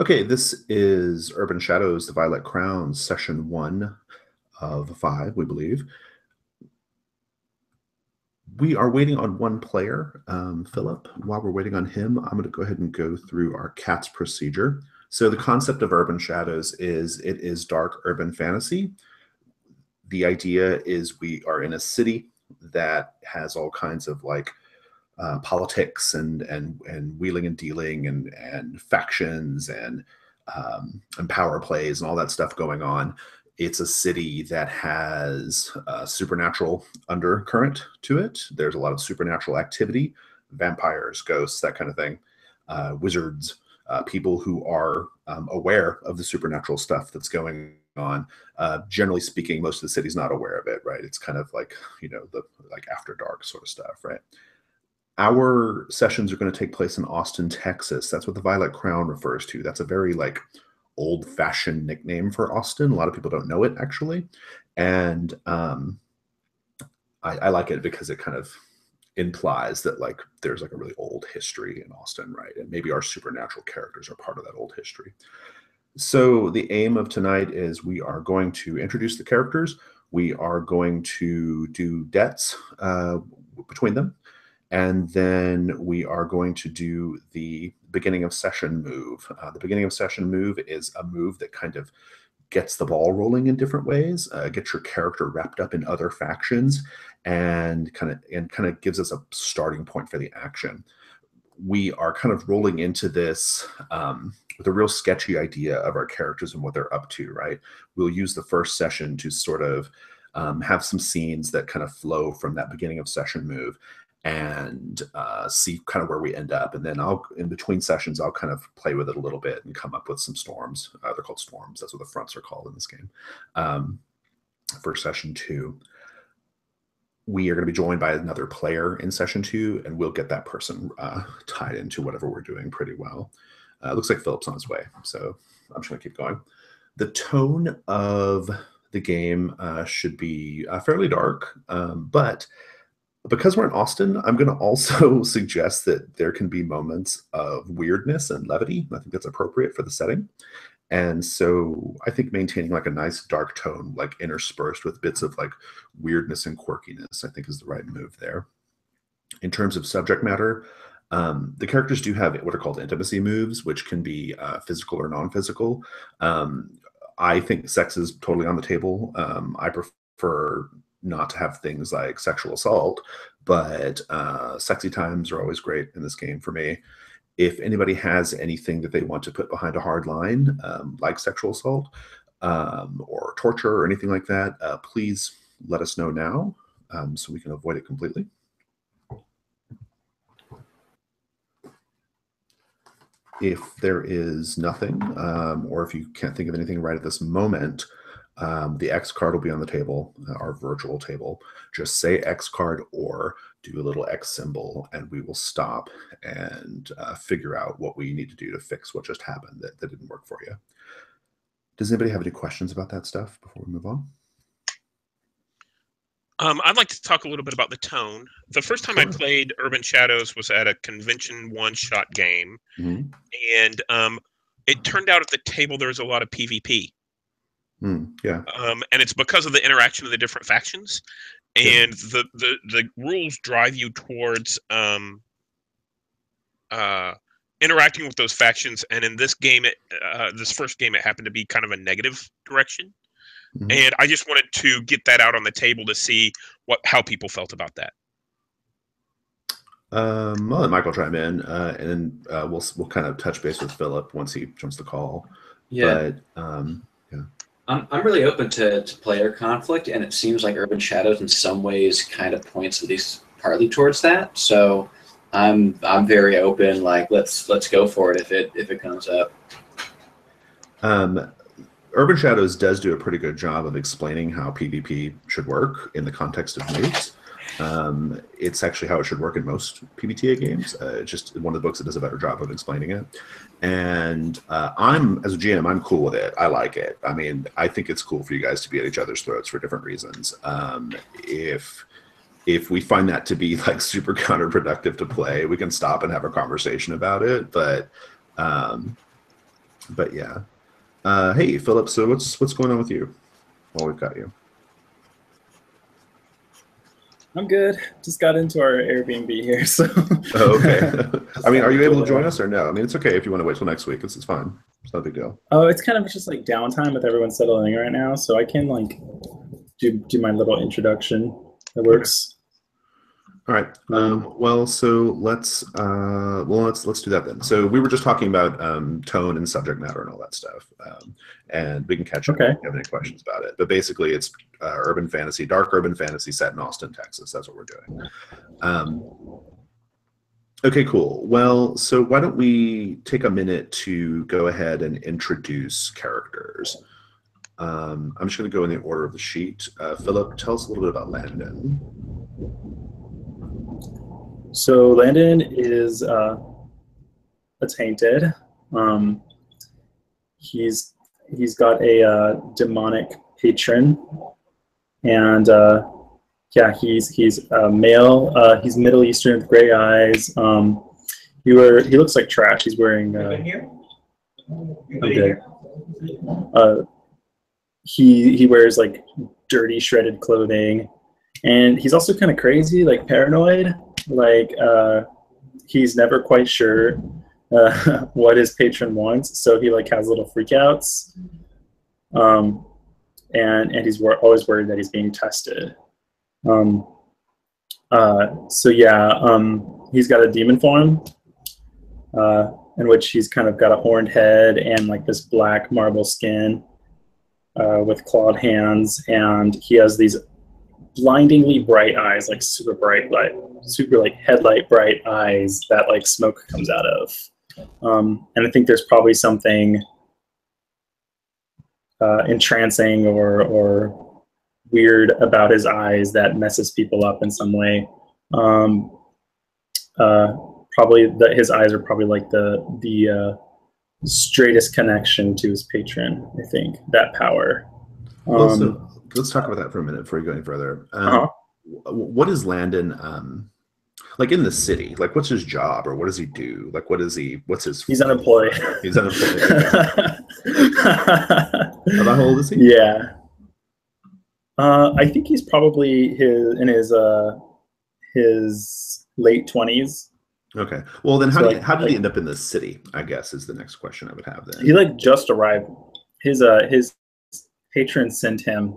Okay, this is Urban Shadows, The Violet Crown, session 1 of 5, we believe. We are waiting on one player, Philip. While we're waiting on him, I'm going to go ahead and go through our CATS procedure. So the concept of Urban Shadows is it is dark urban fantasy. The idea is we are in a city that has all kinds of politics and wheeling and dealing and factions and power plays and all that stuff going on. It's a city that has supernatural undercurrent to it. There's a lot of supernatural activity, vampires, ghosts, that kind of thing, wizards, people who are aware of the supernatural stuff that's going on. Generally speaking, most of the city's not aware of it, right? It's kind of like, the like after dark sort of stuff, right? Our sessions are going to take place in Austin, Texas. That's what the Violet Crown refers to. That's a very old-fashioned nickname for Austin. A lot of people don't know it actually, and I like it because it kind of implies that there's a really old history in Austin, right? And maybe our supernatural characters are part of that old history. So the aim of tonight is we are going to introduce the characters. We are going to do debts between them. And then we are going to do the beginning of session move. The beginning of session move is a move that kind of gets the ball rolling in different ways, gets your character wrapped up in other factions, and kind of gives us a starting point for the action. We are kind of rolling into this with a real sketchy idea of our characters and what they're up to, right? We'll use the first session to sort of have some scenes that kind of flow from that beginning of session move and see kind of where we end up. And then in between sessions, I'll kind of play with it a little bit and come up with some storms. They're called storms. That's what the fronts are called in this game. For session 2, we are going to be joined by another player in session 2, and we'll get that person tied into whatever we're doing pretty well. It looks like Philip's on his way, so I'm just going to keep going. The tone of the game should be fairly dark, but because we're in Austin, I'm going to also suggest that there can be moments of weirdness and levity. I think that's appropriate for the setting. And so I think maintaining a nice dark tone, interspersed with bits of weirdness and quirkiness, I think is the right move there. In terms of subject matter, the characters do have what are called intimacy moves, which can be physical or non-physical. I think sex is totally on the table. I prefer not to have things like sexual assault, but sexy times are always great in this game for me. If anybody has anything that they want to put behind a hard line, like sexual assault or torture or anything like that, please let us know now so we can avoid it completely. If there is nothing, or if you can't think of anything right at this moment, the X card will be on the table, our virtual table. Just say X card or do a little X symbol, and we will stop and figure out what we need to do to fix what just happened that didn't work for you. Does anybody have any questions about that stuff before we move on? I'd like to talk a little bit about the tone. The first time I played Urban Shadows was at a convention one-shot game, and it turned out at the table there was a lot of PvP. Yeah. And it's because of the interaction of the different factions, and the rules drive you towards interacting with those factions. And in this game, this first game, it happened to be kind of a negative direction. And I just wanted to get that out on the table to see how people felt about that. I'll let Michael chime in, and then we'll kind of touch base with Philip once he jumps the call. Yeah. But yeah. I'm really open to player conflict, and it seems like Urban Shadows in some ways kind of points at least partly towards that. So I'm very open. Let's go for it if it comes up. Urban Shadows does do a pretty good job of explaining how PvP should work in the context of moves. It's actually how it should work in most PBTA games. It's just one of the books that does a better job of explaining it. And as a GM, I'm cool with it. I like it. I mean, I think it's cool for you guys to be at each other's throats for different reasons. If we find that to be super counterproductive to play, we can stop and have a conversation about it. But But yeah. Hey, Philip. So what's going on with you? Well, we've got you. I'm good. Just got into our Airbnb here, so. Oh, okay. I mean, are you able to join us or no? I mean, it's okay if you want to wait till next week. It's fine. It's not a big deal. Oh, it's kind of just like downtime with everyone settling right now, so I can like do my little introduction. That works. All right. Well, so let's do that then. So we were just talking about tone and subject matter and all that stuff, and we can catch up if you have any questions about it. But basically, it's urban fantasy, dark urban fantasy set in Austin, Texas. That's what we're doing. Okay, cool. Well, so why don't we take a minute to go ahead and introduce characters. I'm just going to go in the order of the sheet. Philip, tell us a little bit about Landon. So Landon is a tainted. He's got a demonic patron, and yeah, he's a male. He's Middle Eastern with gray eyes. He looks like trash. He's wearing. Okay. He wears like dirty shredded clothing, and he's also kind of crazy, like paranoid. Like he's never quite sure what his patron wants, so he like has little freakouts, and he's always worried that he's being tested. So yeah, he's got a demon form, in which he's kind of got a horned head and like this black marble skin, with clawed hands, and he has these blindingly bright eyes, like super bright light, super like headlight bright eyes that like smoke comes out of. And I think there's probably something entrancing or weird about his eyes that messes people up in some way. Probably that his eyes are probably like the straightest connection to his patron. I think that power. Well, so let's talk about that for a minute before we go any further. What is Landon like in the city? Like, what's his job, or what does he do? Like, what's his? He's unemployed. He's unemployed. How old is he? Yeah. I think he's probably in his late 20s. Okay. Well, then how did he end up in the city? I guess is the next question I would have then. He like just arrived. His patron sent him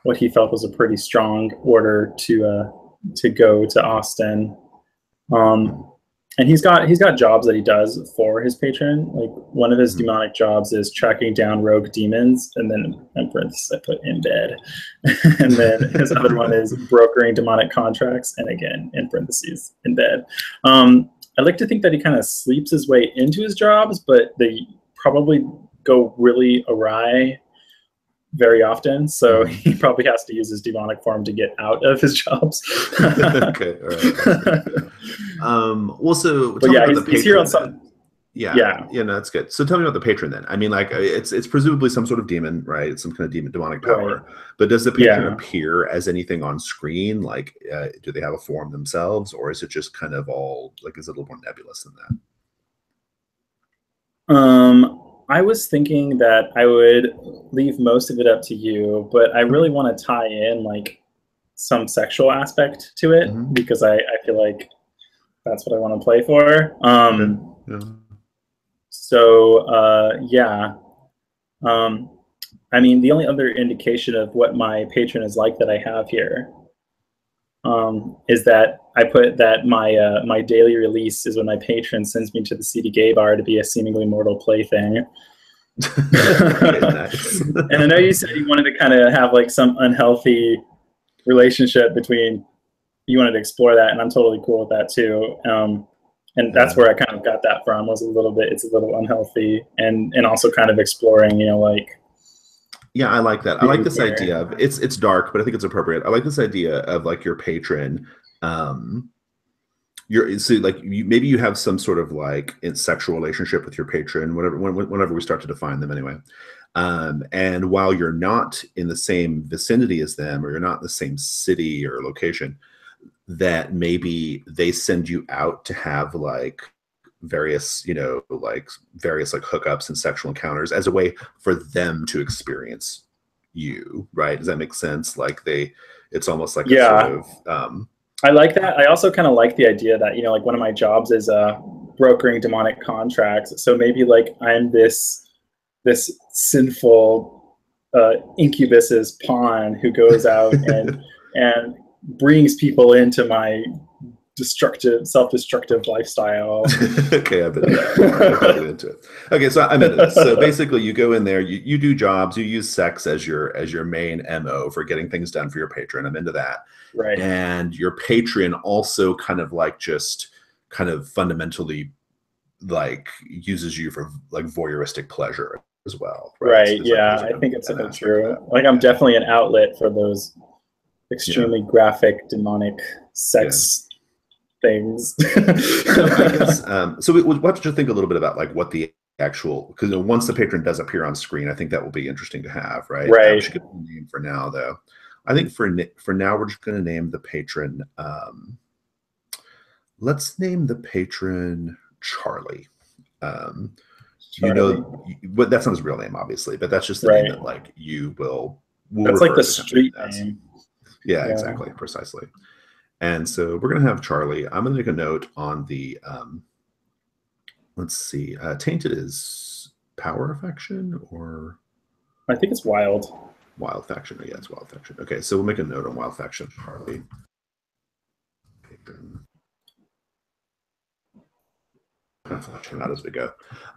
what he felt was a pretty strong order to go to Austin. And he's got jobs that he does for his patron. Like one of his demonic jobs is tracking down rogue demons, and then in parentheses I put in bed. And then his other one is brokering demonic contracts, and again in parentheses in bed. I like to think that he kind of sleeps his way into his jobs, but they probably go really awry very often, so he probably has to use his demonic form to get out of his jobs. Okay, all right. Well, so but yeah, he's here on some. Yeah, no, that's good. So tell me about the patron then. I mean, like it's presumably some sort of demon, right? It's some kind of demonic power. Right. But does the patron appear as anything on screen? Like, do they have a form themselves, or is it just kind of all like is it a little more nebulous than that? I was thinking that I would leave most of it up to you, but I really want to tie in like some sexual aspect to it because I feel like that's what I want to play for. So yeah. I mean, the only other indication of what my patron is like that I have here is that I put that my daily release is when my patron sends me to the CD gay bar to be a seemingly mortal plaything. Nice. And I know you said you wanted to kind of have like some unhealthy relationship between, you wanted to explore that, and I'm totally cool with that too. And that's where I kind of got that from, was it's a little unhealthy, and also kind of exploring, like. Yeah, I like that. I like this idea of it's dark, but I think it's appropriate. I like this idea of like your patron. Maybe you have some sort of like sexual relationship with your patron, whenever we start to define them anyway. And while you're not in the same vicinity as them, or you're not in the same city or location, that maybe they send you out to have like various, various like hookups and sexual encounters as a way for them to experience you, right? Does that make sense? Like it's almost like a sort of I like that. I also kind of like the idea that, like one of my jobs is brokering demonic contracts. So maybe like I'm this sinful incubus's pawn who goes out and brings people into my self-destructive lifestyle. Okay, I've been into it. Okay, so I'm into this. So basically, you go in there, you do jobs, you use sex as your main MO for getting things done for your patron. I'm into that. Right. And your patron also kind of fundamentally like uses you for like voyeuristic pleasure as well. Right. So yeah, I think it's true. Like I'm definitely an outlet for those extremely graphic demonic sex things. So I guess, so we'll have to think a little bit about like what the actual, because once the patron does appear on screen, I think that will be interesting to have, right? Right. We should get a name for now, though. I think for now we're just going to name the patron. Let's name the patron Charlie. Charlie. But that's not his real name, obviously. But that's just the name that like you will. That's like the street name. Yeah, exactly, precisely. And so we're going to have Charlie. I'm going to make a note on the, let's see, Tainted is power affection or? I think it's wild. Wild faction. Yeah, it's wild faction. Okay, so we'll make a note on wild faction, Charlie. Not as we go.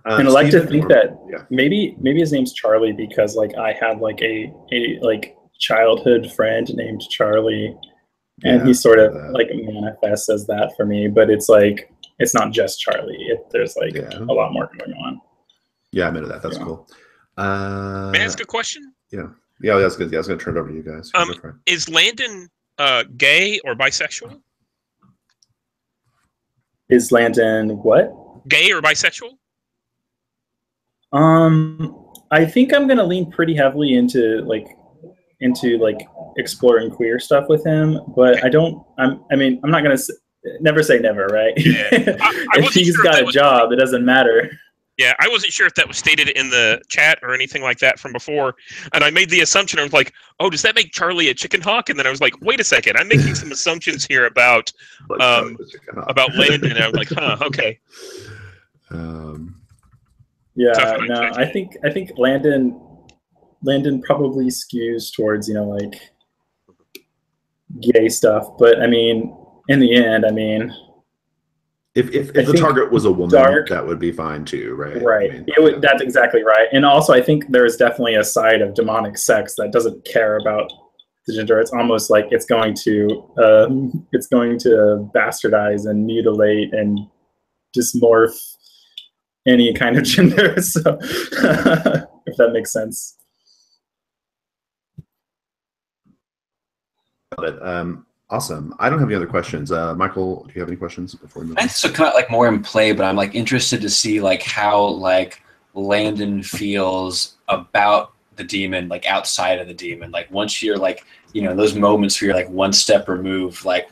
And I like to think that maybe his name's Charlie because like I had like a like childhood friend named Charlie. And he sort of like manifests as that for me, but it's like it's not just Charlie. There's like a lot more going on. Yeah, I'm into that. That's cool. May I ask a question? Yeah, that's good. Yeah, I was going to turn it over to you guys. Is Landon gay or bisexual? Is Landon what? Gay or bisexual? I think I'm going to lean pretty heavily into exploring queer stuff with him, but I'm not gonna never say never, right? Yeah. If he's got a job, it doesn't matter. Yeah, I wasn't sure if that was stated in the chat or anything like that from before, and I made the assumption. I was like, "Oh, does that make Charlie a chicken hawk?" And then I was like, "Wait a second, I'm making some assumptions here about Landon." And I was like, "Huh, okay." Yeah, no, I think Landon probably skews towards, like gay stuff. But I mean, in the end, if the target was a woman, that would be fine too, right? Right. That's exactly right. And also, I think there is definitely a side of demonic sex that doesn't care about the gender. It's almost like it's going to bastardize and mutilate and dysmorph any kind of gender. So, if that makes sense. Awesome. I don't have any other questions. Michael, do you have any questions before we move on? I think so, kind of like more in play, but I'm like interested to see like how like Landon feels about the demon, like outside of the demon. Like once you're like, those moments where you're like one step removed, like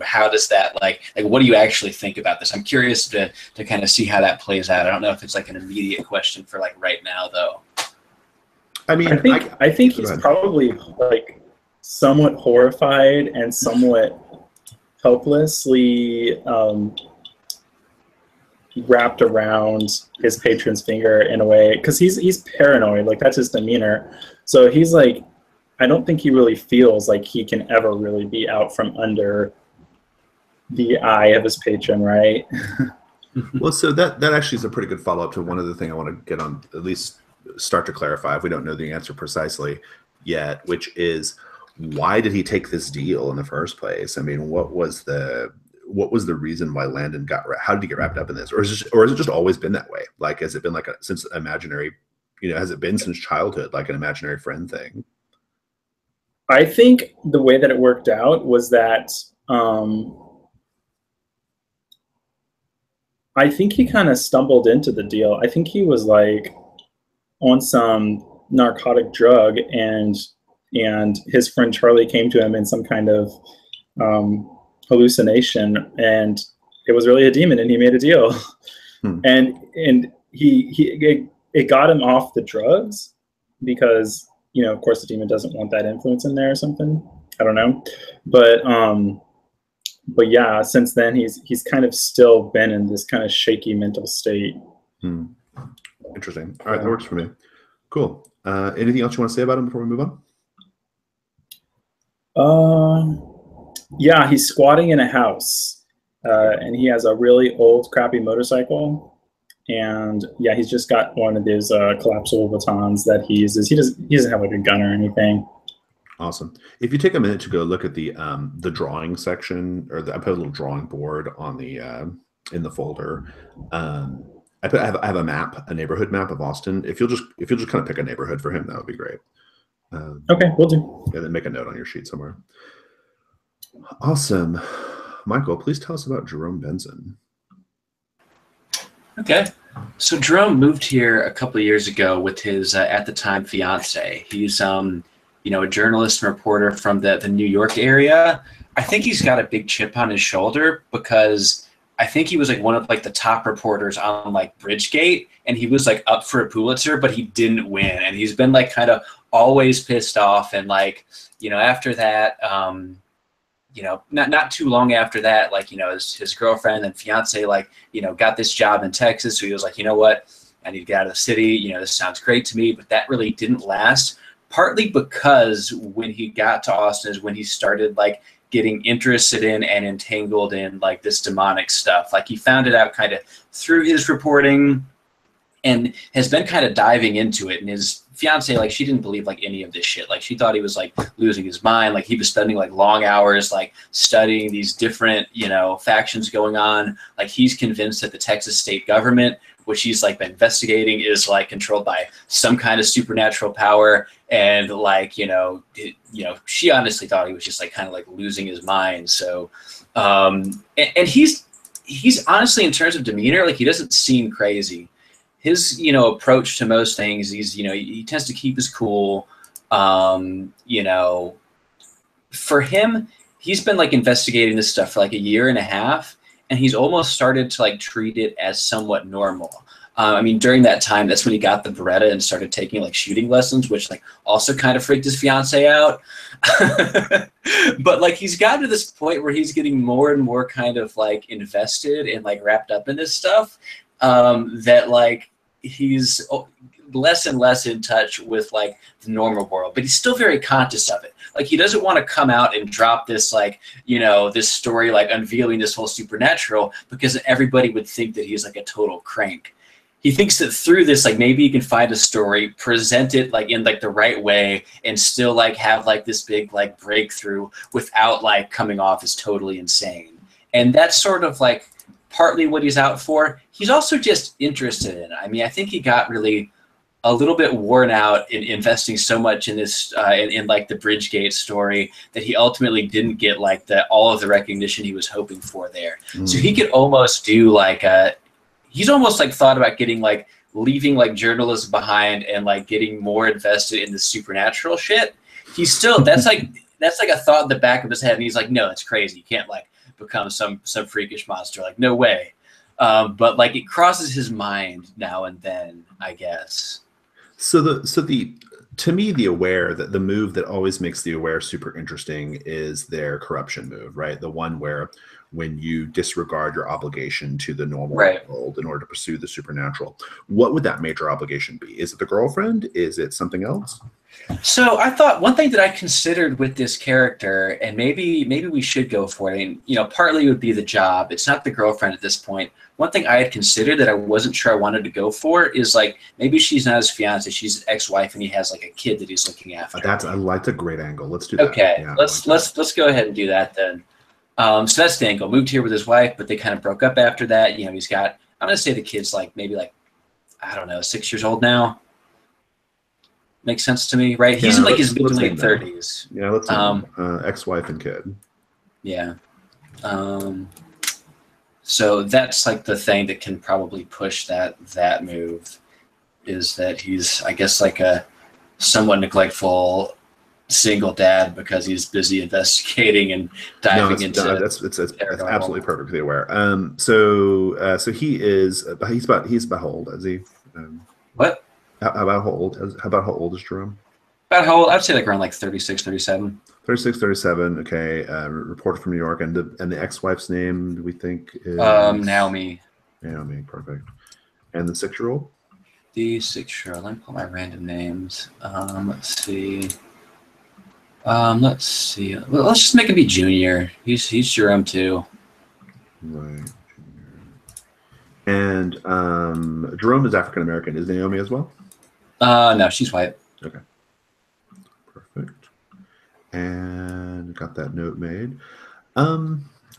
how does that like what do you actually think about this? I'm curious to kind of see how that plays out. I don't know if it's like an immediate question for like right now though. I mean, I think he's probably like somewhat horrified and somewhat helplessly wrapped around his patron's finger in a way, because he's paranoid, like that's his demeanor. So he's like, I don't think he really feels like he can ever really be out from under the eye of his patron, right? Well, so that actually is a pretty good follow-up to one other thing I want to get on, at least start to clarify if we don't know the answer precisely yet, which is, why did he take this deal in the first place? I mean, what was the reason why Landon how did he get wrapped up in this? Or has it just always been that way? Like, has it been like since imaginary, has it been since childhood, like an imaginary friend thing? I think the way that it worked out was that I think he kind of stumbled into the deal. I think he was like on some narcotic drug and his friend Charlie came to him in some kind of hallucination, and it was really a demon, and he made a deal. and it got him off the drugs because, you know, of course the demon doesn't want that influence in there or something. I don't know, but yeah, since then he's kind of still been in this kind of shaky mental state. Interesting. All right, that works for me. Cool. Anything else you want to say about him before we move on? Yeah, he's squatting in a house, and he has a really old, crappy motorcycle. And yeah, he's just got one of those collapsible batons that he uses. He doesn't have like a gun or anything. Awesome. If you take a minute to go look at the drawing section, or I put a little drawing board on the in the folder. I have a map, a neighborhood map of Austin. If you'll just kind of pick a neighborhood for him, that would be great. Okay, we'll do. Yeah, then make a note on your sheet somewhere. Awesome. Michael, please tell us about Jerome Benson. Okay. So Jerome moved here a couple of years ago with his, at the time, fiance. He's, you know, a journalist and reporter from the New York area. I think he's got a big chip on his shoulder because I think he was like one of like the top reporters on like Bridgegate, and he was like up for a Pulitzer, but he didn't win. And he's been like kind of always pissed off. And like, you know, after that, you know, not too long after that, like, you know, his girlfriend and fiance, like, you know, got this job in Texas. So he was like, you know what, I need to get out of the city. You know, this sounds great to me, but that really didn't last. Partly because when he got to Austin is when he started like getting interested in and entangled in like this demonic stuff. Like he found it out kind of through his reporting and has been kind of diving into it. And his fiance, like, she didn't believe like any of this shit. Like she thought he was like losing his mind. Like he was spending like long hours like studying these different, you know, factions going on. Like he's convinced that the Texas state government, which he's like been investigating, is like controlled by some kind of supernatural power. And like, you know, she honestly thought he was just like kind of like losing his mind. So, and he's honestly, in terms of demeanor, like he doesn't seem crazy. His, you know, approach to most things, he's, you know, he tends to keep his cool. You know, for him, he's been like investigating this stuff for like a year and a half. And he's almost started to like treat it as somewhat normal. I mean, during that time, that's when he got the Beretta and started taking like shooting lessons, which like also kind of freaked his fiance out. But like he's gotten to this point where he's getting more and more kind of like invested and like wrapped up in this stuff, that like he's less and less in touch with like the normal world, but he's still very conscious of it. Like he doesn't want to come out and drop this like, you know, this story like unveiling this whole supernatural because everybody would think that he's like a total crank. He thinks that through this, like maybe you can find a story, present it like in like the right way, and still like have like this big like breakthrough without like coming off as totally insane. And that's sort of like partly what he's out for. He's also just interested in it. I mean, I think he got really a little bit worn out in investing so much in this, in like the Bridgegate story, that he ultimately didn't get like all of the recognition he was hoping for there. So he could almost do like he's almost like thought about getting like leaving like journalism behind and like getting more invested in the supernatural shit. He's still, that's like a thought in the back of his head. And he's like, no, it's crazy. You can't like become some freakish monster. Like, no way. But like it crosses his mind now and then, I guess. So to me, the Aware, the move that always makes the Aware super interesting is their corruption move, right? The one where when you disregard your obligation to the normal world in order to pursue the supernatural. What would that major obligation be? Is it the girlfriend? Is it something else? So I thought one thing that I considered with this character, and maybe we should go for it, and you know, partly would be the job. It's not the girlfriend at this point. One thing I had considered that I wasn't sure I wanted to go for is like maybe she's not his fiance, she's his ex-wife, and he has like a kid that he's looking after. I like a great angle. Let's do that. Okay, yeah, let's go ahead and do that then. So that's the angle. Moved here with his wife, but they kind of broke up after that. You know, he's got, I'm gonna say the kid's like maybe like, I don't know, 6 years old now. Makes sense to me, right? He's in like his mid to late 30s. Yeah, let's ex-wife and kid. Yeah. So that's like the thing that can probably push that move, is that he's, I guess, like a somewhat neglectful single dad because he's busy investigating and diving into. That's absolutely perfectly aware. So he is. He's about how old is he? What? How about how old is Jerome? About how old? I'd say like around like 36, 37. 36, 37. Okay. Reporter from New York, and the ex-wife's name we think is Naomi. Naomi, perfect. And the 6-year-old. The 6-year-old. Let me pull my random names. Let's see. Well, let's just make him be Junior. He's Jerome too. Right. And Jerome is African American. Is Naomi as well? No, she's white. Okay. Perfect. And got that note made.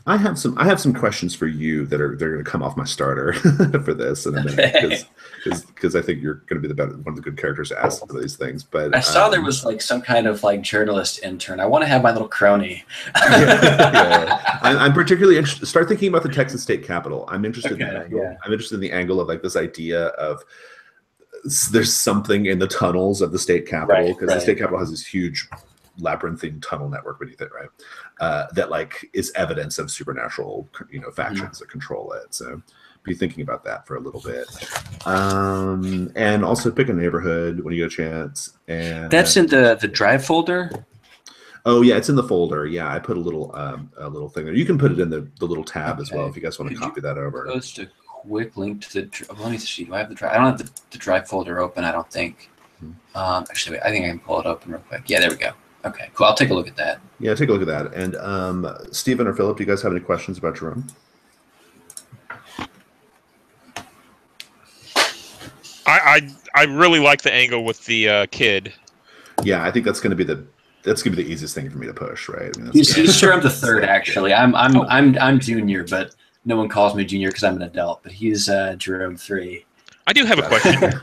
I have some questions for you they're going to come off my starter for this in a minute because I think you're going to be one of the good characters to ask for these things. But I saw there was like some kind of like journalist intern. I want to have my little crony. Yeah. I'm particularly interested. Start thinking about the Texas State Capitol. I'm interested in that angle. Yeah. I'm interested in the angle of like this idea of there's something in the tunnels of the state capitol because the state capitol has this huge labyrinthine tunnel network beneath it, right? That like is evidence of supernatural, factions that control it. So be thinking about that for a little bit, and also pick a neighborhood when you get a chance. And that's in the drive folder. Oh yeah, it's in the folder. Yeah, I put a little thing there. You can put it in the little tab as well if you guys want to copy that over. Post a quick link to the. Let me see. Do I have the drive? I don't have the drive folder open. I don't think. Actually, I think I can pull it open real quick. Yeah, there we go. Okay, cool. I'll take a look at that. Yeah, take a look at that. And Stephen or Philip, do you guys have any questions about Jerome? I really like the angle with the kid. Yeah, I think that's going to be the easiest thing for me to push, right? I mean, he's Jerome the third, actually. I'm Junior, but no one calls me Junior because I'm an adult. But he's Jerome 3. I do have a question.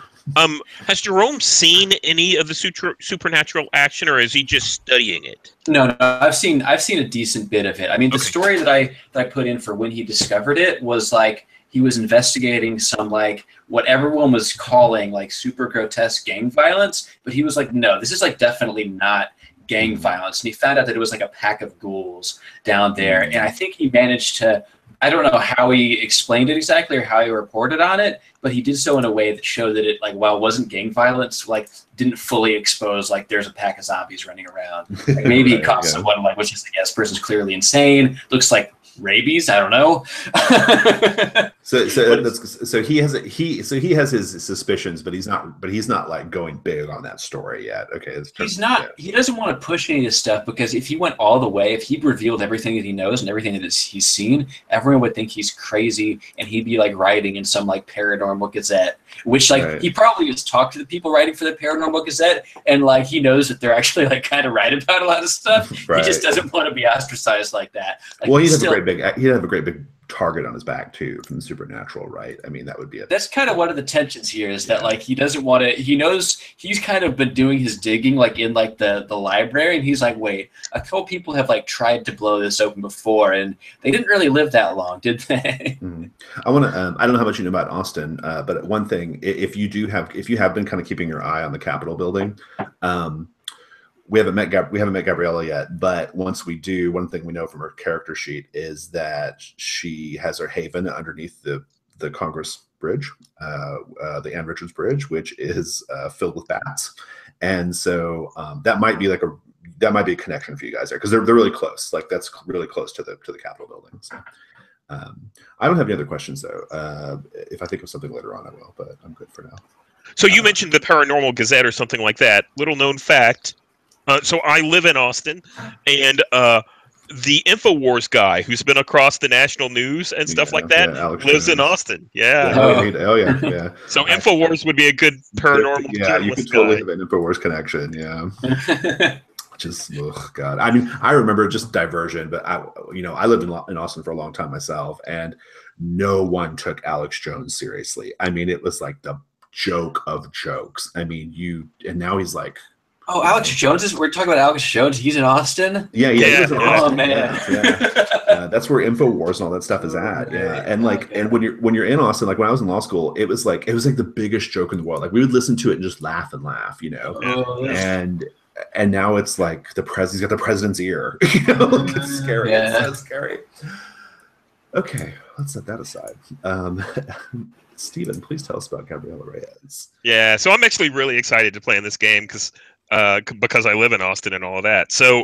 Has Jerome seen any of the supernatural action, or is he just studying it? No, I've seen a decent bit of it. I mean, the story that I put in for when he discovered it was like he was investigating some like what everyone was calling like super grotesque gang violence, but he was like, no, this is like definitely not gang violence. And he found out that it was like a pack of ghouls down there, and I think he managed to. I don't know how he explained it exactly or how he reported on it, but he did so in a way that showed that it, like, while it wasn't gang violence, like, didn't fully expose, like, there's a pack of zombies running around. Like, maybe he caught someone, like, which is, like, this person's clearly insane, looks like rabies. I don't know. So he has his suspicions, but he's not like going big on that story yet. Okay, he's not. Yeah. He doesn't want to push any of this stuff because if he went all the way, if he revealed everything that he knows and everything that he's seen, everyone would think he's crazy, and he'd be like writing in some like paranormal gazette, which like he probably has talked to the people writing for the paranormal gazette, and like he knows that they're actually like kind of right about a lot of stuff. He just doesn't want to be ostracized like that. Like, well, he'd have a great big target on his back too from the supernatural, right? I mean, that would be it. That's kind of one of the tensions here is that like he doesn't want to. He knows he's kind of been doing his digging like in like the library, and he's like, wait, a couple people have like tried to blow this open before, and they didn't really live that long, did they? I want to. I don't know how much you know about Austin, but one thing, if you have been kind of keeping your eye on the Capitol building. We haven't met Gabriella yet, but once we do, one thing we know from her character sheet is that she has her haven underneath the Congress Bridge, the Ann Richards Bridge, which is filled with bats, and so that might be a connection for you guys there because they're really close. Like that's really close to the Capitol building. So I don't have any other questions though. If I think of something later on, I will, but I'm good for now. So you mentioned the Paranormal Gazette or something like that. Little known fact. So I live in Austin, and the InfoWars guy who's been across the national news and stuff like that lives in Austin. Yeah. Oh yeah. So InfoWars would be a good paranormal. Yeah, you could totally have an InfoWars connection. Yeah. Just God. I mean, I remember just diversion, but I lived in Austin for a long time myself, and no one took Alex Jones seriously. I mean, it was like the joke of jokes. I mean, and now he's like. Oh, Alex Jones we're talking about Alex Jones. He's in Austin? Yeah. He's in Austin. Oh, man. Yeah. That's where InfoWars and all that stuff is at. Yeah. And and when you're in Austin, like when I was in law school, it was like the biggest joke in the world. Like we would listen to it and just laugh, and now it's like he's got the president's ear. It's scary. Yeah. It's so scary. Okay, let's set that aside. Steven, please tell us about Gabriela Reyes. Yeah, so I'm actually really excited to play in this game because I live in Austin and all of that. So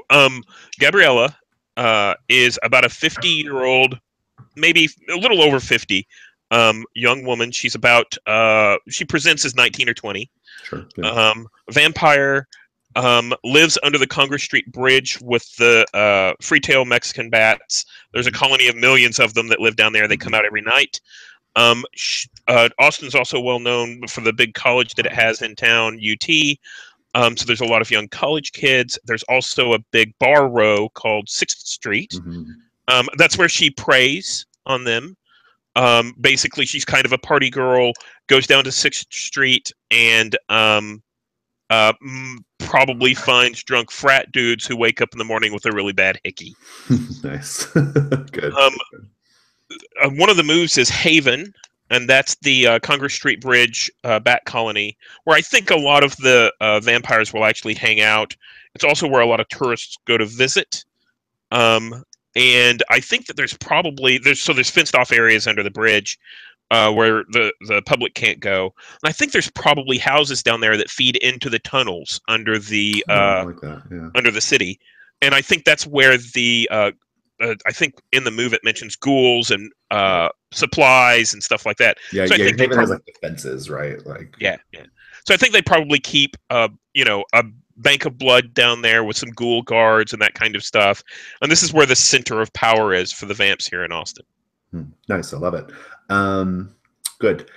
Gabriela is about a 50-year-old, maybe a little over 50, young woman. She's about she presents as 19 or 20. Sure. Yeah. Vampire, lives under the Congress Street Bridge with the free-tail Mexican bats. There's a colony of millions of them that live down there. They come out every night. Austin's also well known for the big college that it has in town, UT. So there's a lot of young college kids. There's also a big bar row called 6th Street. Mm-hmm. That's where she preys on them. Basically, she's kind of a party girl, goes down to 6th Street and probably finds drunk frat dudes who wake up in the morning with a really bad hickey. Nice. Good. One of the moves is Haven, and that's the Congress Street Bridge bat colony, where I think a lot of the vampires will actually hang out. It's also where a lot of tourists go to visit. And I think that there's fenced off areas under the bridge where the public can't go. And I think there's probably houses down there that feed into the tunnels under the like that, yeah. under the city. And I think that's where I think in the move it mentions ghouls and supplies and stuff like that. Yeah, so I think Haven has like defenses, right? Like yeah. So I think they probably keep a bank of blood down there with some ghoul guards and that kind of stuff. And this is where the center of power is for the vamps here in Austin. Nice, I love it. Good.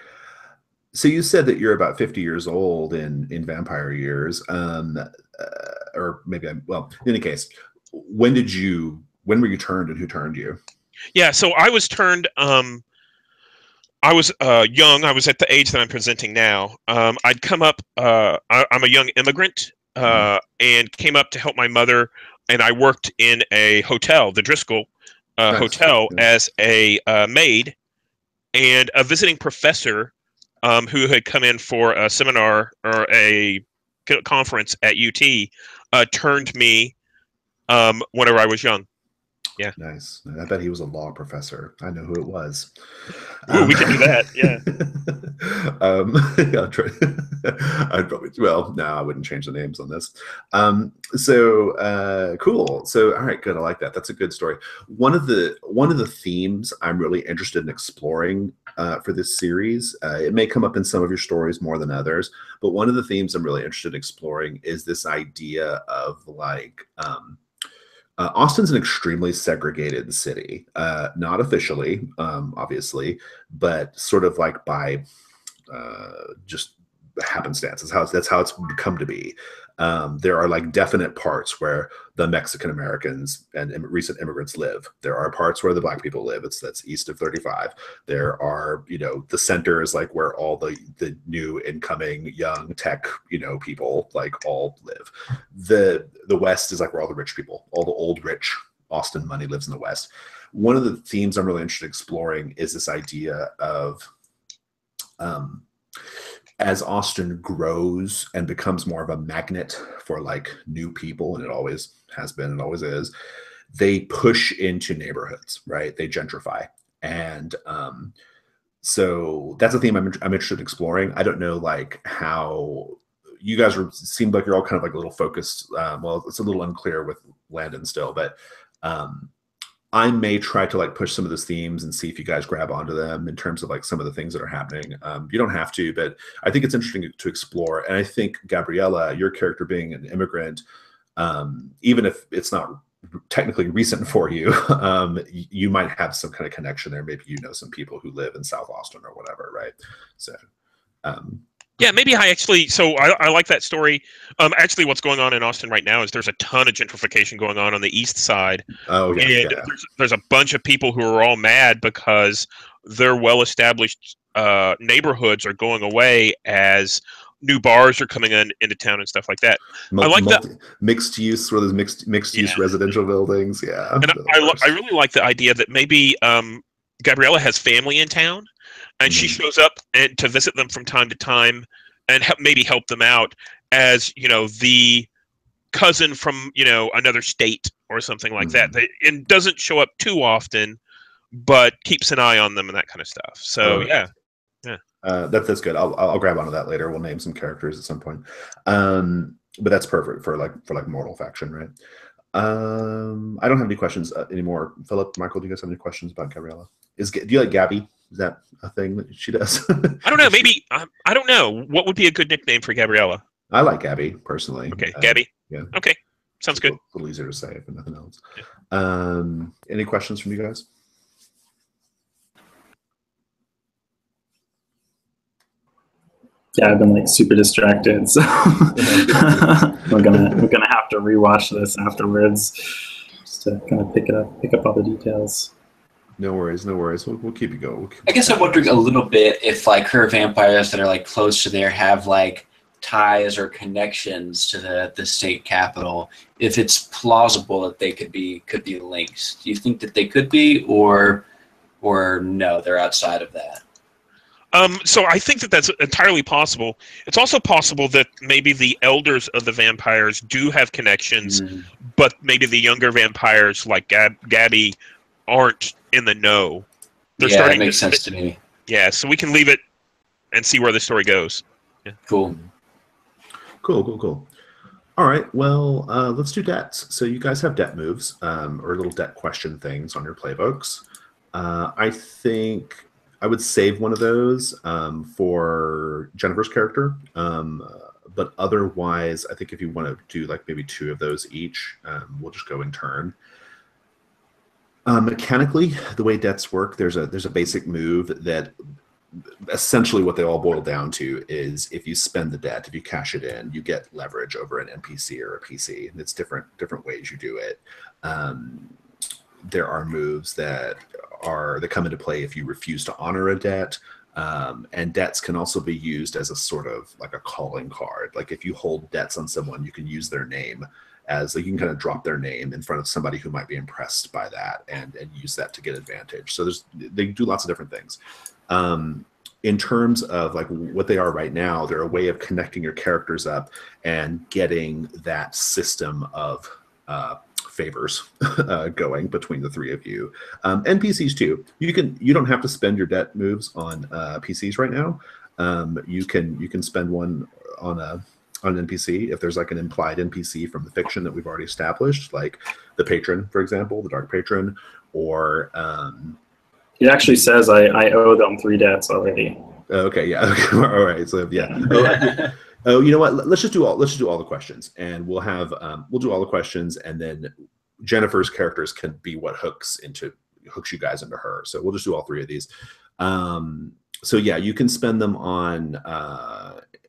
So you said that you're about 50 years old in vampire years, or maybe in any case, when were you turned and who turned you? Yeah, so I was turned. I was young. I was at the age that I'm presenting now. I'd come up. I'm a young immigrant, and came up to help my mother. And I worked in a hotel, the Driscoll Hotel, as a maid, and a visiting professor who had come in for a seminar or a conference at UT turned me whenever I was young. Yeah. Nice. I bet he was a law professor. I know who it was. Ooh, we can do that. Yeah. I'll try. I'd probably. Well, no, I wouldn't change the names on this. Cool. So, all right, good. I like that. That's a good story. One of the themes I'm really interested in exploring for this series. It may come up in some of your stories more than others, but one of the themes I'm really interested in exploring is this idea of like. Austin's an extremely segregated city, not officially, obviously, but sort of like by just happenstance. That's how it's come to be. There are like definite parts where the Mexican Americans and recent immigrants live. There are parts where the Black people live. That's east of 35. There are, the center is like where all the new incoming young tech, people like all live. The West is like where all the rich people, all the old rich Austin money lives in the West. One of the themes I'm really interested in exploring is this idea of as Austin grows and becomes more of a magnet for like new people, and it always has been and always is, they push into neighborhoods, right? They gentrify. And so that's a theme I'm interested in exploring. I don't know like how you guys seemed like you're all kind of like a little focused. Well, it's a little unclear with Landon still, but I may try to like push some of those themes and see if you guys grab onto them in terms of like some of the things that are happening. You don't have to, but I think it's interesting to explore. And I think Gabriela, your character being an immigrant, even if it's not technically recent for you, you might have some kind of connection there. Maybe some people who live in South Austin or whatever, right? So yeah, maybe I like that story. Actually, what's going on in Austin right now is there's a ton of gentrification going on the east side. Oh, yeah. And there's a bunch of people who are all mad because their well-established neighborhoods are going away as new bars are coming into town and stuff like that. I like that mixed use, where there's mixed use residential buildings. Yeah, and I really like the idea that maybe Gabriela has family in town. And she shows up to visit them from time to time and maybe help them out as, the cousin from another state or something like that. It doesn't show up too often, but keeps an eye on them and that kind of stuff. So yeah. That's good. I'll grab onto that later. We'll name some characters at some point. But that's perfect for like mortal faction, right? I don't have any questions anymore. Philip, Michael, do you guys have any questions about Gabriella? Do you like Gabby? Is that a thing that she does? I don't know. Maybe I don't know. What would be a good nickname for Gabriella? I like Gabby personally. Okay, Gabby. Yeah. Okay, sounds good. A little easier to say, if nothing else. Yeah. Any questions from you guys? Yeah, I've been like super distracted, so we're gonna have to rewatch this afterwards just to kind of pick up all the details. No worries. We'll keep you going. I guess I'm wondering a little bit if like her vampires that are like close to there have like ties or connections to the state capital. If it's plausible that they could be linked, do you think that they could be, or no, they're outside of that? So I think that that's entirely possible. It's also possible that maybe the elders of the vampires do have connections, but maybe the younger vampires like Gabby aren't in the know. That makes sense to me. Yeah, so we can leave it and see where the story goes. Yeah. Cool. All right, well, let's do debts. So you guys have debt moves or little debt question things on your playbooks. I think I would save one of those for Jennifer's character. But otherwise, I think if you want to do like maybe 2 of those each, we'll just go in turn. Mechanically, the way debts work, there's a basic move that essentially what they all boil down to is if you spend the debt, if you cash it in, you get leverage over an NPC or a PC. And it's different ways you do it. There are moves that come into play if you refuse to honor a debt. And debts can also be used as a sort of like a calling card. Like if you hold debts on someone, you can use their name as like you can kind of drop their name in front of somebody who might be impressed by that and use that to get advantage. So they do lots of different things. In terms of like what they are right now, they're a way of connecting your characters up and getting that system of favors going between the 3 of you. NPCs too. You don't have to spend your debt moves on PCs right now. You can spend one on an NPC if there's like an implied NPC from the fiction that we've already established, like the patron, for example, the dark patron, or it actually says I owe them 3 debts already. Okay, yeah. Okay. All right. So yeah. Oh, you know what? Let's just do all the questions, and we'll do all the questions, and then Jennifer's characters can be what hooks you guys into her. So we'll just do all 3 of these. So yeah, you can spend them on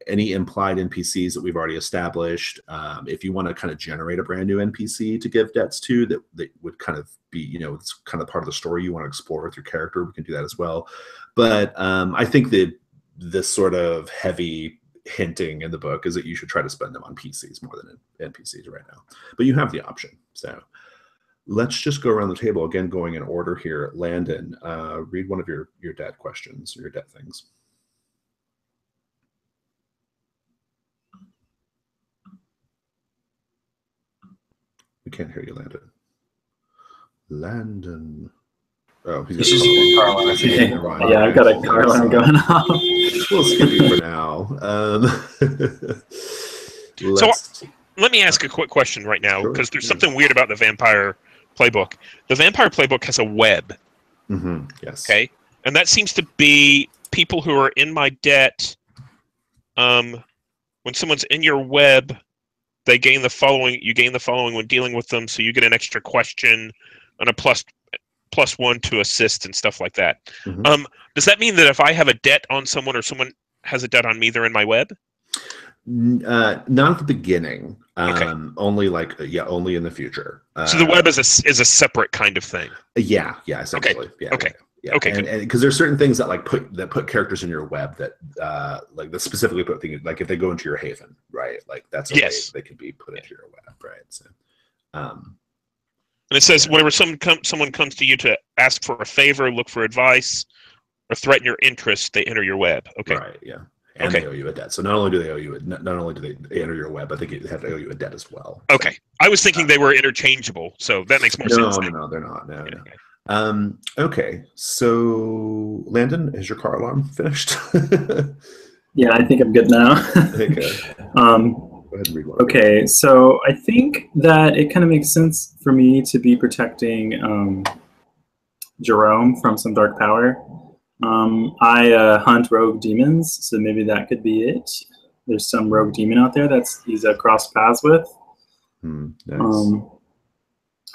any implied NPCs that we've already established. If you want to kind of generate a brand new NPC to give debts to, that would kind of be, it's kind of part of the story you want to explore with your character, we can do that as well. But I think that this sort of heavy hinting in the book is that you should try to spend them on PCs more than NPCs right now. But you have the option. So let's just go around the table again, going in order here. Landon, read one of your debt questions or your debt things. We can't hear you, Landon. Oh, he's just a car alarm. Yeah, I've got a car alarm going off. We'll skip you for now. So let me ask a quick question right now, because there's something weird about the Vampire Playbook. The Vampire Playbook has a web. Mm-hmm. Yes. Okay, and that seems to be people who are in my debt. When someone's in your web, they gain the following. You gain the following when dealing with them, so you get an extra question and a +1 to assist and stuff like that. Mm-hmm. Does that mean that if I have a debt on someone or someone has a debt on me, they're in my web? Not at the beginning. Okay. Only only in the future. So the web is a separate kind of thing. Yeah, essentially. Okay. Yeah, okay. Yeah. Okay. And because there's certain things that put characters in your web that that specifically put things like if they go into your haven, right? Like that's a way they can be put into your web, right? So. And it says, whenever someone comes to you to ask for a favor, look for advice, or threaten your interest, they enter your web. Okay. Right, yeah. and Okay. they owe you a debt. So not only do they owe you, not only do they enter your web, I think they have to owe you a debt as well. Okay. I was thinking they were interchangeable, so that makes more sense. No, they're not. No. Okay, so Landon, is your car alarm finished? Yeah, I think I'm good now. Okay. Go ahead and read one. Okay, so I think that it kind of makes sense for me to be protecting Jerome from some dark power. I hunt rogue demons, so maybe that could be it. There's some rogue demon out there he's cross paths with. Nice.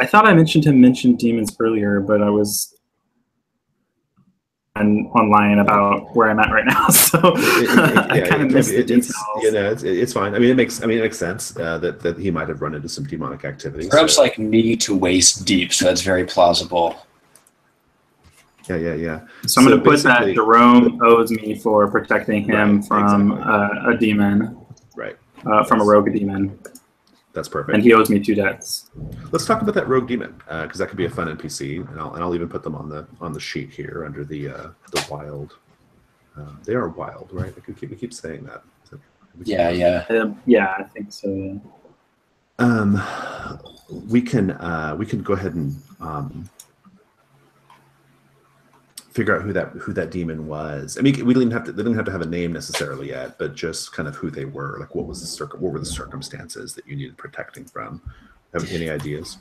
I thought I mentioned demons earlier, but I was online about where I'm at right now, so I kind of missed the details. It's fine. I mean, it makes sense that he might have run into some demonic activity. Perhaps like knee to waist deep, so that's very plausible. Yeah. So I'm going to put that Jerome owes me for protecting him from a demon, right? From a rogue demon. That's perfect. And he owes me 2 debts. Let's talk about that rogue demon, because that could be a fun NPC, and I'll even put them on the sheet here under the wild. They are wild, right? We keep saying that. Yeah. Yeah, I think so. Yeah. We can go ahead and figure out who that demon was. I mean, they didn't have to have a name necessarily yet, but just kind of who they were. Like, what were the circumstances that you needed protecting from? Have any ideas,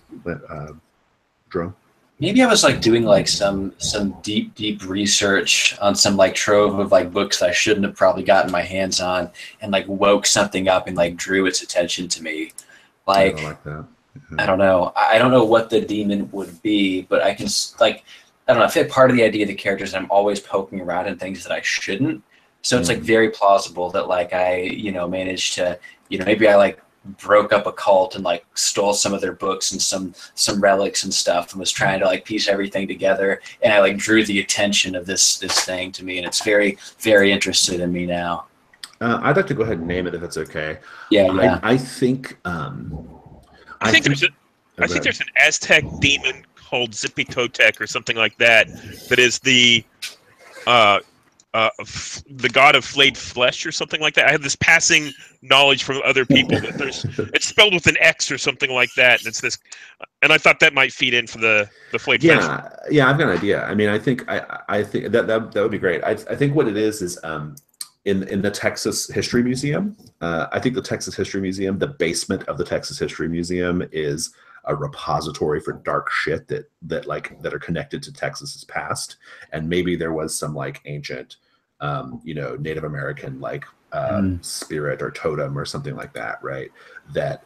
Jerome? Maybe I was like doing like some deep research on some like trove of like books that I shouldn't have probably gotten my hands on, and like woke something up and like drew its attention to me. Like, I like that. I don't know. I don't know what the demon would be, but I can like. I don't know. I feel like part of the idea of the characters is I'm always poking around in things that I shouldn't. So it's like very plausible that like I, managed to, maybe I like broke up a cult and like stole some of their books and some relics and stuff and was trying to like piece everything together. And I like drew the attention of this thing to me, and it's very, very interested in me now. I'd like to go ahead and name it if it's okay. Yeah. I think. I think there's an Aztec demon called Zipitotec or something like that. That is the god of flayed flesh or something like that. I have this passing knowledge from other people that it's spelled with an X or something like that. And it's this, and I thought that might feed in for the flayed flesh. Yeah, I've got an idea. I mean, I think that would be great. I think what it is in the Texas History Museum. I think the Texas History Museum, the basement of the Texas History Museum, is a repository for dark shit that are connected to Texas's past, and maybe there was some like ancient, Native American spirit or totem or something like that, right? That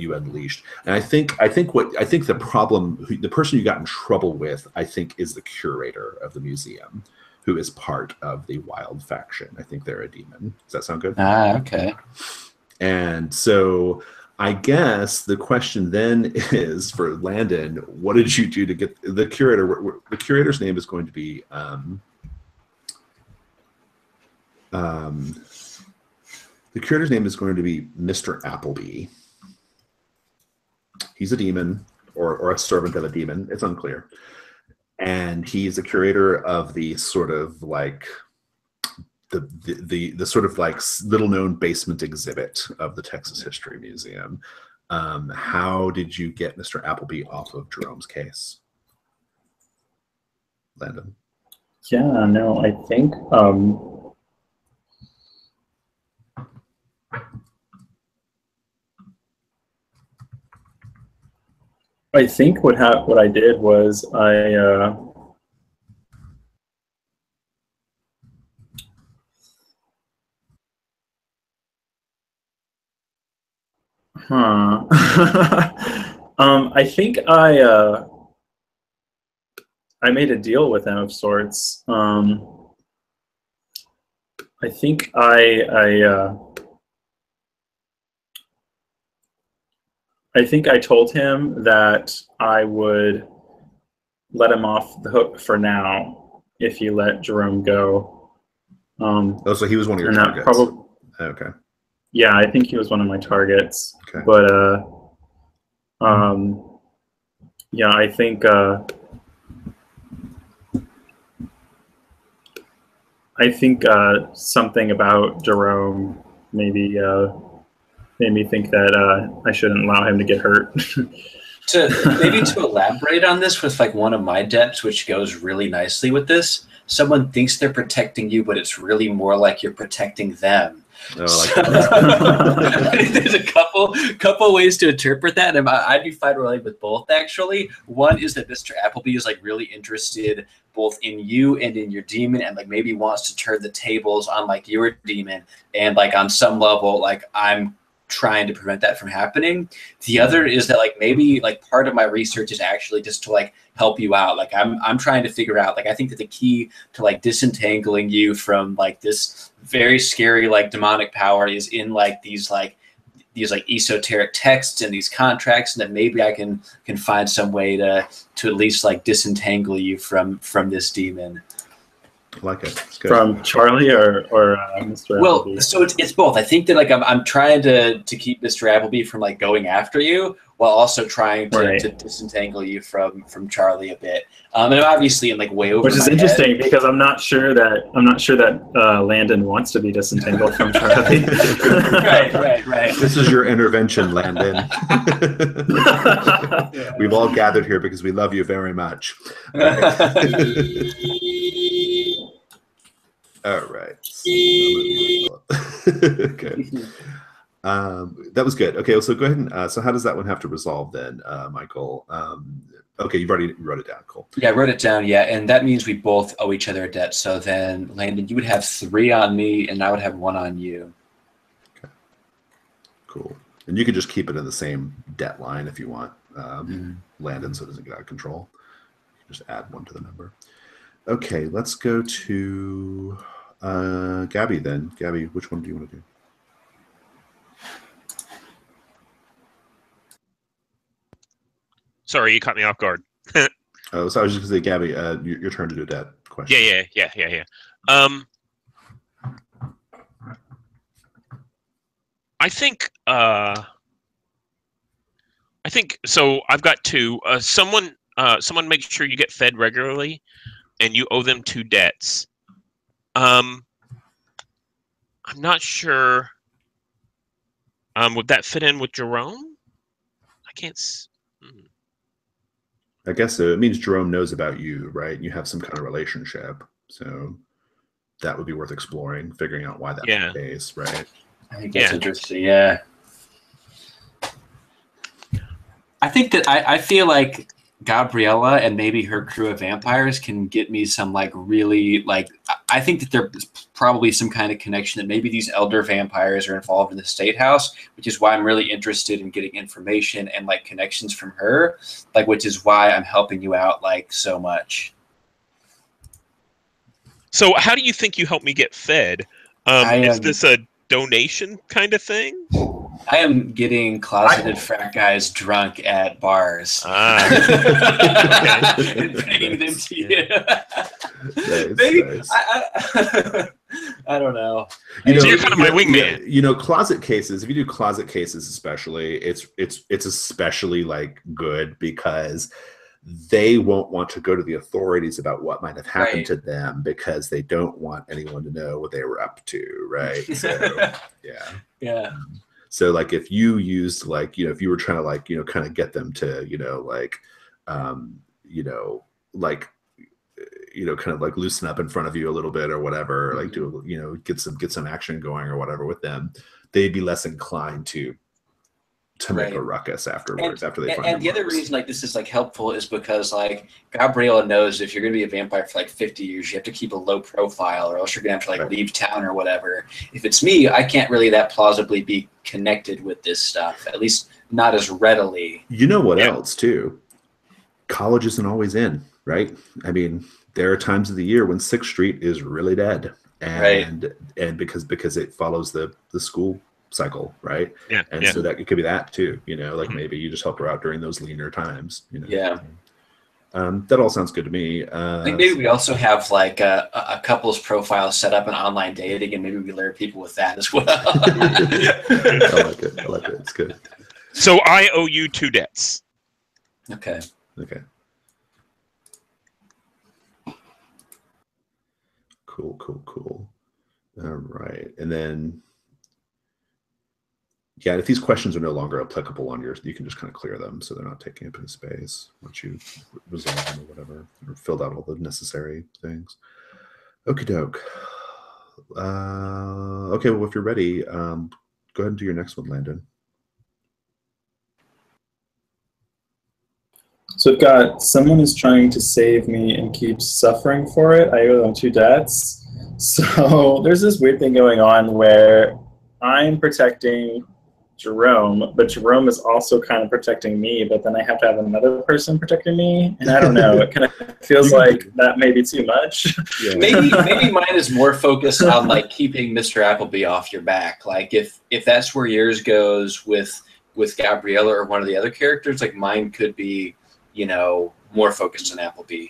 you unleashed. And I think the person you got in trouble with, I think, is the curator of the museum, who is part of the Wild faction. I think they're a demon. Does that sound good? Okay. And so I guess the question then is for Landon, what did you do to get the curator? The curator's name is going to be Mr. Appleby. He's a demon or a servant of a demon. It's unclear. And he's a curator of the sort of like the sort of like little known basement exhibit of the Texas History Museum. How did you get Mr. Appleby off of Jerome's case, Landon? Yeah, no, I think what I did was I think I made a deal with him of sorts. I think I told him that I would let him off the hook for now if he let Jerome go. So he was one of your targets. Okay. Yeah, I think he was one of my targets. Okay. But yeah, I think I think something about Jerome maybe made me think that I shouldn't allow him to get hurt. To elaborate on this with like one of my debts, which goes really nicely with this. Someone thinks they're protecting you, but it's really more like you're protecting them. Oh, I think there's a couple ways to interpret that, and I'd be fine relating with both. Actually, one is that Mr. Appleby is like really interested both in you and in your demon, and like maybe wants to turn the tables on like your demon, and like on some level, like I'm trying to prevent that from happening. The other is that like maybe like part of my research is actually just to like help you out. Like I'm trying to figure out, like I think that the key to like disentangling you from like this very scary like demonic power is in like these esoteric texts and these contracts, and that maybe I can find some way to at least like disentangle you from this demon. I like it. It's good. From Charlie or Mr. Well, Appleby? so it's both. I think that like I'm trying to keep Mr. Appleby from like going after you, while also trying to disentangle you from Charlie a bit. And obviously, in like way over. Which is interesting because I'm not sure that Landon wants to be disentangled from Charlie. Right. This is your intervention, Landon. We've all gathered here because we love you very much. All right. Okay. That was good. Okay, so go ahead and so how does that one have to resolve then, Michael? Okay, you wrote it down. Cool. Yeah, I wrote it down. Yeah, and that means we both owe each other a debt. So then, Landon, you would have 3 on me, and I would have 1 on you. Okay. Cool. And you can just keep it in the same debt line if you want, Landon, so it doesn't get out of control. Just add 1 to the number. Okay, let's go to Gabby then. Gabby, which one do you want to do? Sorry, you caught me off guard. Oh, so I was just going to say, Gabby, your turn to do that question. Yeah. I think so. I've got 2. Someone make sure you get fed regularly, and you owe them 2 debts. I'm not sure. Would that fit in with Jerome? I can't. I guess so. It means Jerome knows about you, right? You have some kind of relationship, so that would be worth exploring, figuring out why that's the case, right? I think that's interesting. Yeah. I think that I feel like Gabriella and maybe her crew of vampires can get me some like really like, I think that there's probably some kind of connection that maybe these elder vampires are involved in the State House, which is why I'm really interested in getting information and like connections from her, like, which is why I'm helping you out like so much. So how do you think you help me get fed? Is this a donation kind of thing? I am getting closeted frat guys drunk at bars. And bringing them to you. Nice. I don't know. So you're kind of my wingman. You know, closet cases, if you do closet cases especially, it's especially like good because they won't want to go to the authorities about what might have happened to them because they don't want anyone to know what they were up to, right? So, yeah. So like if you used like, you know, if you were trying to like, you know, kind of get them to, kind of like loosen up in front of you a little bit or whatever, like do, you know, get some action going or whatever with them, they'd be less inclined to make a ruckus afterwards, after they find and the other reason like this is like helpful is because like Gabriella knows if you're going to be a vampire for like 50 years, you have to keep a low profile or else you're going to have to like leave town or whatever. If it's me, I can't really that plausibly be connected with this stuff, at least not as readily. You know what else too? College isn't always in, right? I mean, there are times of the year when 6th Street is really dead, and because it follows the school cycle, right? So that it could be that too, you know, like maybe you just help her out during those leaner times, you know. That all sounds good to me. Like maybe we also have like a couple's profile set up in online dating, and maybe we lure people with that as well. I like it. It's good. So I owe you 2 debts. Okay. Cool. All right, and then yeah, if these questions are no longer applicable on yours, you can just kind of clear them so they're not taking up any space once you resolve them or whatever, or filled out all the necessary things. Okie doke. Okay, well, if you're ready, go ahead and do your next one, Landon. So I've got someone who's trying to save me and keeps suffering for it. I owe them 2 debts. So there's this weird thing going on where I'm protecting Jerome, but Jerome is also kind of protecting me, but then I have to have another person protecting me. And I don't know, it kind of feels like that may be too much. Yeah. Maybe mine is more focused on like keeping Mr. Appleby off your back. Like if that's where yours goes with Gabriella or one of the other characters, like mine could be, you know, more focused on Appleby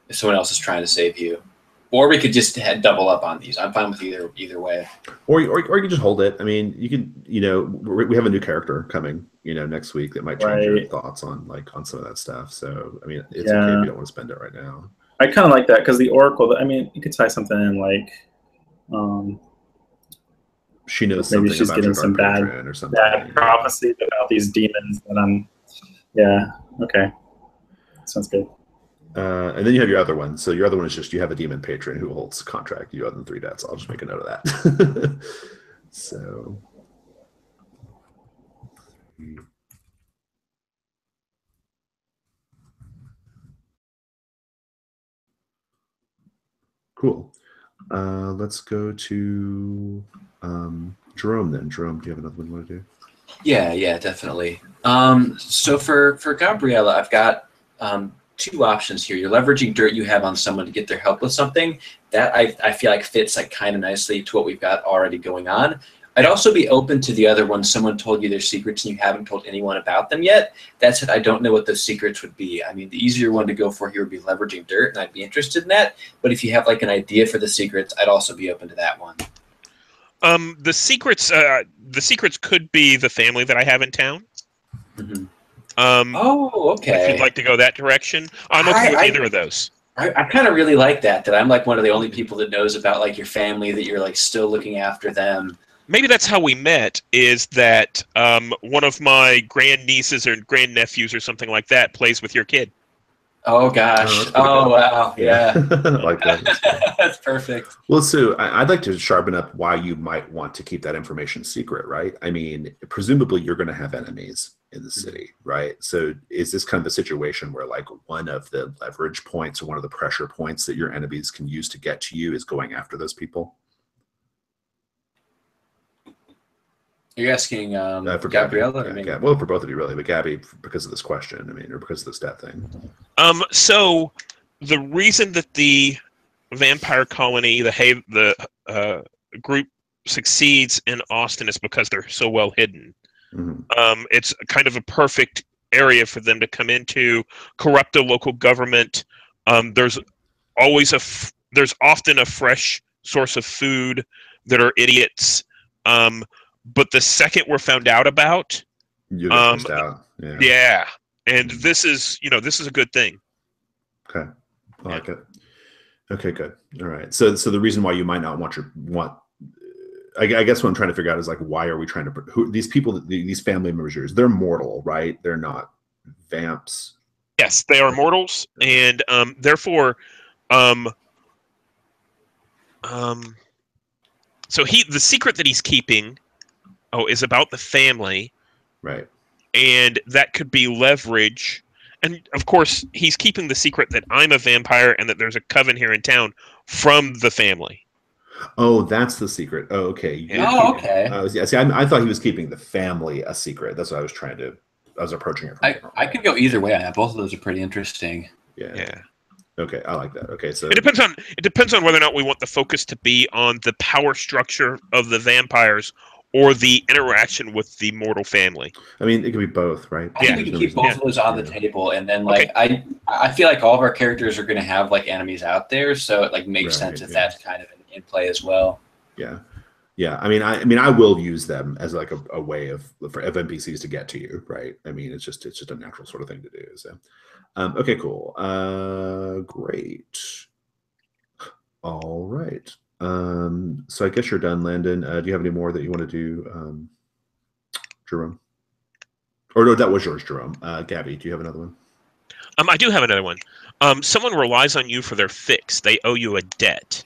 if someone else is trying to save you. Or we could just double up on these. I'm fine with either way. Or you can just hold it. I mean, you can, you know, we have a new character coming, you know, next week that might change your thoughts on some of that stuff. So, I mean, it's okay if you don't want to spend it right now. I kind of like that because the Oracle, I mean, you could tie something in like, she knows maybe something she's about getting your some patron or something. bad prophecy about these demons that I'm, yeah, okay. Sounds good. And then you have your other one. So your other one is just you have a demon patron who holds contract. You owe them 3 debts. I'll just make a note of that. So. Cool. Let's go to Jerome then. Jerome, do you have another one you want to do? Yeah, definitely. So for Gabriella, I've got 2 options here. You're leveraging dirt you have on someone to get their help with something. That I feel like fits like kind of nicely to what we've got already going on. I'd also be open to the other one. Someone told you their secrets and you haven't told anyone about them yet. That's it. I don't know what those secrets would be. I mean, the easier one to go for here would be leveraging dirt, and I'd be interested in that. But if you have like an idea for the secrets, I'd also be open to that one. The secrets could be the family that I have in town. Mm-hmm. Oh, okay. If you'd like to go that direction, I'm okay with either of those. I kind of really like that I'm like one of the only people that knows about like your family, that you're like still looking after them. Maybe that's how we met, is that one of my grandnieces or grandnephews or something like that plays with your kid. Oh gosh! Oh wow! Yeah, I like that. That's perfect. Well, so I'd like to sharpen up why you might want to keep that information secret, right? I mean, presumably you're going to have enemies in the city, right? So is this kind of a situation where like one of the leverage points or one of the pressure points that your enemies can use to get to you is going after those people? You're asking for Gabriella? Yeah, well, for both of you, really, but Gabby, because of this question, I mean, or because of this death thing. So the reason that the vampire colony, the group succeeds in Austin is because they're so well hidden. Mm-hmm. It's kind of a perfect area for them to come into, corrupt a local government. There's often a fresh source of food that are idiots. But the second we're found out about, you get pushed out. Yeah, and this is a good thing. Okay, I like it. Okay, good. All right. So the reason why you might not I guess what I'm trying to figure out is like, why are we trying to these people, these family members? They're mortal, right? They're not vamps. Yes, they are mortals, and therefore, so the secret that he's keeping. Is about the family, right? And that could be leverage. And of course, he's keeping the secret that I'm a vampire and that there's a coven here in town from the family. Oh, that's the secret. Oh, okay. Okay. Yeah. See, I thought he was keeping the family a secret. That's what I was approaching it from. I could go either way on that. Both of those are pretty interesting. Yeah. Okay, I like that. Okay, so it depends on whether or not we want the focus to be on the power structure of the vampires or the interaction with the mortal family. I mean, it could be both, right? I think we can keep both of those on the table, and then like I feel like all of our characters are going to have like enemies out there, so it like makes sense if that's kind of in play as well. Yeah. I mean, I will use them as like a way of NPCs to get to you, right? I mean, it's just a natural sort of thing to do. So, okay, cool, great. All right. So I guess you're done, Landon. Do you have any more that you want to do, Jerome? Or no, that was yours, Jerome. Gabby, do you have another one? I do have another one. Someone relies on you for their fix. They owe you a debt.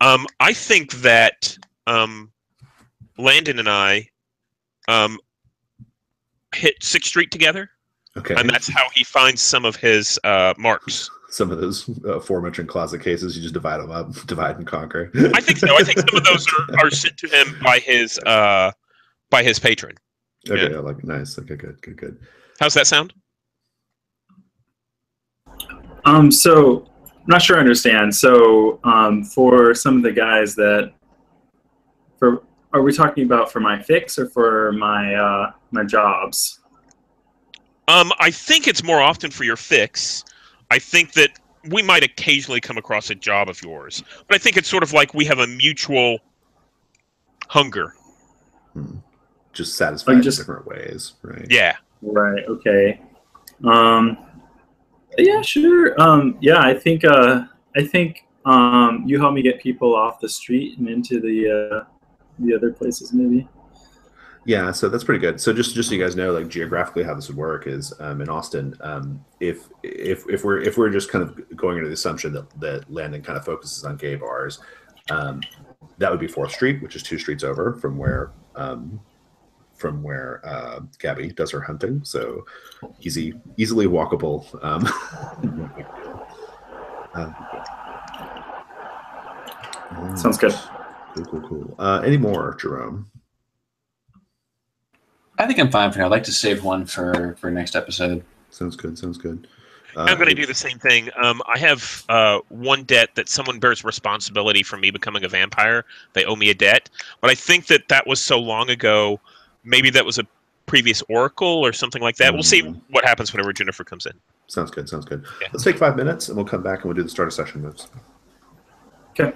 I think that Landon and I hit 6th Street together, Okay. and that's how he finds some of his marks. Some of those aforementioned closet cases, you just divide them up, divide and conquer. I think so. I think some of those are sent to him by his patron. Okay, Yeah. I like nice. Okay, good. How's that sound? So I'm not sure I understand. So for some of the guys that, are we talking about for my fix or for my my jobs? I think it's more often for your fix. I think that we might occasionally come across a job of yours, but I think it's sort of like we have a mutual hunger. Just satisfied in different ways, right? Yeah. Right. Okay. Yeah, sure. Yeah, I think you help me get people off the street and into the other places, maybe. Yeah, so that's pretty good. So just so you guys know, like geographically, how this would work is in Austin, if we're just kind of going into the assumption that Landon kind of focuses on gay bars, that would be 4th Street, which is 2 streets over from where Gabby does her hunting. So easily walkable. Sounds good. Cool. Any more, Jerome? I think I'm fine for now. I'd like to save one for next episode. Sounds good. I'm going to do the same thing. I have one debt that someone bears responsibility for me becoming a vampire. They owe me a debt. But I think that was so long ago. Maybe that was a previous oracle or something like that. We'll see what happens whenever Jennifer comes in. Sounds good. Yeah. Let's take 5 minutes, and we'll come back and we'll do the start of session moves. Okay.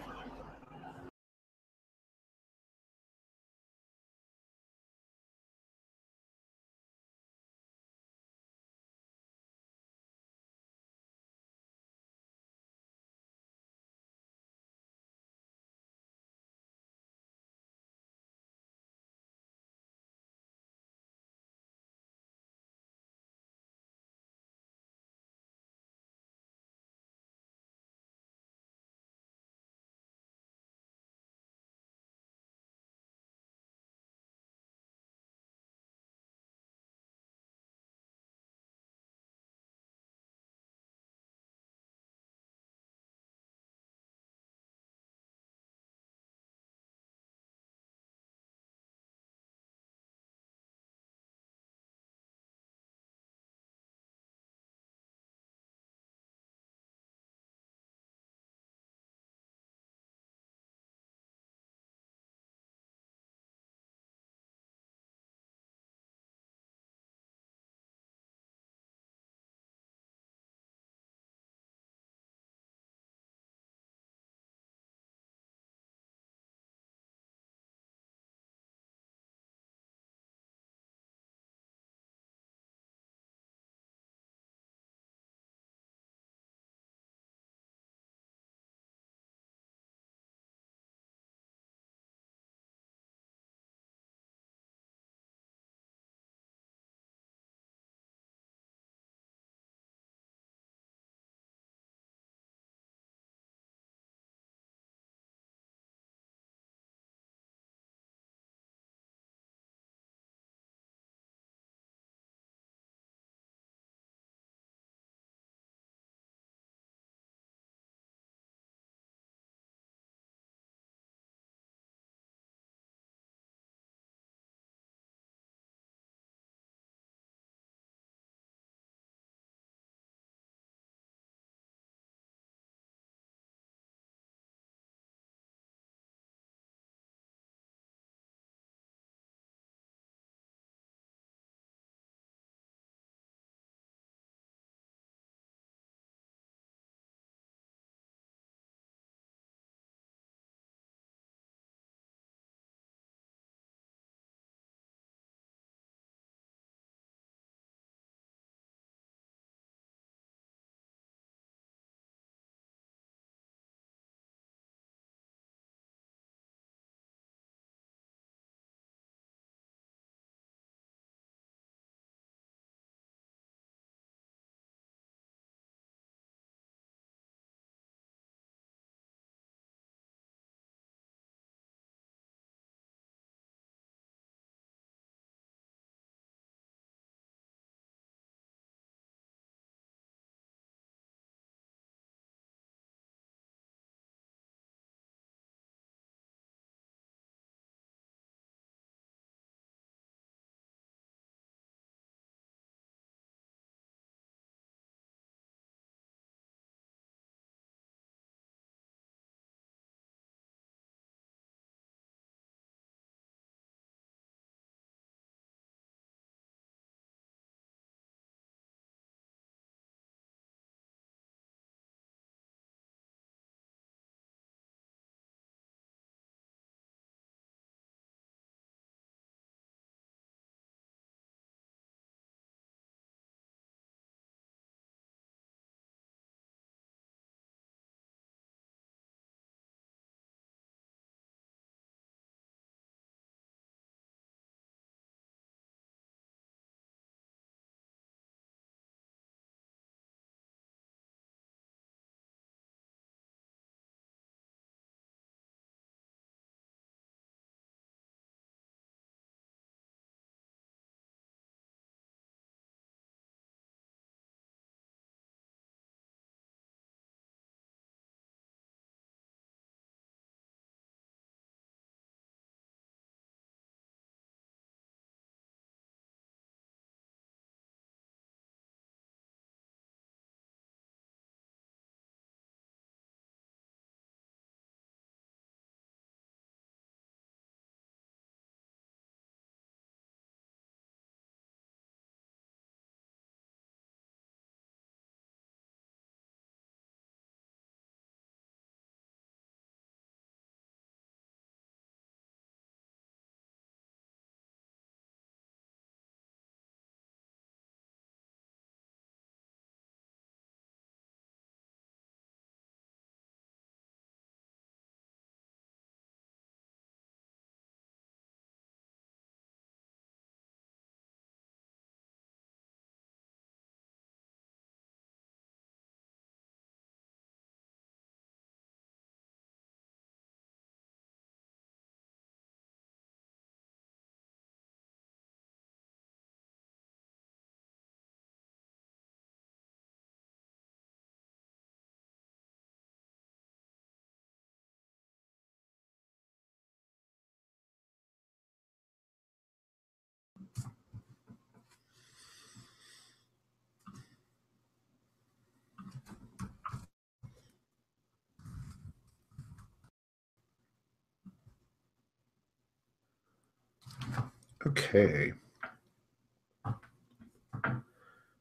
Okay.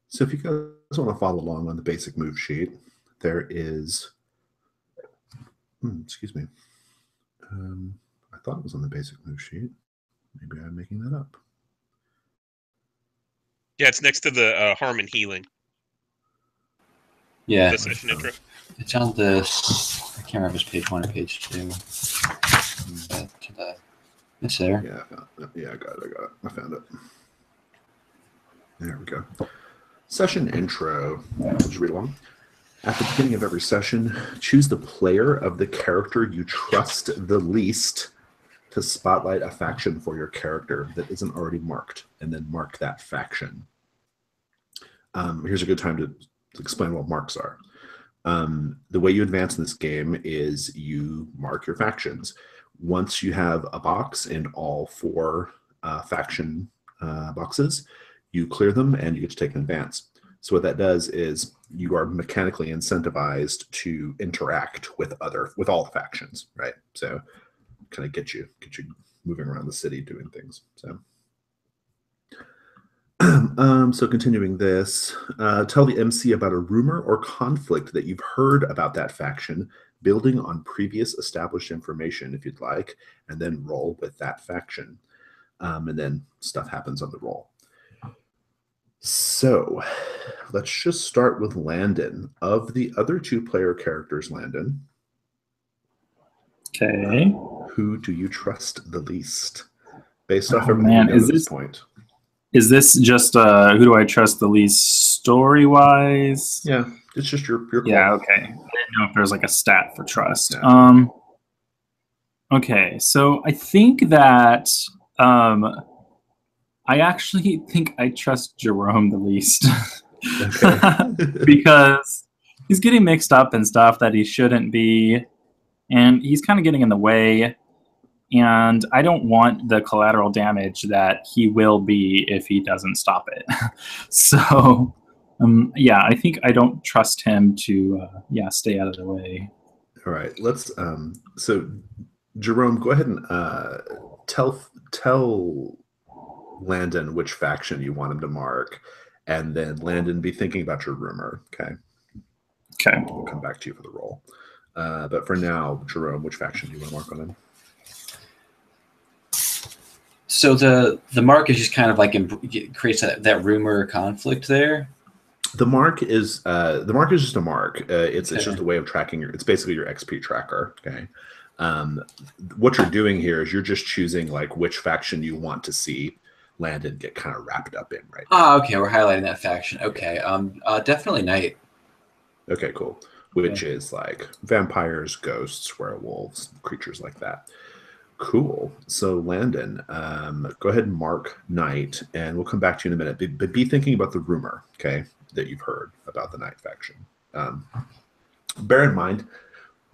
So if you guys want to follow along on the basic move sheet, there is, excuse me. I thought it was on the basic move sheet. Maybe I'm making that up. Yeah, it's next to the harm and healing. Yeah, The session intro. it's on this. I can't remember if it's page 1 or page 2. It's there. Yeah, I found it. Yeah, I got it. I found it. There we go. Session intro. Just read along. At the beginning of every session, choose the player of the character you trust the least to spotlight a faction for your character that isn't already marked, and then mark that faction. Here's a good time to explain what marks are. The way you advance in this game is you mark your factions. Once you have a box in all 4 faction boxes, you clear them and you get to take an advance. So what that does is you are mechanically incentivized to interact with all the factions, right? So kind of get you moving around the city doing things. So so continuing this, tell the MC about a rumor or conflict that you've heard about that faction, building on previous established information if you'd like, and then roll with that faction. And then stuff happens on the roll. So let's just start with Landon. Of the other 2 player characters, Landon, Okay. who do you trust the least? Based off Oh, everything man, you know is at this this- point. Is this just who do I trust the least story-wise? Yeah, it's just your call. Yeah, okay. I didn't know if there's like a stat for trust. Yeah. Okay, so I think that I actually think I trust Jerome the least. Okay. Because he's getting mixed up in stuff that he shouldn't be, and he's kind of getting in the way. And I don't want the collateral damage that he will be if he doesn't stop it. So, yeah, I think I don't trust him to, stay out of the way. All right, let's. So, Jerome, go ahead and tell Landon which faction you want him to mark, and then Landon, be thinking about your rumor. Okay. Okay. We'll come back to you for the roll. But for now, Jerome, which faction do you want to mark on him? So the mark is just kind of like creates that rumor conflict there. The mark is just a mark. It's just a way of tracking it's basically your XP tracker. Okay. What you're doing here is you're just choosing like which faction you want to see Landon get kind of wrapped up in, right? Okay, we're highlighting that faction. Okay, definitely Knight. Okay, cool. Which is like vampires, ghosts, werewolves, creatures like that. Cool. So Landon, go ahead and mark Knight, and we'll come back to you in a minute. But be thinking about the rumor, okay, that you've heard about the Knight faction. Bear in mind,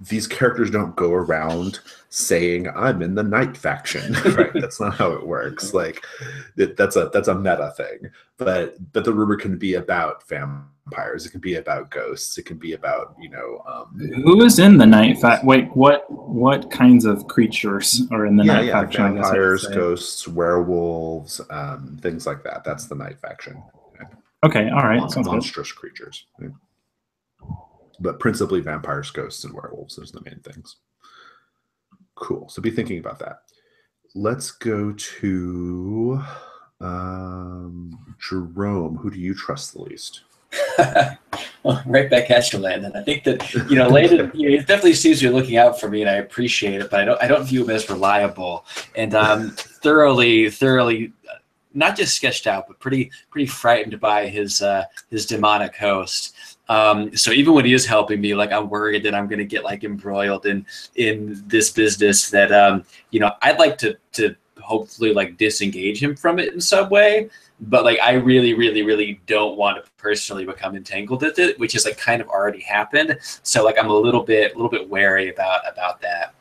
these characters don't go around saying I'm in the Knight faction, right? That's not how it works. Like that's a meta thing. But the rumor can be about vampires. It can be about ghosts. It can be about who is in the Knight faction? Wait, what kinds of creatures are in the Knight faction? Vampires, ghosts, werewolves, things like that. That's the Knight faction. Okay, all right. Monstrous creatures. Right? But principally vampires, ghosts, and werewolves. Those are the main things. Cool. So be thinking about that. Let's go to Jerome. Who do you trust the least? Well, right back at you, Landon. I think that Landon, he definitely seems to be looking out for me, and I appreciate it. But I don't view him as reliable, and thoroughly, not just sketched out, but pretty frightened by his demonic host. So even when he is helping me, like I'm worried that I'm going to get like embroiled in this business that I'd like to hopefully like disengage him from it in some way, but like I really, really, really don't want to personally become entangled with it, which is like kind of already happened. So like I'm a little bit wary about that.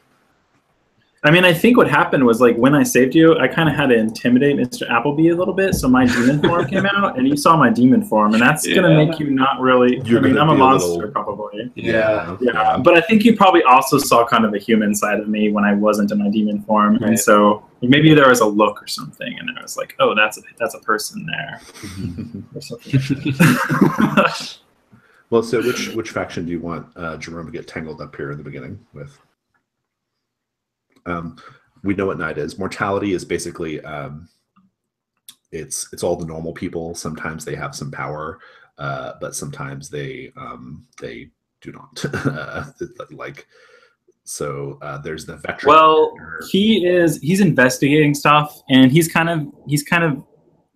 I mean, I think what happened was like when I saved you, I kind of had to intimidate Mr. Appleby a little bit. So my demon form came out, and you saw my demon form, and that's gonna make you not really. I'm a monster, probably. Yeah. But I think you probably also saw kind of a human side of me when I wasn't in my demon form, and so Maybe there was a look or something, and I was like, oh, that's a person there, or something like that. Well, so which faction do you want Jerome to get tangled up here in the beginning with? We know what Knight is. Mortality is basically it's all the normal people. Sometimes they have some power, but sometimes they do not. Like, so there's the veteran. Well, he's investigating stuff, and he's kind of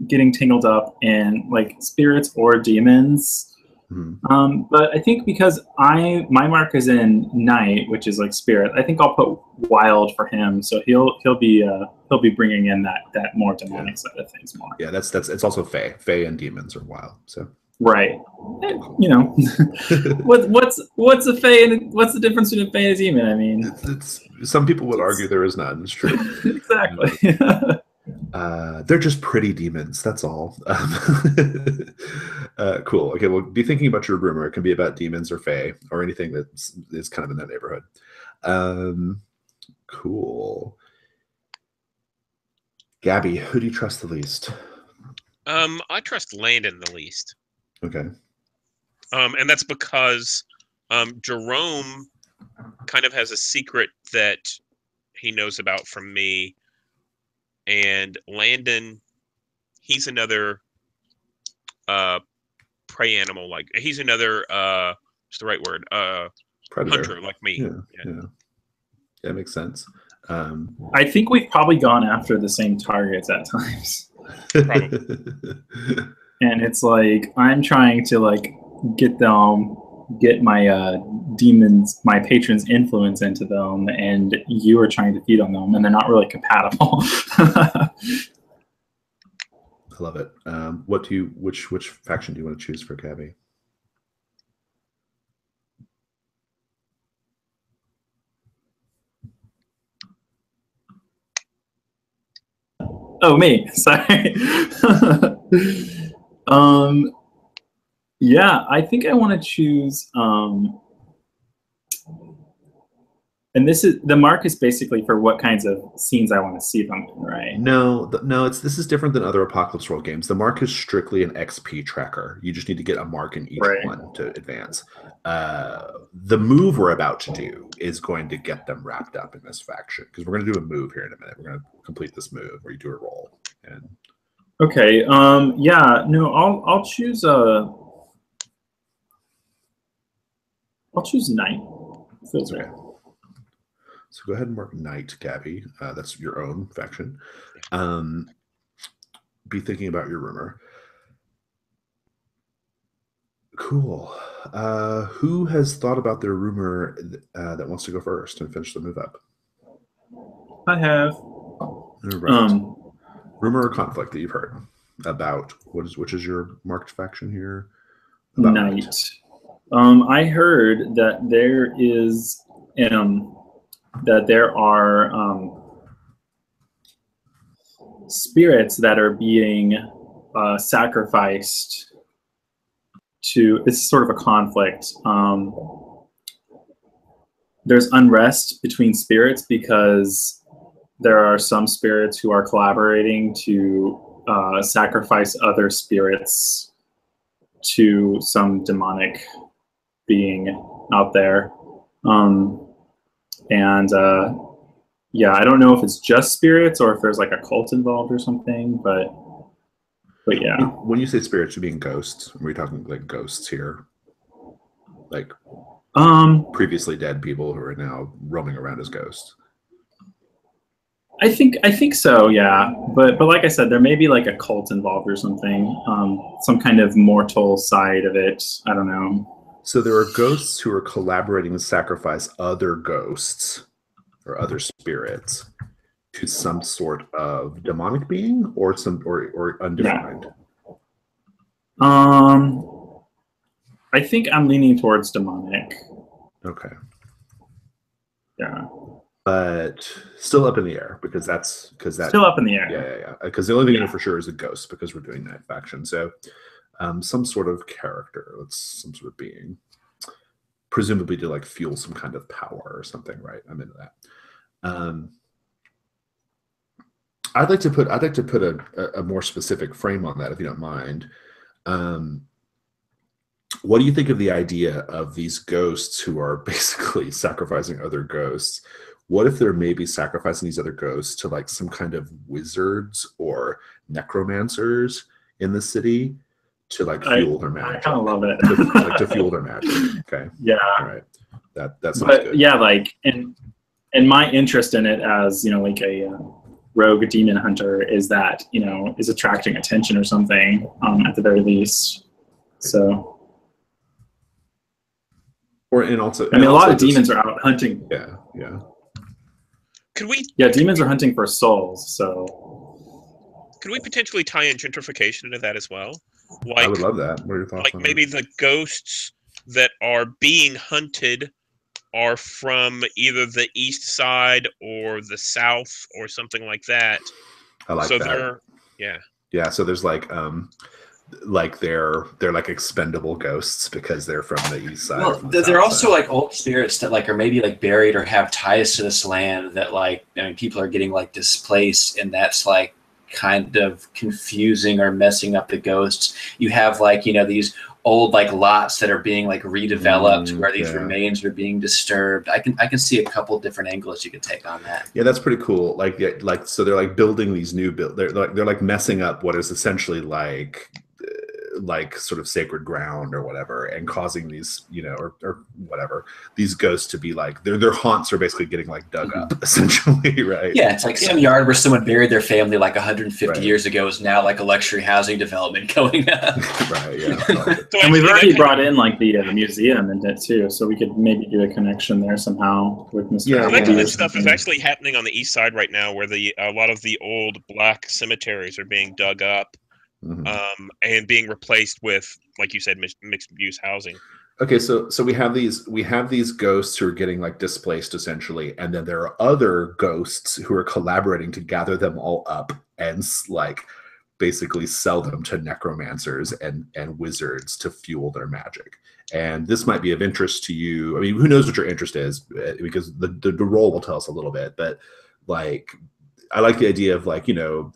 getting tangled up in like spirits or demons. Mm-hmm. But I think because my mark is in Knight, which is like spirit, I think I'll put wild for him, so he'll be bringing in that more demonic side of things more. Yeah, that's it's also Fae. Fae and demons are wild. So right, you know, what's a Fae and what's the difference between a Fae and a demon? I mean, it's some people would argue there is none. It's true. Exactly. They're just pretty demons. That's all. Cool. Okay. Well, be thinking about your rumor. It can be about demons or fae or anything that is kind of in that neighborhood. Cool. Gabby, who do you trust the least? I trust Landon the least. Okay. And that's because Jerome kind of has a secret that he knows about from me. And Landon, he's another prey animal. Like he's another what's the right word? Predator. Hunter like me. Yeah. That makes sense. I think we've probably gone after the same targets at times. And it's like I'm trying to like get my demons, my patrons' influence into them, and you are trying to feed on them, and they're not really compatible. I love it. Which faction do you want to choose for Gabby? Oh, me. Sorry. Yeah, I think I want to choose. And this is the mark is basically for what kinds of scenes I want to see them in, right? No. This is different than other Apocalypse World games. The mark is strictly an XP tracker. You just need to get a mark in each one to advance. The move we're about to do is going to get them wrapped up in this faction because we're going to do a move here in a minute. We're going to complete this move where you do a roll. And okay. Yeah. No. I'll choose I'll choose Knight. Feels right. So go ahead and mark Knight, Gabby. That's your own faction. Be thinking about your rumor. Cool. Who has thought about their rumor that wants to go first and finish the move up? I have. All right. Rumor or conflict that you've heard about which is your marked faction here? About Knight. I heard that there is that there are spirits that are being sacrificed to. It's sort of a conflict. There's unrest between spirits because there are some spirits who are collaborating to sacrifice other spirits to some demonic being out there. Yeah, I don't know if it's just spirits or if there's like a cult involved or something, but yeah. When you say spirits, you mean ghosts? Are we talking like ghosts here? Like previously dead people who are now roaming around as ghosts? I think so, yeah. But like I said, there may be like a cult involved or something. Some kind of mortal side of it. I don't know. So there are ghosts who are collaborating to sacrifice other ghosts or other spirits to some sort of demonic being or undefined. Yeah. I think I'm leaning towards demonic. Okay. Yeah. But still up in the air because that's still up in the air. Yeah. Because the only thing I know for sure is a ghost because we're doing that faction. So some sort of character, some sort of being, presumably to like fuel some kind of power or something, right? I'm into that. I'd like to put a more specific frame on that, if you don't mind. What do you think of the idea of these ghosts who are basically sacrificing other ghosts? What if they're maybe sacrificing these other ghosts to like some kind of wizards or necromancers in the city to like fuel their magic? I kind of love it. to fuel their magic. Okay. Yeah. All right. That sounds But good. yeah, like, and my interest in it as, you know, like a rogue demon hunter is that, you know, is attracting attention or something, at the very least. So. And also, I mean, a lot of demons are out hunting. Yeah, yeah. Yeah, demons are hunting for souls. So, could we potentially tie in gentrification into that as well? Like, I would love that. What are your thoughts? Like on maybe the ghosts that are being hunted are from either the east side or the south or something like that. I like so that. Yeah. So there's like they're like expendable ghosts because they're from the east side. Well, they're also like old spirits that like are maybe like buried or have ties to this land that like, I mean, people are getting like displaced, and that's like kind of confusing or messing up the ghosts. You have like, you know, these old like lots that are being like redeveloped where these remains are being disturbed. I can see a couple different angles you could take on that. Yeah, that's pretty cool. Like so they're like building these new they're like messing up what is essentially like sort of sacred ground or whatever, and causing these, you know, or whatever, these ghosts to be like their haunts are basically getting like dug up essentially, right? Yeah, it's like some yard where someone buried their family like 150 years ago is now like a luxury housing development going up. Right, yeah. And we've already brought in like the museum in it too, so we could maybe do a connection there somehow with Mr. Yeah, that kind of stuff is actually happening on the east side right now, where a lot of the old black cemeteries are being dug up. And being replaced with, like you said, mixed use housing. Okay, so we have these ghosts who are getting like displaced essentially, and then there are other ghosts who are collaborating to gather them all up and like basically sell them to necromancers and wizards to fuel their magic. And this might be of interest to you. I mean, who knows what your interest is, because the role will tell us a little bit. But like, I like the idea of like, you know,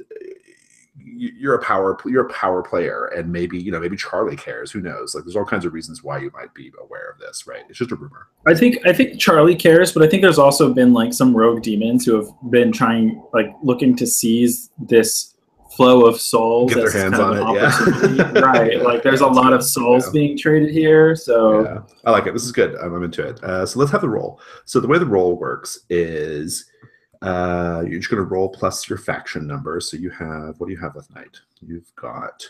you're a power player, and maybe Charlie cares. Who knows? Like, there's all kinds of reasons why you might be aware of this, right? It's just a rumor. I think Charlie cares, but I think there's also been like some rogue demons who have been trying, like, looking to seize this flow of souls. Get their hands on it, yeah. Right. Like, there's a lot of souls being traded here. So yeah. I like it. This is good. I'm into it. So let's have the roll. So the way the roll works is you're just going to roll plus your faction number. So you have, what do you have with Knight? You've got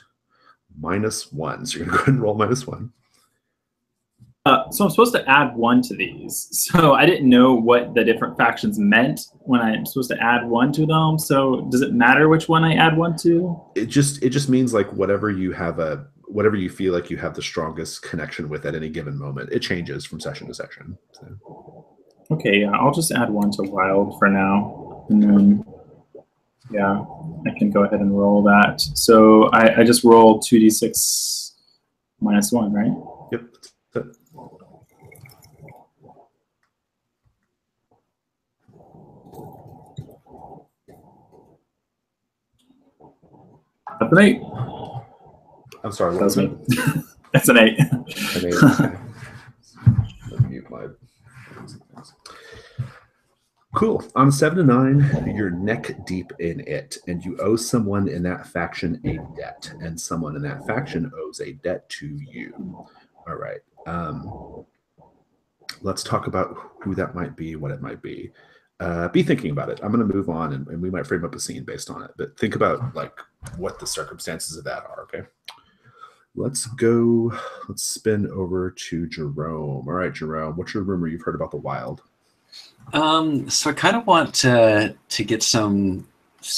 -1. So you're going to go ahead and roll -1. So I'm supposed to add 1 to these. So I didn't know what the different factions meant when I'm supposed to add 1 to them. So does it matter which one I add 1 to? It just means like whatever you feel like you have the strongest connection with at any given moment. It changes from session to session. So. Okay, yeah, I'll just add 1 to Wild for now, and then yeah, I can go ahead and roll that. So I just roll 2d6 -1, right? Yep. That's it. That's an 8. I'm sorry. That's me. That's an 8. An 8. Okay. Let me mute my. Cool. On 7 to 9, you're neck deep in it, and you owe someone in that faction a debt, and someone in that faction owes a debt to you. All right. Let's talk about who that might be, what it might be. Be thinking about it. I'm going to move on, and we might frame up a scene based on it. But think about like what the circumstances of that are. Okay. Let's go. Let's spin over to Jerome. All right, Jerome. What's your rumor you've heard about the Wild? So I kind of want to get some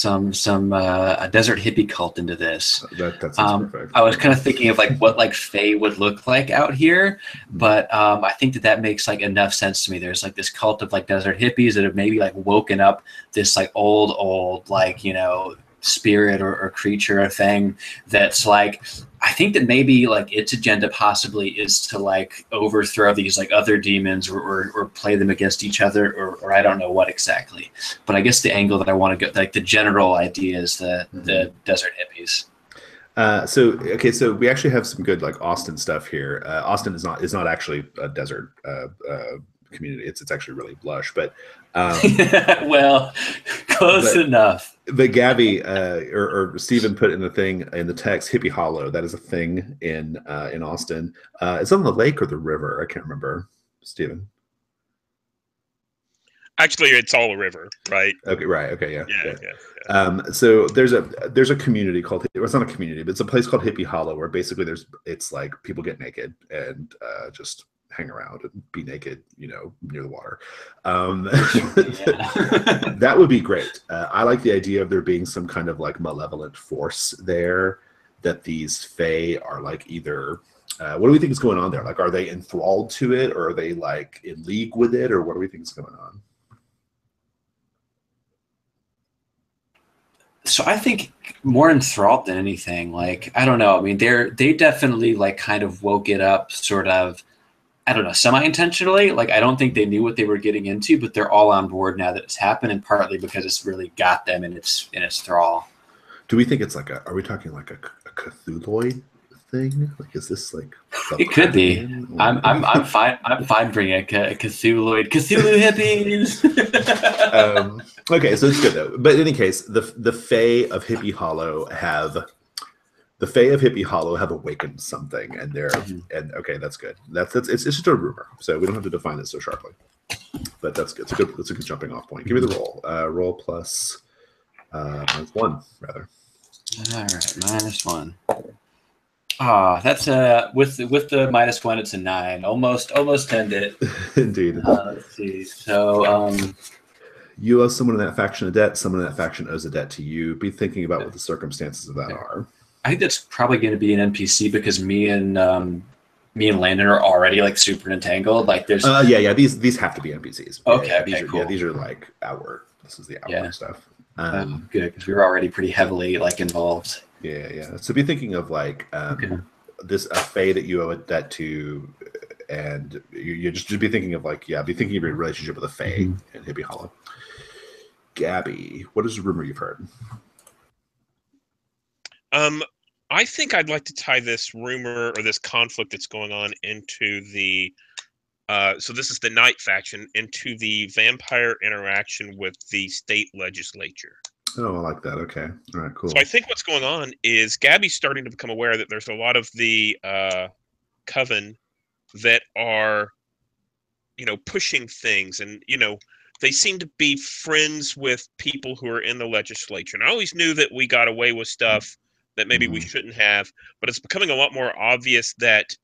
a desert hippie cult into this. That sounds perfect. I was kind of thinking of like what like Fae would look like out here, but I think that makes like enough sense to me. There's like this cult of like desert hippies that have maybe like woken up this like old like, you know, spirit or creature or thing that's like, I think that maybe like its agenda possibly is to like overthrow these like other demons or play them against each other or I don't know what exactly. But I guess the angle that I want to go, like the general idea is the desert hippies. So we actually have some good like Austin stuff here. Austin is not actually a desert community. It's actually really lush, but well, close enough. But Gabby or Stephen put in the thing in the text, Hippie Hollow. That is a thing in Austin. It's on the lake or the river. I can't remember. Stephen. Actually, it's all a river, right? Okay, right. Okay, yeah. Yeah. So there's a community called, it's not a community, but it's a place called Hippie Hollow where basically it's like people get naked and just hang around and be naked, near the water. That would be great. I like the idea of there being some kind of like malevolent force there, that these fae are like either what do we think is going on there? Like, are they enthralled to it, or are they like in league with it, or what do we think is going on? So I think more enthralled than anything. Like, I don't know. I mean, they definitely like kind of woke it up sort of, I don't know, semi-intentionally. Like, I don't think they knew what they were getting into, but they're all on board now that it's happened, and partly because it's really got them in its thrall. Do we think it's like are we talking like a Cthulhuoid thing? Like, is this like it could be. I'm fine bringing a Cthulhu hippies. Okay, so it's good though. But in any case, the Fae of Hippie Hollow have awakened something, and and okay, that's good. It's just a rumor, so we don't have to define it so sharply. But that's good. It's a good jumping off point. Give me the roll. Roll plus -1 rather. All right, -1. That's with the -1, it's a 9. Almost end it. Indeed. Let's see. So you owe someone in that faction a debt. Someone in that faction owes a debt to you. Be thinking about what the circumstances of that are. I think that's probably going to be an NPC because me and Landon are already like super entangled. Like there's these have to be NPCs. Cool. These are like outward. This is the outward stuff. Good, because we were already pretty heavily like involved. Yeah. So be thinking of like this a fae that you owe a debt to, and you just be thinking of like be thinking of your relationship with a fae in Hippie Hollow. Gabby, what is the rumor you've heard? I think I'd like to tie this rumor or this conflict that's going on into the so this is the Night faction, into the vampire interaction with the state legislature. Oh, I like that. Okay. All right, cool. So I think what's going on is Gabby's starting to become aware that there's a lot of the coven that are, pushing things, and, they seem to be friends with people who are in the legislature. And I always knew that we got away with stuff that maybe we shouldn't have, but it's becoming a lot more obvious that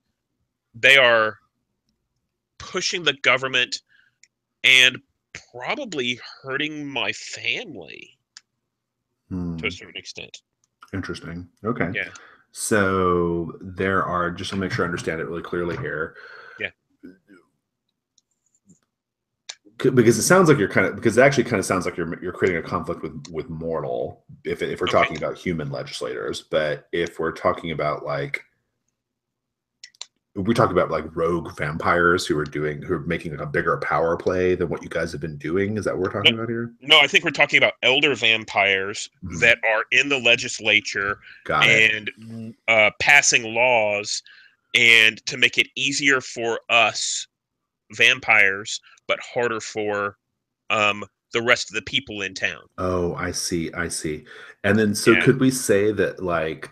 they are pushing the government and probably hurting my family to a certain extent. Interesting. Okay. Yeah. So there are, just to make sure I understand it really clearly here. Yeah. Because it sounds like because it actually kind of sounds like you're creating a conflict with mortal, if we're talking about human legislators. But if we're talking about like rogue vampires who are making like a bigger power play than what you guys have been doing, is that what we're talking about here? No, I think we're talking about elder vampires that are in the legislature and passing laws, and to make it easier for us vampires, but harder for the rest of the people in town. Oh, I see. And then, so could we say that, like,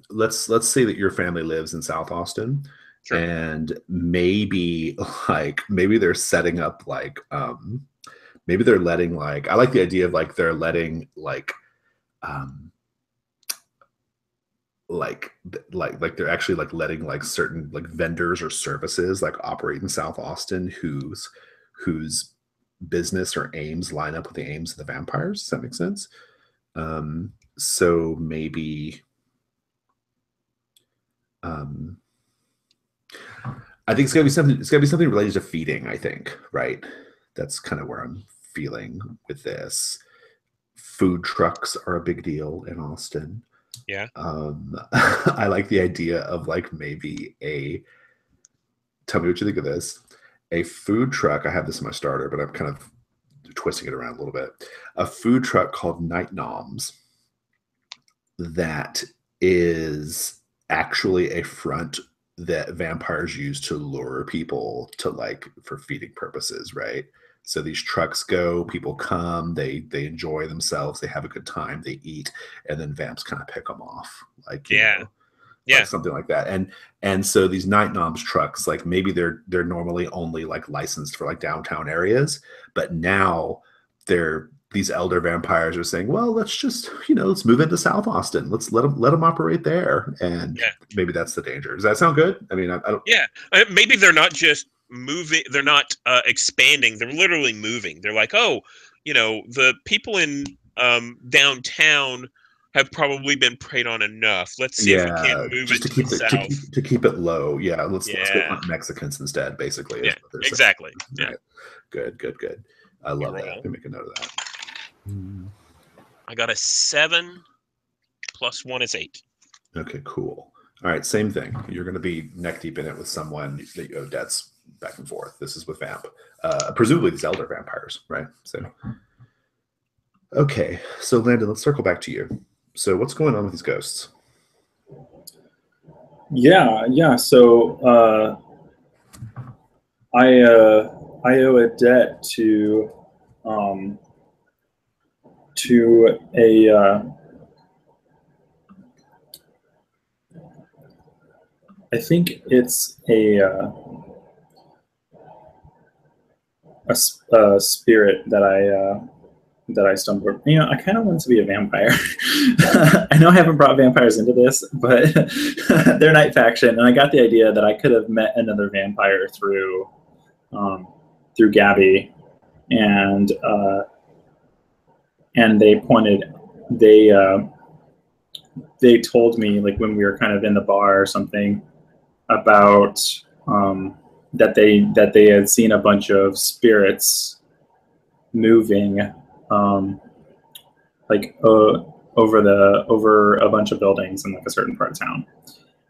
let's say that your family lives in South Austin, sure. And maybe they're setting up maybe they're letting I like the idea of they're letting they're actually letting certain vendors or services operate in South Austin whose business or aims line up with the aims of the vampires. Does that make sense? So maybe I think it's gotta be something related to feeding, I think, right? That's kind of where I'm feeling with this. Food trucks are a big deal in Austin. Yeah. I like the idea of like maybe tell me what you think of this. A food truck. I have this in my starter, but I'm kind of twisting it around a little bit. A food truck called Night Noms that is actually a front that vampires use to lure people to like for feeding purposes, right? So these trucks go, people come, they enjoy themselves, they have a good time, they eat, and then vamps kind of pick them off, like Yeah. like something like that. And so these Night Noms trucks, like maybe they're normally only like licensed for like downtown areas, but now these elder vampires are saying, well, let's just let's move into South Austin, let's let them operate there, and maybe that's the danger. Does that sound good? I mean, I don't. Yeah, maybe they're not just moving, they're not expanding, they're literally moving. They're like, oh, the people in downtown have probably been preyed on enough. Let's see if we can move just it to the south. to keep it low. Yeah, let's go hunt Mexicans instead, basically. Yeah, exactly. Yeah. Right. Good. I love that. Let me make a note of that. I got a 7 + 1 is 8. Okay, cool. All right, same thing. You're going to be neck deep in it with someone that you owe debts back and forth. This is with Vamp. Presumably these elder vampires, right? So, okay. So, Landon, let's circle back to you. So, what's going on with these ghosts? Yeah. So, I owe a debt to a I think it's a spirit that I stumbled. I kind of want to be a vampire. I know I haven't brought vampires into this, but they're Night Faction, and I got the idea that I could have met another vampire through Gabby, and they told me, like, when we were kind of in the bar or something, about that they had seen a bunch of spirits moving over a bunch of buildings in like a certain part of town,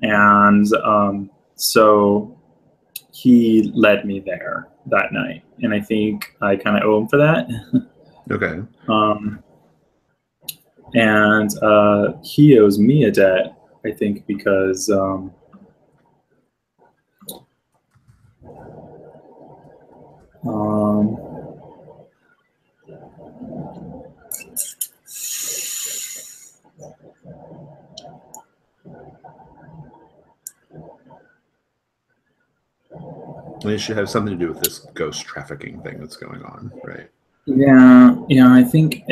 and so he led me there that night, and I think I kind of owe him for that. Okay. And he owes me a debt, I think, because it should have something to do with this ghost trafficking thing that's going on, right? Yeah. I think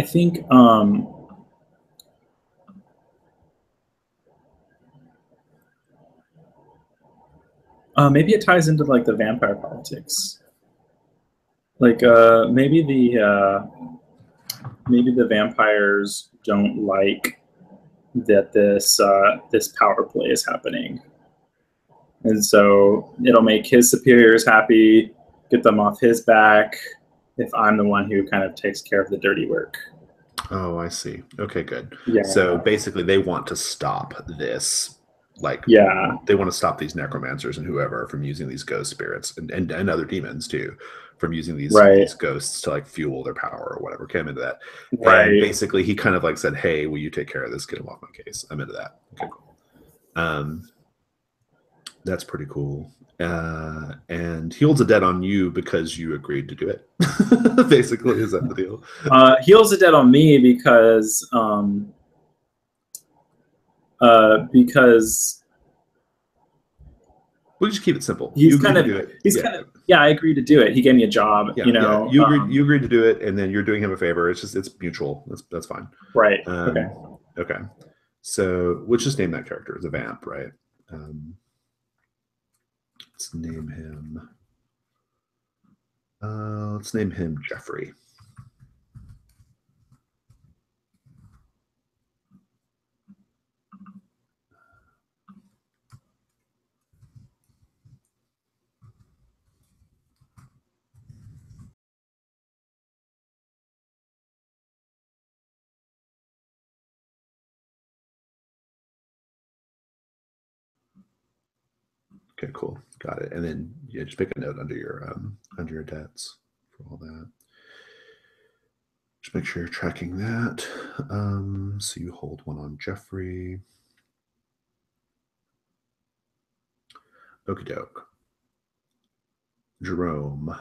maybe it ties into like the vampire politics. Like maybe the vampires don't like that this power play is happening, and so it'll make his superiors happy, get them off his back, if I'm the one who kind of takes care of the dirty work. Oh, I see. Okay, good. Yeah. So basically they want to stop this, like, they want to stop these necromancers and whoever from using these ghost spirits and other demons too, from using these ghosts to like fuel their power or whatever. Came into that. Right. And basically he kind of like said, hey, will you take care of this? Get him off my case. I'm into that. Okay, cool. That's pretty cool. And he holds a debt on you because you agreed to do it. Basically, is that the deal? He holds a debt on me because we'll just keep it simple. I agreed to do it. He gave me a job. Yeah, you agreed to do it, and then you're doing him a favor. It's mutual. That's fine. Right. Okay. So let's just name that character as a vamp, right? Let's name him Jeffrey. Okay, cool. Got it. And then yeah, just make a note under your debts for all that. Just make sure you're tracking that. So you hold one on Jeffrey. Okie doke. Jerome,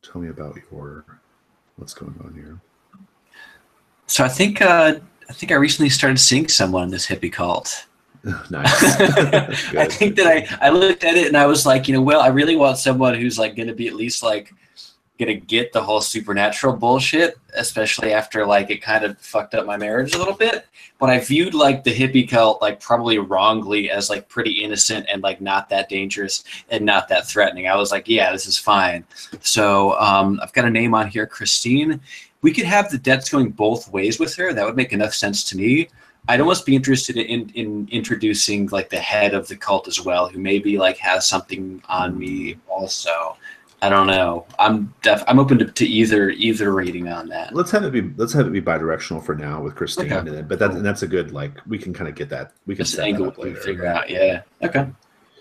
tell me about what's going on here. So I think I recently started seeing someone in this hippie cult. Nice. I think that I looked at it and I was like, well, I really want someone who's like going to be at least like going to get the whole supernatural bullshit, especially after like it kind of fucked up my marriage a little bit. But I viewed like the hippie cult like probably wrongly as like pretty innocent and like not that dangerous and not that threatening. I was like, yeah, this is fine. So I've got a name on here, Christine. We could have the debts going both ways with her. That would make enough sense to me. I'd almost be interested in introducing like the head of the cult as well, who maybe like has something on me also. I don't know. I'm open to either rating on that. Let's have it be bidirectional for now with Christine, Okay. and that's a good, like, we can kind of get that. We can Just set an that angle up we later. figure out. Yeah. Okay.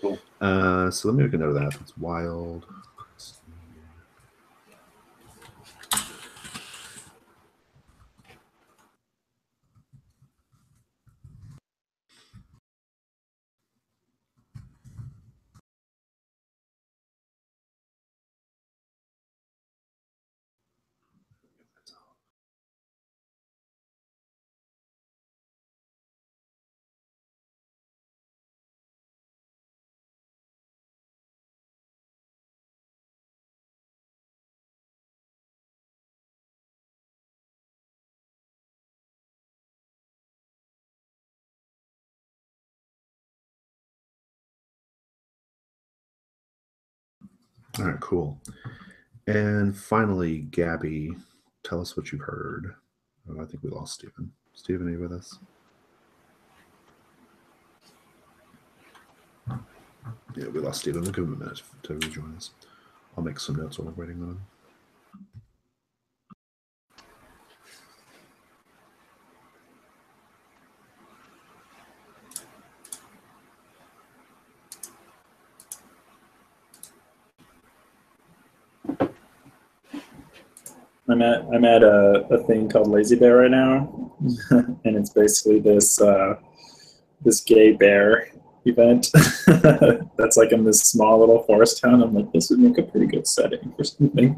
Cool. So let me make a note of that. It's wild. All right, cool. And finally, Gabby, tell us what you heard. Oh, I think we lost Stephen. Stephen, are you with us? Yeah, we lost Stephen. We'll give him a minute to rejoin us. I'll make some notes while we're waiting on him. I'm at a thing called Lazy Bear right now, and it's basically this gay bear event that's like in this small little forest town. I'm like, this would make a pretty good setting for something.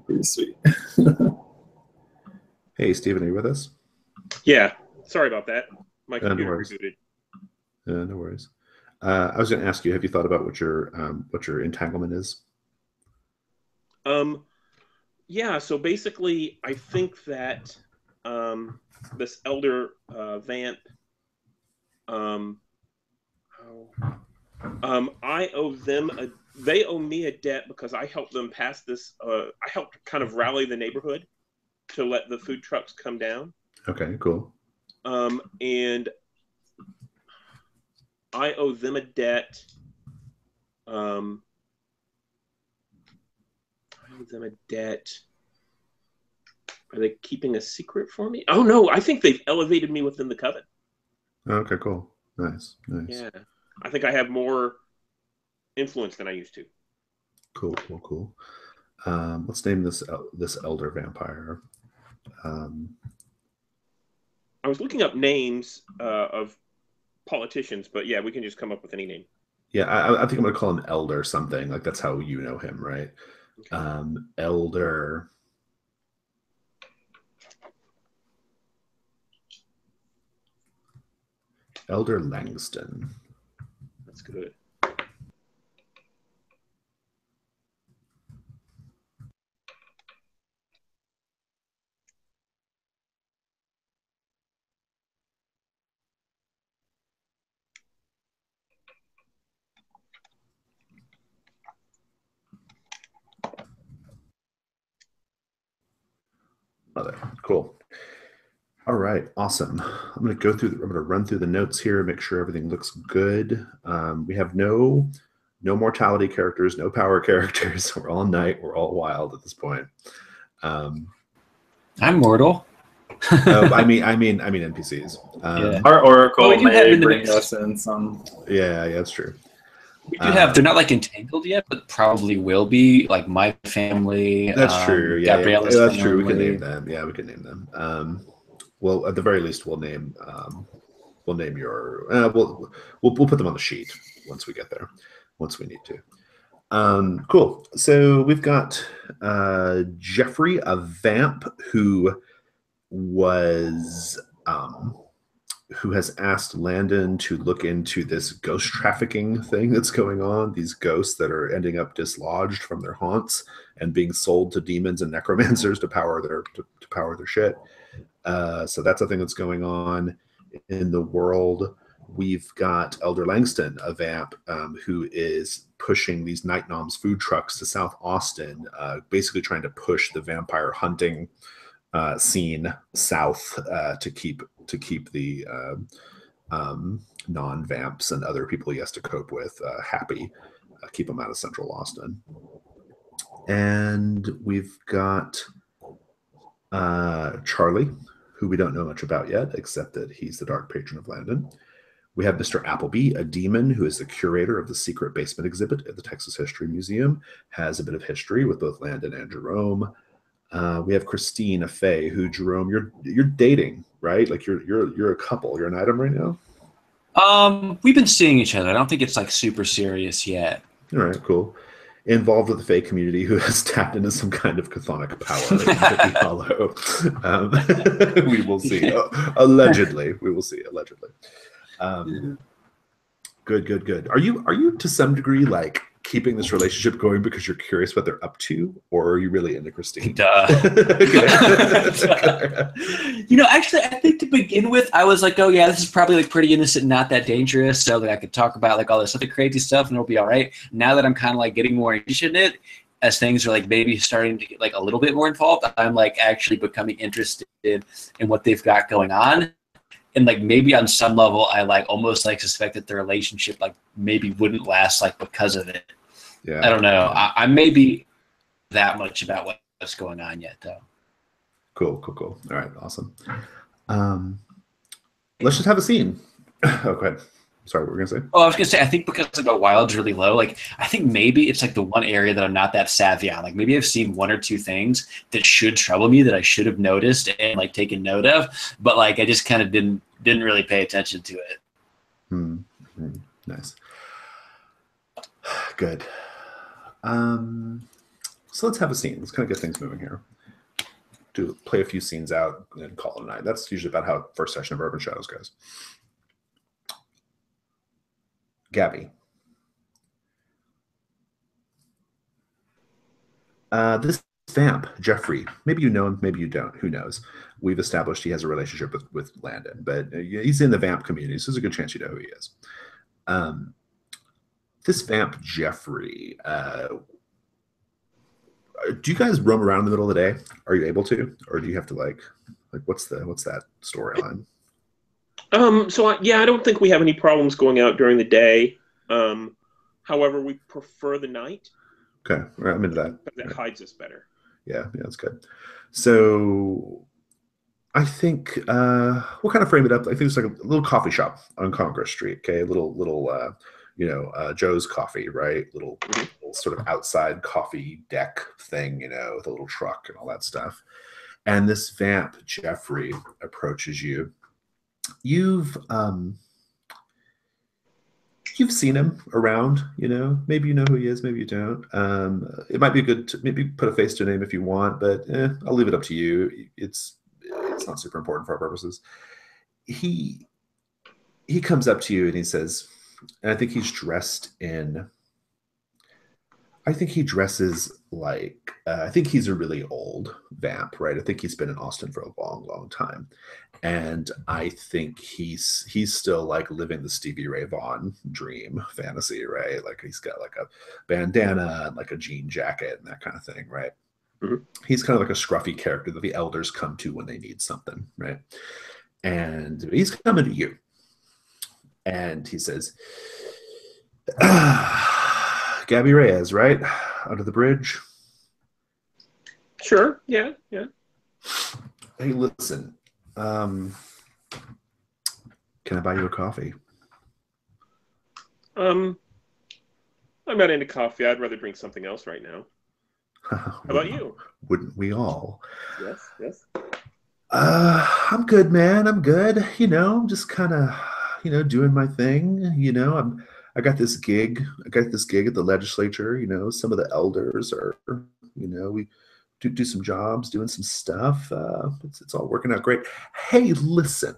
Pretty sweet. Hey, Stephen, are you with us? Yeah, sorry about that. My No computer worries. rebooted. No worries. I was going to ask you, have you thought about what your entanglement is? Yeah, so basically, I think that this elder vamp, I owe them they owe me a debt because I helped them pass this. I helped kind of rally the neighborhood to let the food trucks come down. Okay, cool. And I owe them a debt. I owe them a debt. Are they keeping a secret for me? Oh no, I think they've elevated me within the coven. Okay, cool. Nice. Yeah, I think I have more influence than I used to. Cool. Let's name this elder vampire. I was looking up names of politicians, but yeah, we can just come up with any name. Yeah, I think I'm gonna call him Elder something. Like, that's how you know him, right? Okay. Elder. Elder Langston. That's good. Cool. All right, awesome. I'm going to run through the notes here, make sure everything looks good. We have no mortality characters, no power characters. We're all night. We're all wild at this point. I'm mortal. I mean NPCs. Yeah. Our Oracle Well, we do have may in the bring mix. us in some. Yeah, that's true. We do have. They're not like entangled yet, but probably will be. Like my family. That's true. Yeah, Gabriella's that's family. true. We can name them. Yeah, we can name them. Well, at the very least, we'll name your. We'll put them on the sheet once we get there, once we need to. Cool. So we've got Jeffrey, a vamp who has asked Landon to look into this ghost trafficking thing that's going on. These ghosts that are ending up dislodged from their haunts and being sold to demons and necromancers to power their shit. So that's a thing that's going on in the world. We've got Elder Langston, a vamp, who is pushing these Night Noms food trucks to South Austin, basically trying to push the vampire hunting scene south to keep the non-vamps and other people he has to cope with happy, keep them out of Central Austin. And we've got Charlie, who we don't know much about yet, except that he's the Dark Patron of Landon. We have Mr. Appleby, a demon who is the curator of the secret basement exhibit at the Texas History Museum, has a bit of history with both Landon and Jerome. We have Christine, a fae, who, Jerome, you're dating, right? Like you're a couple. You're an item right now. We've been seeing each other. I don't think it's like super serious yet. All right, cool. Involved with the fae community who has tapped into some kind of chthonic power that we follow. We will see. Allegedly, we will see. Allegedly. Good. Are you to some degree like keeping this relationship going because you're curious what they're up to, or are you really into Christine? Duh. Actually, I think to begin with, I was like, oh yeah, this is probably like pretty innocent, not that dangerous. So like I could talk about like all this other crazy stuff and it'll be all right. Now that I'm kind of like getting more interested in it, as things are like maybe starting to get like a little bit more involved, I'm like actually becoming interested in what they've got going on. And like maybe on some level, I like almost like suspect that the relationship like maybe wouldn't last like because of it. Yeah, I don't know. Yeah. I may be that much about what's going on yet, though. Cool. All right, awesome. Let's just have a scene. Oh, go ahead. Sorry, what were we gonna say? Oh, I was gonna say I think because like the wild's really low. Like I think maybe it's like the one area that I'm not that savvy on. Like maybe I've seen one or two things that should trouble me that I should have noticed and like taken note of, but like I just kind of didn't really pay attention to it. Nice. Good. So let's have a scene. Let's kind of get things moving here. Play a few scenes out and call it a night. That's usually about how first session of Urban Shadows goes. Gabby. This vamp, Jeffrey, maybe you know him, maybe you don't. Who knows? We've established he has a relationship with Landon, but he's in the vamp community, so there's a good chance you know who he is. This vamp, Jeffrey, do you guys roam around in the middle of the day? Are you able to, or do you have to like what's that storyline? I don't think we have any problems going out during the day. However, we prefer the night. Okay, all right, I'm into that. That hides us better. Yeah, that's good. So I think we'll kind of frame it up. I think it's like a little coffee shop on Congress Street. Okay, a little Joe's Coffee, right? Little sort of outside coffee deck thing, with a little truck and all that stuff. And this vamp, Jeffrey, approaches you. You've seen him around, maybe you know who he is, maybe you don't. It might be good to maybe put a face to a name if you want, but I'll leave it up to you. It's not super important for our purposes. He comes up to you and he says, and I think he dresses like, I think he's a really old vamp, right? I think he's been in Austin for a long, long time. And I think he's still like living the Stevie Ray Vaughan dream fantasy, right? Like he's got like a bandana and like a jean jacket and that kind of thing, right? Mm-hmm. He's kind of like a scruffy character that the elders come to when they need something, right? And he's coming to you. And he says, Gabby Reyes, right? Under the bridge? Sure, yeah. Hey, listen, Can I buy you a coffee? I'm not into coffee. I'd rather drink something else right now. How about you? Wouldn't we all? Yes, yes. I'm good, man. I'm good. I'm just kind of, doing my thing. I got this gig. I got this gig at the legislature. Some of the elders are, we do some jobs, doing some stuff. It's all working out great. Hey, listen.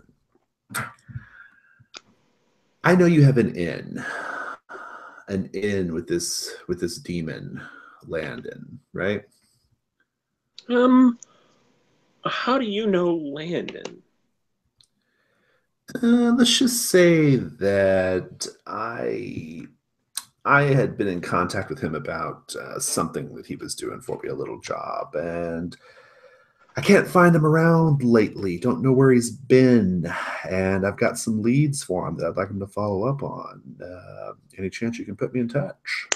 I know you have an in with this demon Landon, right? How do you know Landon? Let's just say that I had been in contact with him about something that he was doing for me, a little job, and I can't find him around lately. Don't know where he's been, and I've got some leads for him that I'd like him to follow up on. Any chance you can put me in touch?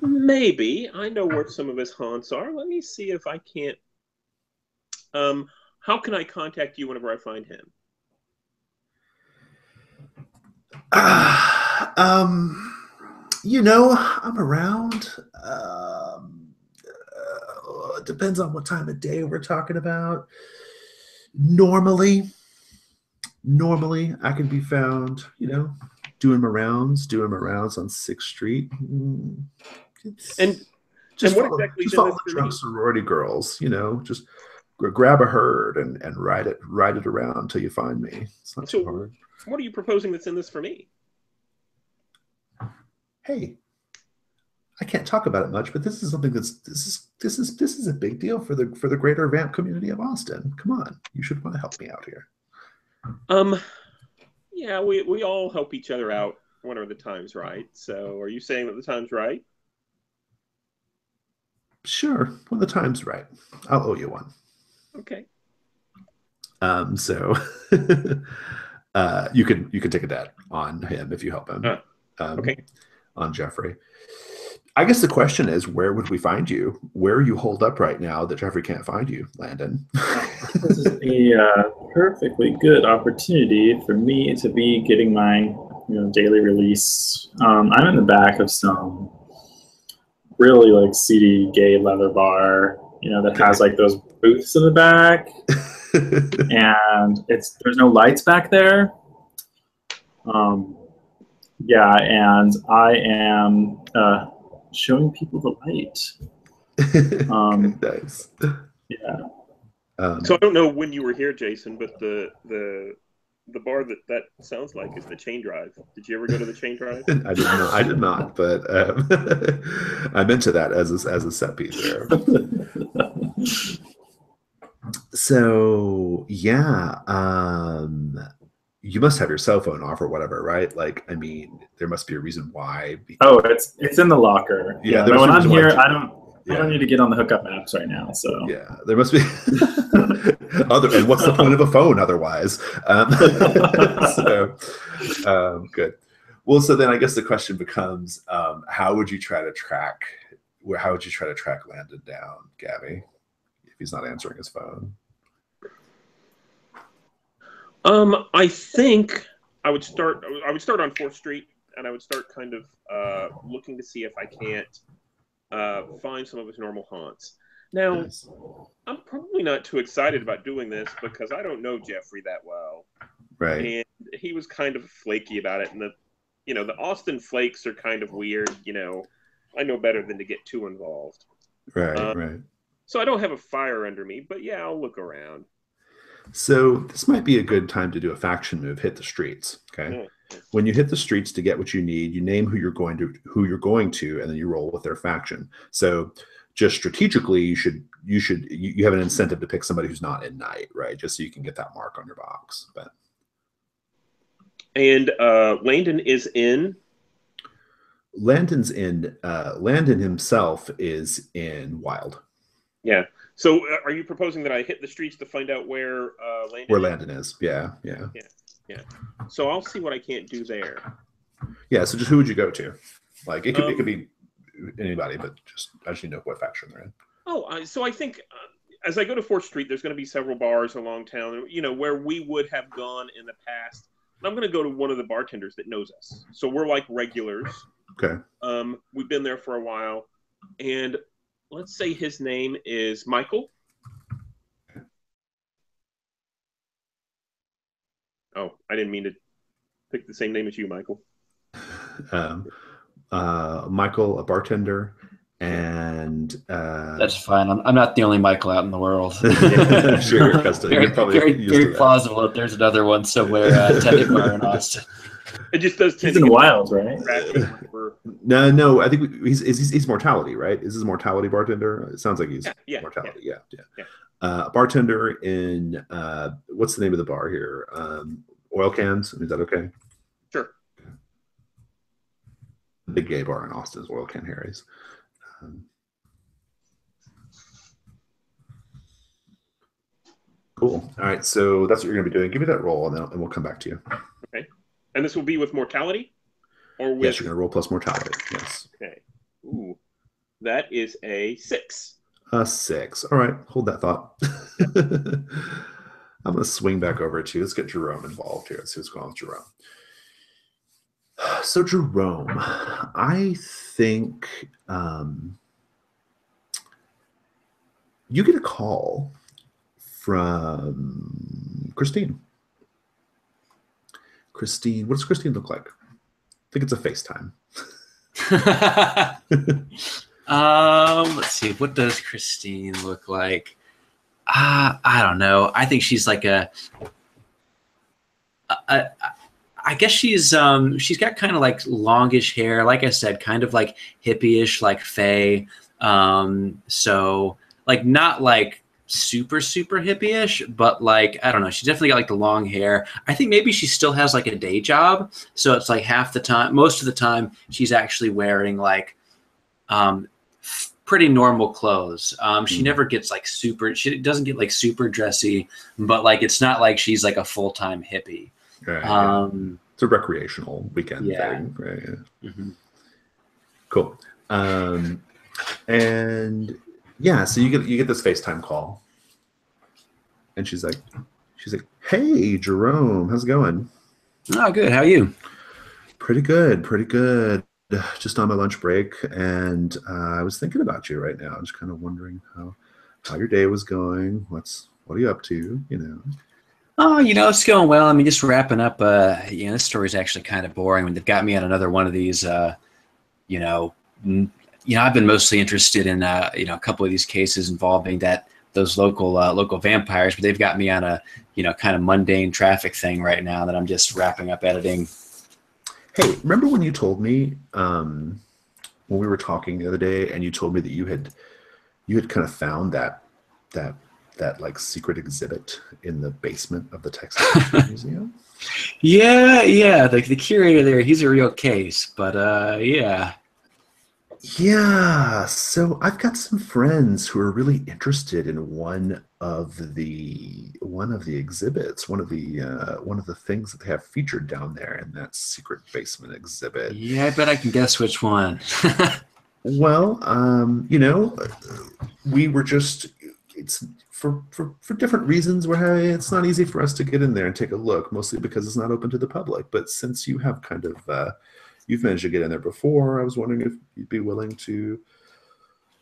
Maybe. I know where some of his haunts are. Let me see if I can't. How can I contact you whenever I find him? I'm around. It depends on what time of day we're talking about. Normally I can be found, doing my rounds on 6th Street. And just what follow, exactly just is follow this the for drunk me? sorority girls, just grab a herd and ride it around until you find me. It's not too hard. What are you proposing that's in this for me? Hey, I can't talk about it much, but this is something this is a big deal for the greater Vamp community of Austin. Come on, you should want to help me out here. Yeah, we all help each other out whenever the time's right. So, are you saying that the time's right? Sure, when the time's right, I'll owe you one. Okay. So you can take a bet on him if you help him. Okay. On Jeffrey. I guess the question is, where would we find you? Where are you holed up right now that Jeffrey can't find you, Landon? This is a perfectly good opportunity for me to be getting my daily release. I'm in the back of some really seedy gay leather bar, that has those booths in the back, and there's no lights back there. Yeah, and I am showing people the light. Nice. Yeah. So I don't know when you were here, Jason, but the bar that sounds like is the Chain Drive. Did you ever go to the Chain Drive? I did not, but I'm into that as a set piece there. So yeah, you must have your cell phone off or whatever, right? There must be a reason why. Oh, it's in the locker. Yeah, when I'm here, I don't need to get on the hookup apps right now. So yeah, there must be and what's the point of a phone otherwise? Good. Well, so then I guess the question becomes, how would you try to track Landon down, Gabby, if he's not answering his phone? I think I would start on 4th Street, and I would start kind of looking to see if I can't find some of his normal haunts. Now, nice. I'm probably not too excited about doing this because I don't know Jeffrey that well. Right. And he was kind of flaky about it. And the Austin flakes are kind of weird. I know better than to get too involved. Right, right. So I don't have a fire under me, but yeah, I'll look around. So this might be a good time to do a faction move, hit the streets. Okay. Mm-hmm. When you hit the streets to get what you need, you name who you're going to, and then you roll with their faction. So just strategically, you have an incentive to pick somebody who's not in night, right? Just so you can get that mark on your box. But and Landon is in. Landon's in. Landon himself is in Wild. Yeah. So are you proposing that I hit the streets to find out where Landon is? Yeah. So I'll see what I can't do there. Yeah. So just who would you go to? It could be anybody, but I just need to know what faction they're in. So I think as I go to 4th Street, there's going to be several bars along town, where we would have gone in the past. And I'm going to go to one of the bartenders that knows us. So we're like regulars. Okay. We've been there for a while. And let's say his name is Michael. Oh, I didn't mean to pick the same name as you, Michael. Michael, a bartender, and That's fine. I'm not the only Michael out in the world. I'm sure you're accustomed. You're probably very used to very that. plausible that there's another one somewhere attending bar in Austin. It just does tend He's in to the get wild, right? ratchet. No. I think he's mortality, right? Is this mortality bartender? It sounds like he's mortality. Yeah. Bartender in what's the name of the bar here? Oil Cans. Is that okay? Sure. The big gay bar in Austin is Oil Can Harry's. Cool. All right, so that's what you're going to be doing. Give me that roll, and we'll come back to you. Okay. And this will be with mortality? Or with... Yes, you're going to roll plus mortality. Yes. Okay. Ooh. That is a 6. A 6. All right, hold that thought. I'm going to swing back over to you. Let's get Jerome involved here. Let's see what's going on with Jerome. So, Jerome, I think you get a call from Christine. Christine, what does Christine look like? I think it's a FaceTime. Let's see. What does Christine look like? I don't know. I think she's like I guess she's got kind of like longish hair, like I said, kind of like hippie-ish, like Faye. So like not like super hippie-ish, but like I don't know. She's definitely got like the long hair. I think maybe she still has like a day job, so it's like half the time, most of the time, she's actually wearing like pretty normal clothes. She never gets like super. She doesn't get like super dressy, but like it's not like she's like a full-time hippie. Right, it's a recreational weekend thing, right? Yeah. Mm-hmm. Cool. And yeah, so you get this FaceTime call, and she's like, "Hey, Jerome, how's it going?" Oh, good. How are you? Pretty good. Just on my lunch break, and I was thinking about you right now. I was kind of wondering how your day was going. What are you up to? Oh, it's going well. I mean, just wrapping up. This story's actually kind of boring. When they've got me on another one of these. I've been mostly interested in a couple of these cases involving those local vampires, but they've got me on a kind of mundane traffic thing right now that I'm just wrapping up editing. Hey, remember when you told me when we were talking the other day, and you told me that you had kind of found that like secret exhibit in the basement of the Texas History Museum? Yeah. The curator there, he's a real case, but yeah. Yeah, so I've got some friends who are really interested in one of the exhibits, one of the things that they have featured down there in that secret basement exhibit. Yeah, I bet I can guess which one. Well, we were just it's for different reasons. It's not easy for us to get in there and take a look, mostly because it's not open to the public. But since you have kind of you've managed to get in there before, I was wondering if you'd be willing to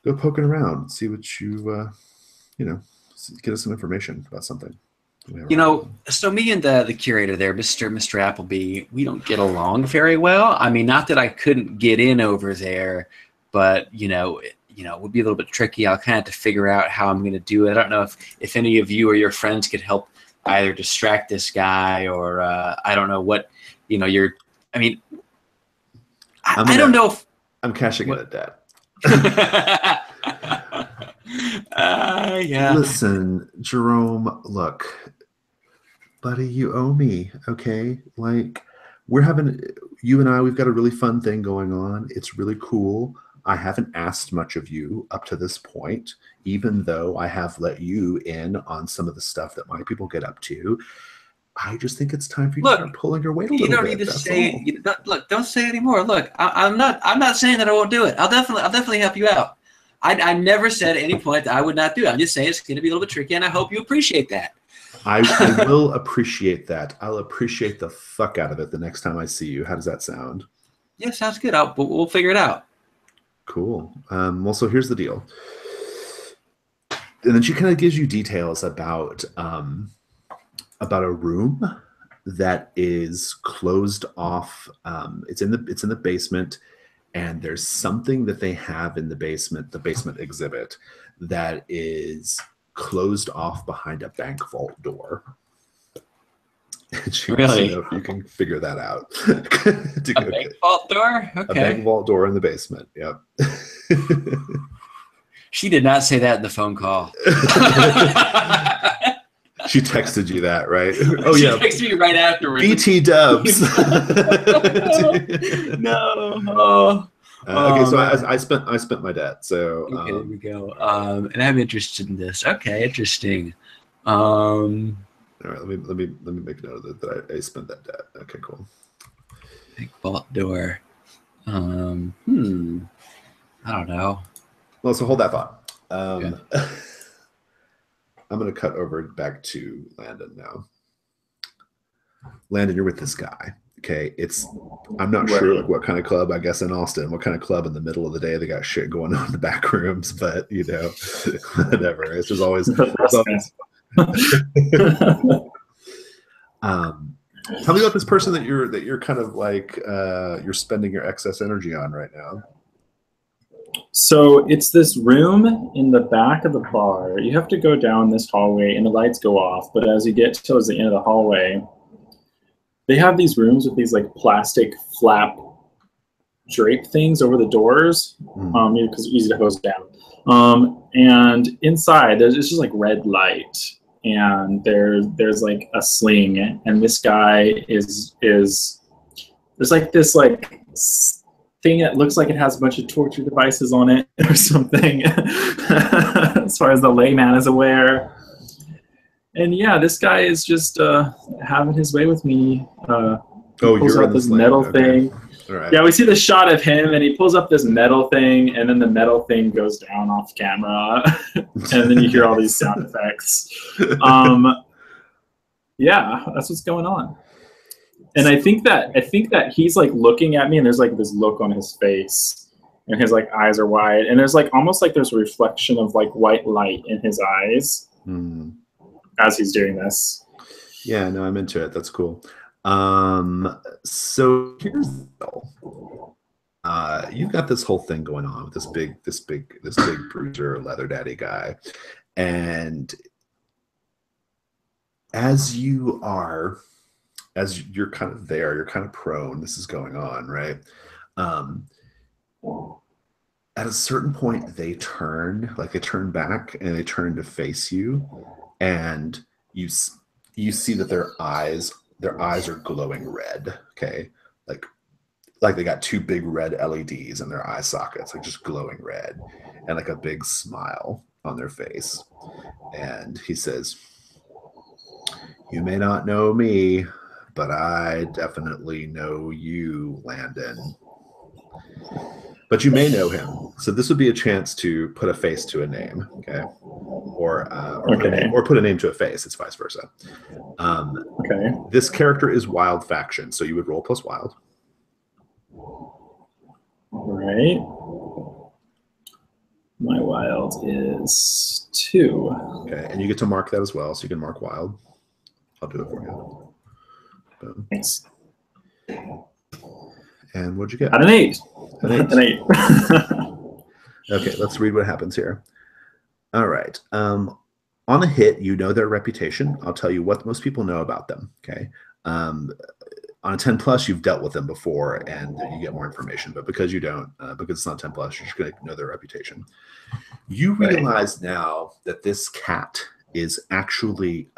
go poking around, see what you, get us some information about something. So me and the curator there, Mr. Appleby, we don't get along very well. I mean, not that I couldn't get in over there, but, it would be a little bit tricky. I'll kind of have to figure out how I'm going to do it. I don't know if any of you or your friends could help either distract this guy or I don't know what, I don't know if I'm cashing in at that. Yeah. Listen, Jerome, look, buddy, you owe me, okay? Like, you and I, we've got a really fun thing going on. It's really cool. I haven't asked much of you up to this point, even though I have let you in on some of the stuff that my people get up to. I just think it's time for you to start pulling your weight a little bit. You don't need to say. Look, don't say anymore. Look, I'm not saying that I won't do it. I'll definitely help you out. I never said at any point that I would not do it. I'm just saying it's going to be a little bit tricky, and I hope you appreciate that. I will appreciate that. I'll appreciate the fuck out of it the next time I see you. How does that sound? Yeah, sounds good. We'll figure it out. Cool. Well, so here's the deal. And then she kind of gives you details about a room that is closed off. It's in the basement, and there's something that they have in the basement exhibit, that is closed off behind a bank vault door. And she wants to know if you can figure that out. A bank vault door? Okay. A bank vault door in the basement. Yep. She did not say that in the phone call. She texted you that, right? Oh, yeah. She texted me right afterwards. BT dubs. No. Oh. Okay, so I spent my debt. So okay, there we go. And I'm interested in this. Okay, interesting. All right, let me make a note of that I spent that debt. Okay, cool. Big vault door. I don't know. Well, so hold that thought. I'm going to cut over back to Landon now. Landon, you're with this guy. Okay, I'm not sure like what kind of club, I guess in Austin, what kind of club in the middle of the day they got shit going on in the back rooms, but whatever. It's just always. Tell me about this person that you're kind of like you're spending your excess energy on right now. So it's this room in the back of the bar. You have to go down this hallway and the lights go off, but as you get towards the end of the hallway, they have these rooms with these like plastic flap drape things over the doors, because it's easy to hose down. And inside it's just like red light, and there's like a sling, and this guy is there's like this like thing that looks like it has a bunch of torture devices on it or something, as far as the layman is aware. And yeah, this guy is just having his way with me. Pulls out this metal thing. Right. Yeah, we see the shot of him, and he pulls up this metal thing, and then the metal thing goes down off camera, and then you hear all these sound effects. Yeah, that's what's going on. And I think that he's like looking at me, and there's like this look on his face, and his like eyes are wide, and there's like almost like there's a reflection of like white light in his eyes as he's doing this. Yeah, no, I'm into it. That's cool. So here's the deal. You've got this whole thing going on with this big bruiser leather daddy guy, and as you're kind of there, you're kind of prone, this is going on, right? At a certain point, they turn back and they turn to face you, and you see that their eyes are glowing red. Okay, like they got two big red LEDs in their eye sockets, like just glowing red, and like a big smile on their face. And he says, "You may not know me, but I definitely know you, Landon. But you may know him, so this would be a chance to put a face to a name, okay? Or put a name to a face. It's vice versa. Okay. This character is Wild Faction, so you would roll plus Wild. All right. My Wild is 2. Okay, and you get to mark that as well, so you can mark Wild. I'll do it for you. Boom. Thanks. And what'd you get? An 8. An 8. An 8. Okay, let's read what happens here. All right. On a hit, you know their reputation. I'll tell you what most people know about them. Okay. On a 10 plus, you've dealt with them before, and you get more information. But because you don't, because it's not 10 plus, you're just going to know their reputation. You realize now that this cat is actually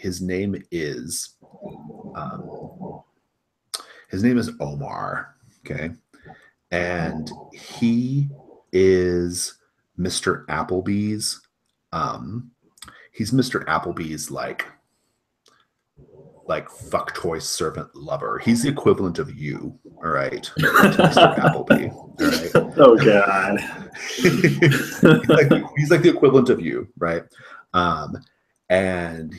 his name is Omar. Okay, and he is Mr. Applebee's. He's Mr. Applebee's like like fuck toy servant lover. He's the equivalent of you, all right, to Mr. Appleby, all right. Oh God. he's like the equivalent of you, right? And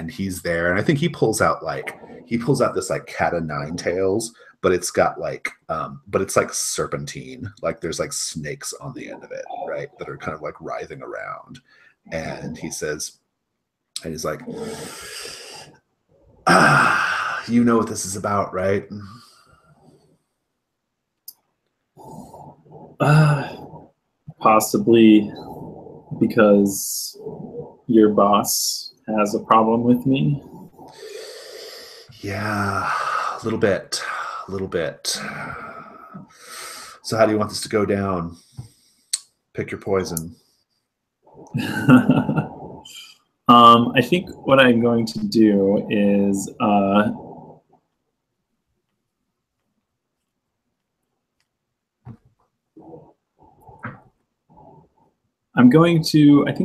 he's there, and I think he pulls out this like cat o' nine tails, but it's got like but it's like serpentine, like there's like snakes on the end of it, right, that are kind of like writhing around. And he's like, you know what this is about, right? Possibly because your boss has a problem with me. Yeah, a little bit. So how do you want this to go down? Pick your poison. I think what I'm going to do is I think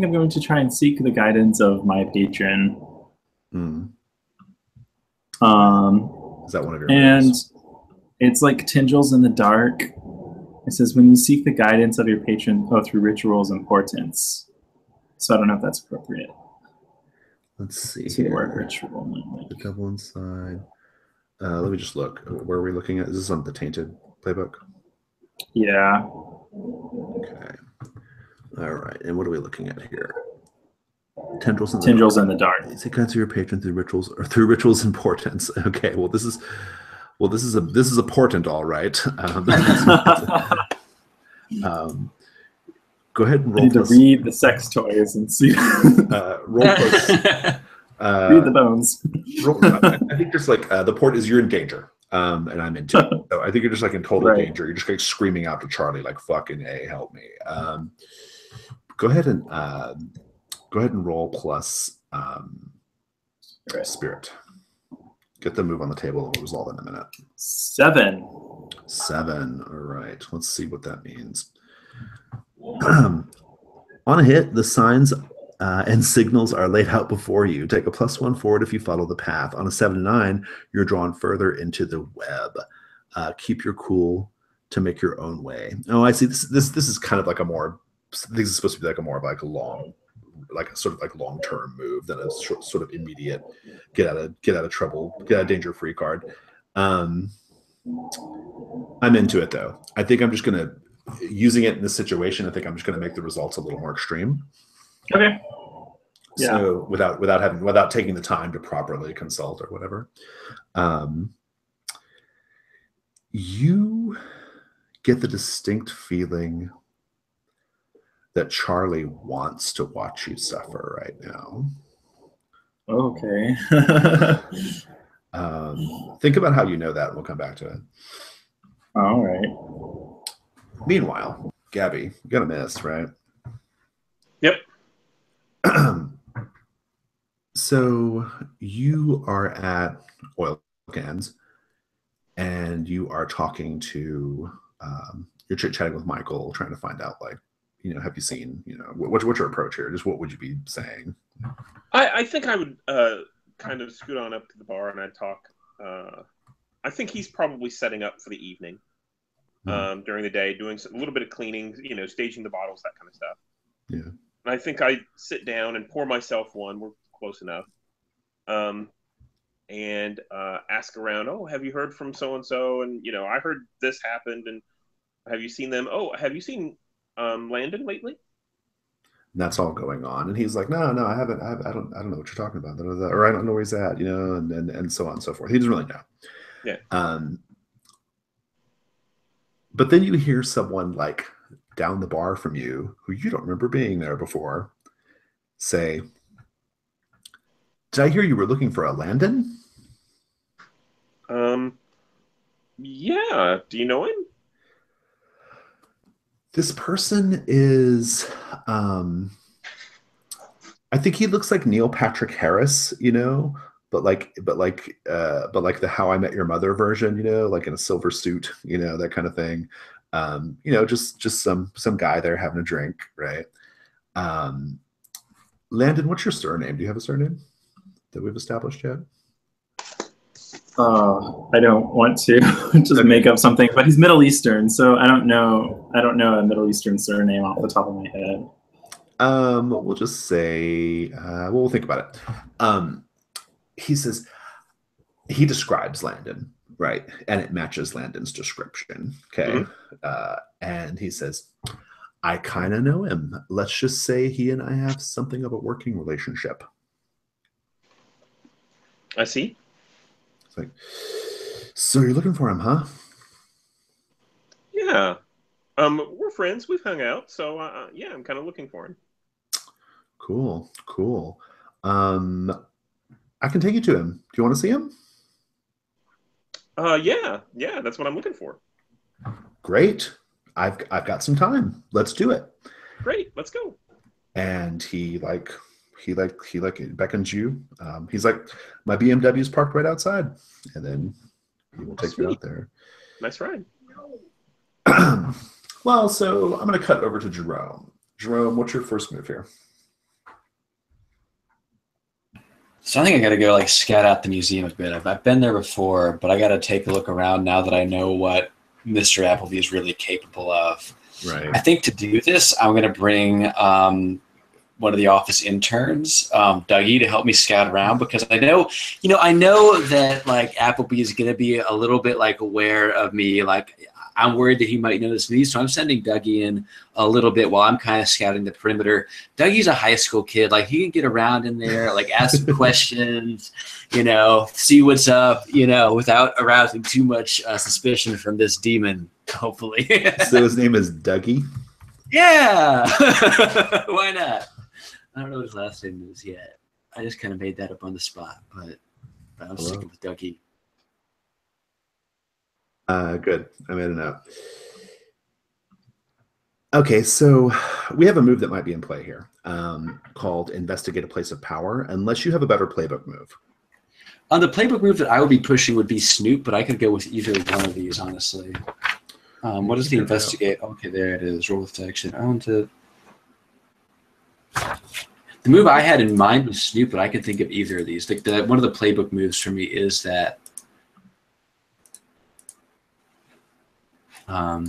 I'm going to try and seek the guidance of my patron. Mm. Is that one of your and moves? It's like Tendrils in the Dark. It says, when you seek the guidance of your patron through rituals and portents. So I don't know if that's appropriate. Let's see The word here. ritual. The devil inside. Let me just look. Where are we looking at? Is this on the Tainted playbook? Yeah. Okay. All right. And what are we looking at here? Tendrils in the Tendrils Dark. in the Dark. Seek guidance of your patron through rituals and portents. Okay. Well, this is a portent, all right. Go ahead and I roll. need to read the sex toys and see. Roll plus. Read the bones. I think just like the port is you're in danger, and I'm into it. So I think you're just like in total danger. You're just like screaming out to Charlie, like "fucking A, help me!" Go ahead and roll plus spirit. Get the move on the table, and we'll resolve it in a minute. 7. All right. Let's see what that means. On a hit, the signs and signals are laid out before you. Take a +1 forward if you follow the path. On a 7 to 9, you're drawn further into the web. Keep your cool to make your own way. Oh, I see. This is kind of like a more. This is supposed to be like a more of like a long, like a sort of like long-term move than a sort of immediate get out of trouble, get out of danger free card. I'm into it though. I think I'm just gonna. Using it in this situation, I think I'm just going to make the results a little more extreme. Okay. Yeah. So without taking the time to properly consult or whatever, you get the distinct feeling that Charlie wants to watch you suffer right now. Okay. Think about how you know that, and we'll come back to it. All right. Meanwhile, Gabby, you got a miss, right? Yep. So you are at Oil Cans, and you are talking to, you're chit-chatting with Michael, trying to find out, like, have you seen, what's your approach here? Just what would you be saying? I think I would kind of scoot on up to the bar and I'd talk. I think he's probably setting up for the evening. During the day, doing a little bit of cleaning, staging the bottles, that kind of stuff. Yeah. And I think I sit down and pour myself one. We're close enough. And ask around, oh, have you heard from so-and-so? And, I heard this happened. And have you seen them? Oh, have you seen Landon lately? And that's all going on. And he's like, no, I haven't. I don't know what you're talking about. Or I don't know where he's at, and so on and so forth. He doesn't really know. Yeah. But then you hear someone like down the bar from you, who you don't remember being there before, say, did I hear you were looking for a Landon? Yeah. Do you know him? This person is, I think he looks like Neil Patrick Harris, but like the How I Met Your Mother version, like in a silver suit, that kind of thing. Just some guy there having a drink, right? Landon, what's your surname? Do you have a surname that we've established yet? I don't want to just make up something, but he's Middle Eastern, so I don't know. I don't know a Middle Eastern surname off the top of my head. We'll just say, we'll think about it. He says, he describes Landon, right? And it matches Landon's description. Okay. And he says, I kind of know him. Let's just say he and I have something of a working relationship. I see. It's like, so you're looking for him, huh? Yeah. We're friends. We've hung out, so yeah, I'm kind of looking for him. Cool, cool. I can take you to him. Do you want to see him? Yeah, that's what I'm looking for. Great. I've got some time. Let's do it. Great, let's go. And he beckons you. He's like, my BMW's parked right outside, and then he will take you out there. Nice ride. Well, so I'm going to cut over to Jerome. Jerome, what's your first move here? So I think I got to go like scout out the museum a bit. I've been there before, but I got to take a look around now that I know what Mr. Appleby is really capable of. Right. I think to do this, I'm going to bring one of the office interns, Dougie, to help me scout around, because I know that like Appleby is going to be a little bit like aware of me. Like I'm worried that he might notice me, so I'm sending Dougie in a little bit while I'm kind of scouting the perimeter. Dougie's a high school kid; like he can get around in there, like ask some questions, see what's up, without arousing too much suspicion from this demon. Hopefully. So his name is Dougie? Yeah. Why not? I don't know what his last name is yet. I just kind of made that up on the spot, but I'm sticking with Dougie. Good. I made a note. Okay, so we have a move that might be in play here called Investigate a Place of Power, unless you have a better playbook move. The playbook move that I would be pushing would be Snoop, but I could go with either one of these, honestly. What is the Investigate? Okay, there it is. Roll detection. I want to... The move I had in mind was Snoop, but I could think of either of these. One of the playbook moves for me is that I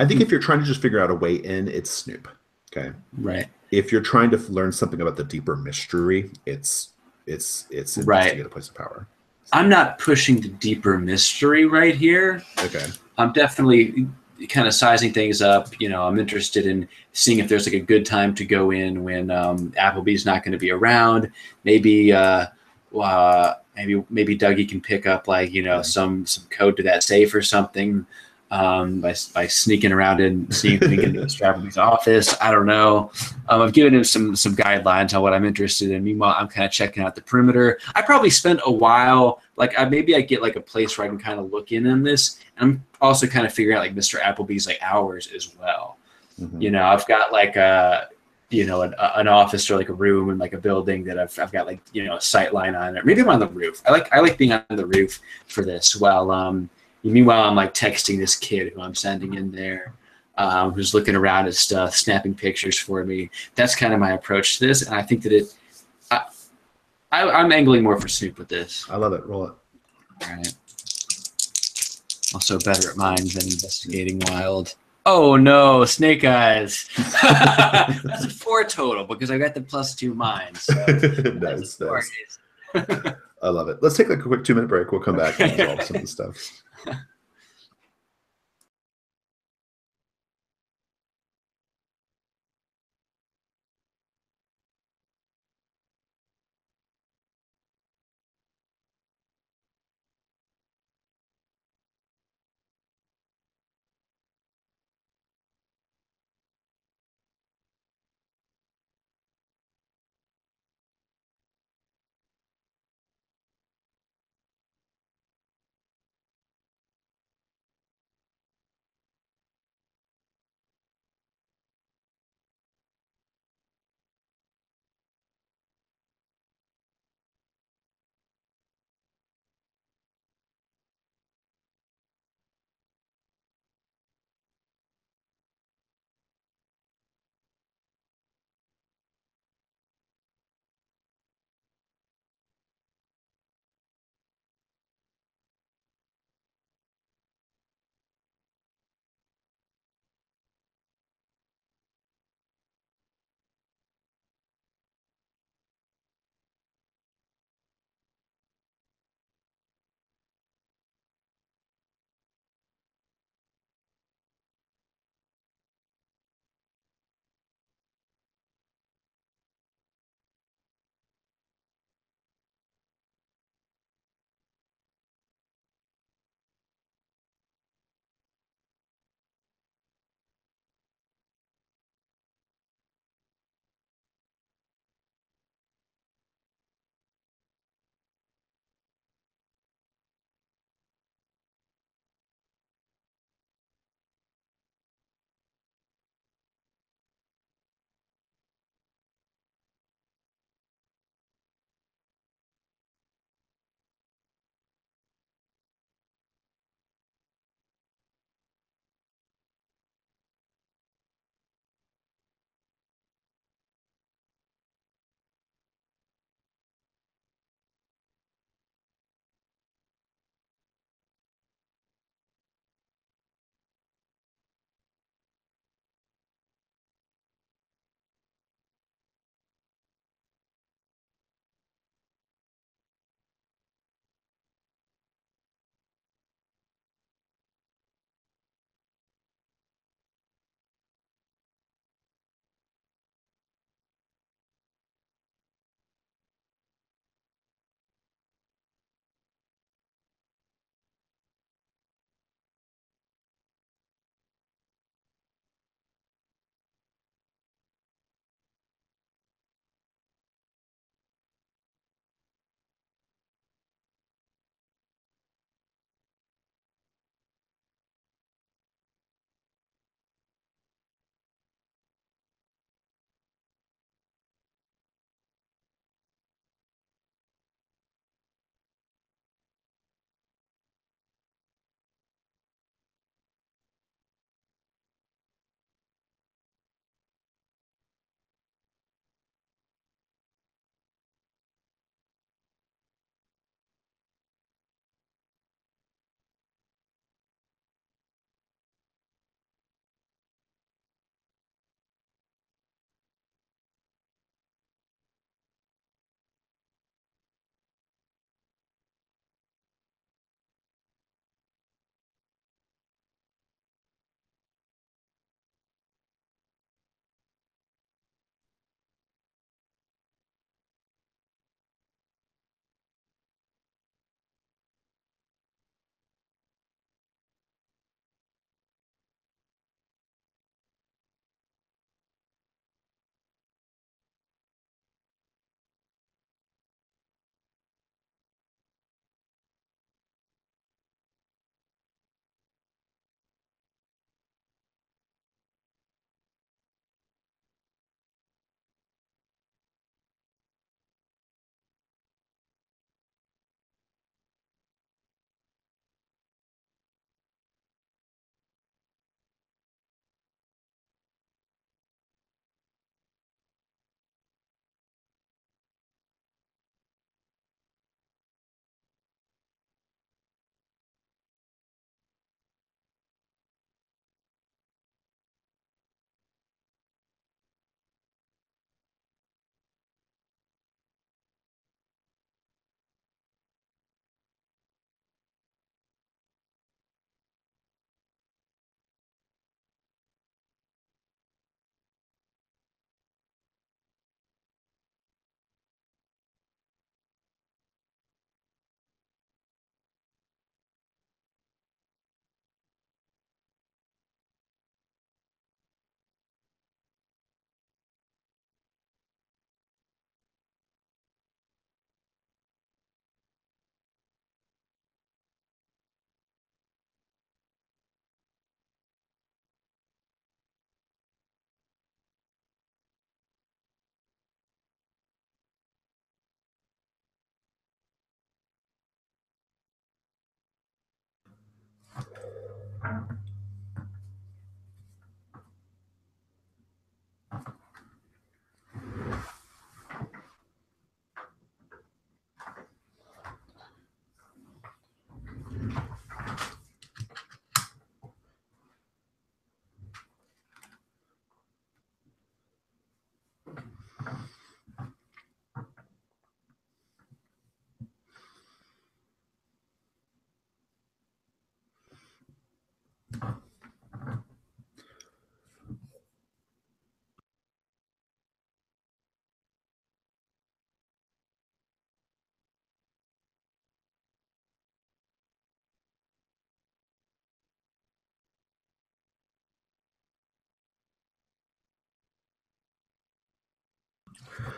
think if you're trying to just figure out a way in, it's Snoop. Okay. Right. If you're trying to learn something about the deeper mystery, it's Investigate a Place of Power. I'm not pushing the deeper mystery right here. Okay. I'm definitely kind of sizing things up. I'm interested in seeing if there's like a good time to go in when Applebee's not going to be around. Maybe maybe Dougie can pick up like some code to that safe or something by sneaking around and seeing if we can get into Mr. Applebee's office. I don't know. I've given him some guidelines on what I'm interested in. Meanwhile, I'm kind of checking out the perimeter. I probably spent a while. Like maybe I get like a place where I can kind of look in on this. And I'm also kind of figuring out like Mr. Applebee's like hours as well. Mm-hmm. I've got like an office or like a room and like a building that I've got like a sight line on it. Maybe I'm on the roof. I like being on the roof for this. Meanwhile, I'm like texting this kid who I'm sending in there, who's looking around at stuff, snapping pictures for me. That's kind of my approach to this, and I think that I'm angling more for Snoop with this. I love it. Roll it. All right. Also better at mine than investigating wild. Oh no, Snake Eyes. That's a 4 total because I got the +2 mine. So nice. I love it. Let's take like a quick 2-minute break. We'll come back and resolve some of the stuff.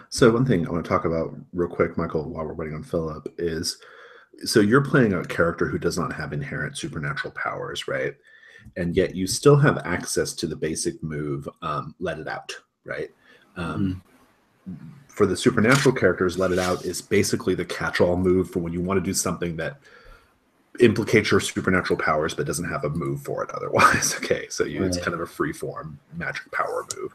So one thing I want to talk about real quick, Michael, while we're waiting on Philip, is so you're playing a character who does not have inherent supernatural powers, right? And yet you still have access to the basic move, Let It Out, right? For the supernatural characters, Let It Out is basically the catch-all move for when you want to do something that implicates your supernatural powers but doesn't have a move for it otherwise. Okay, so it's kind of a free-form magic power move.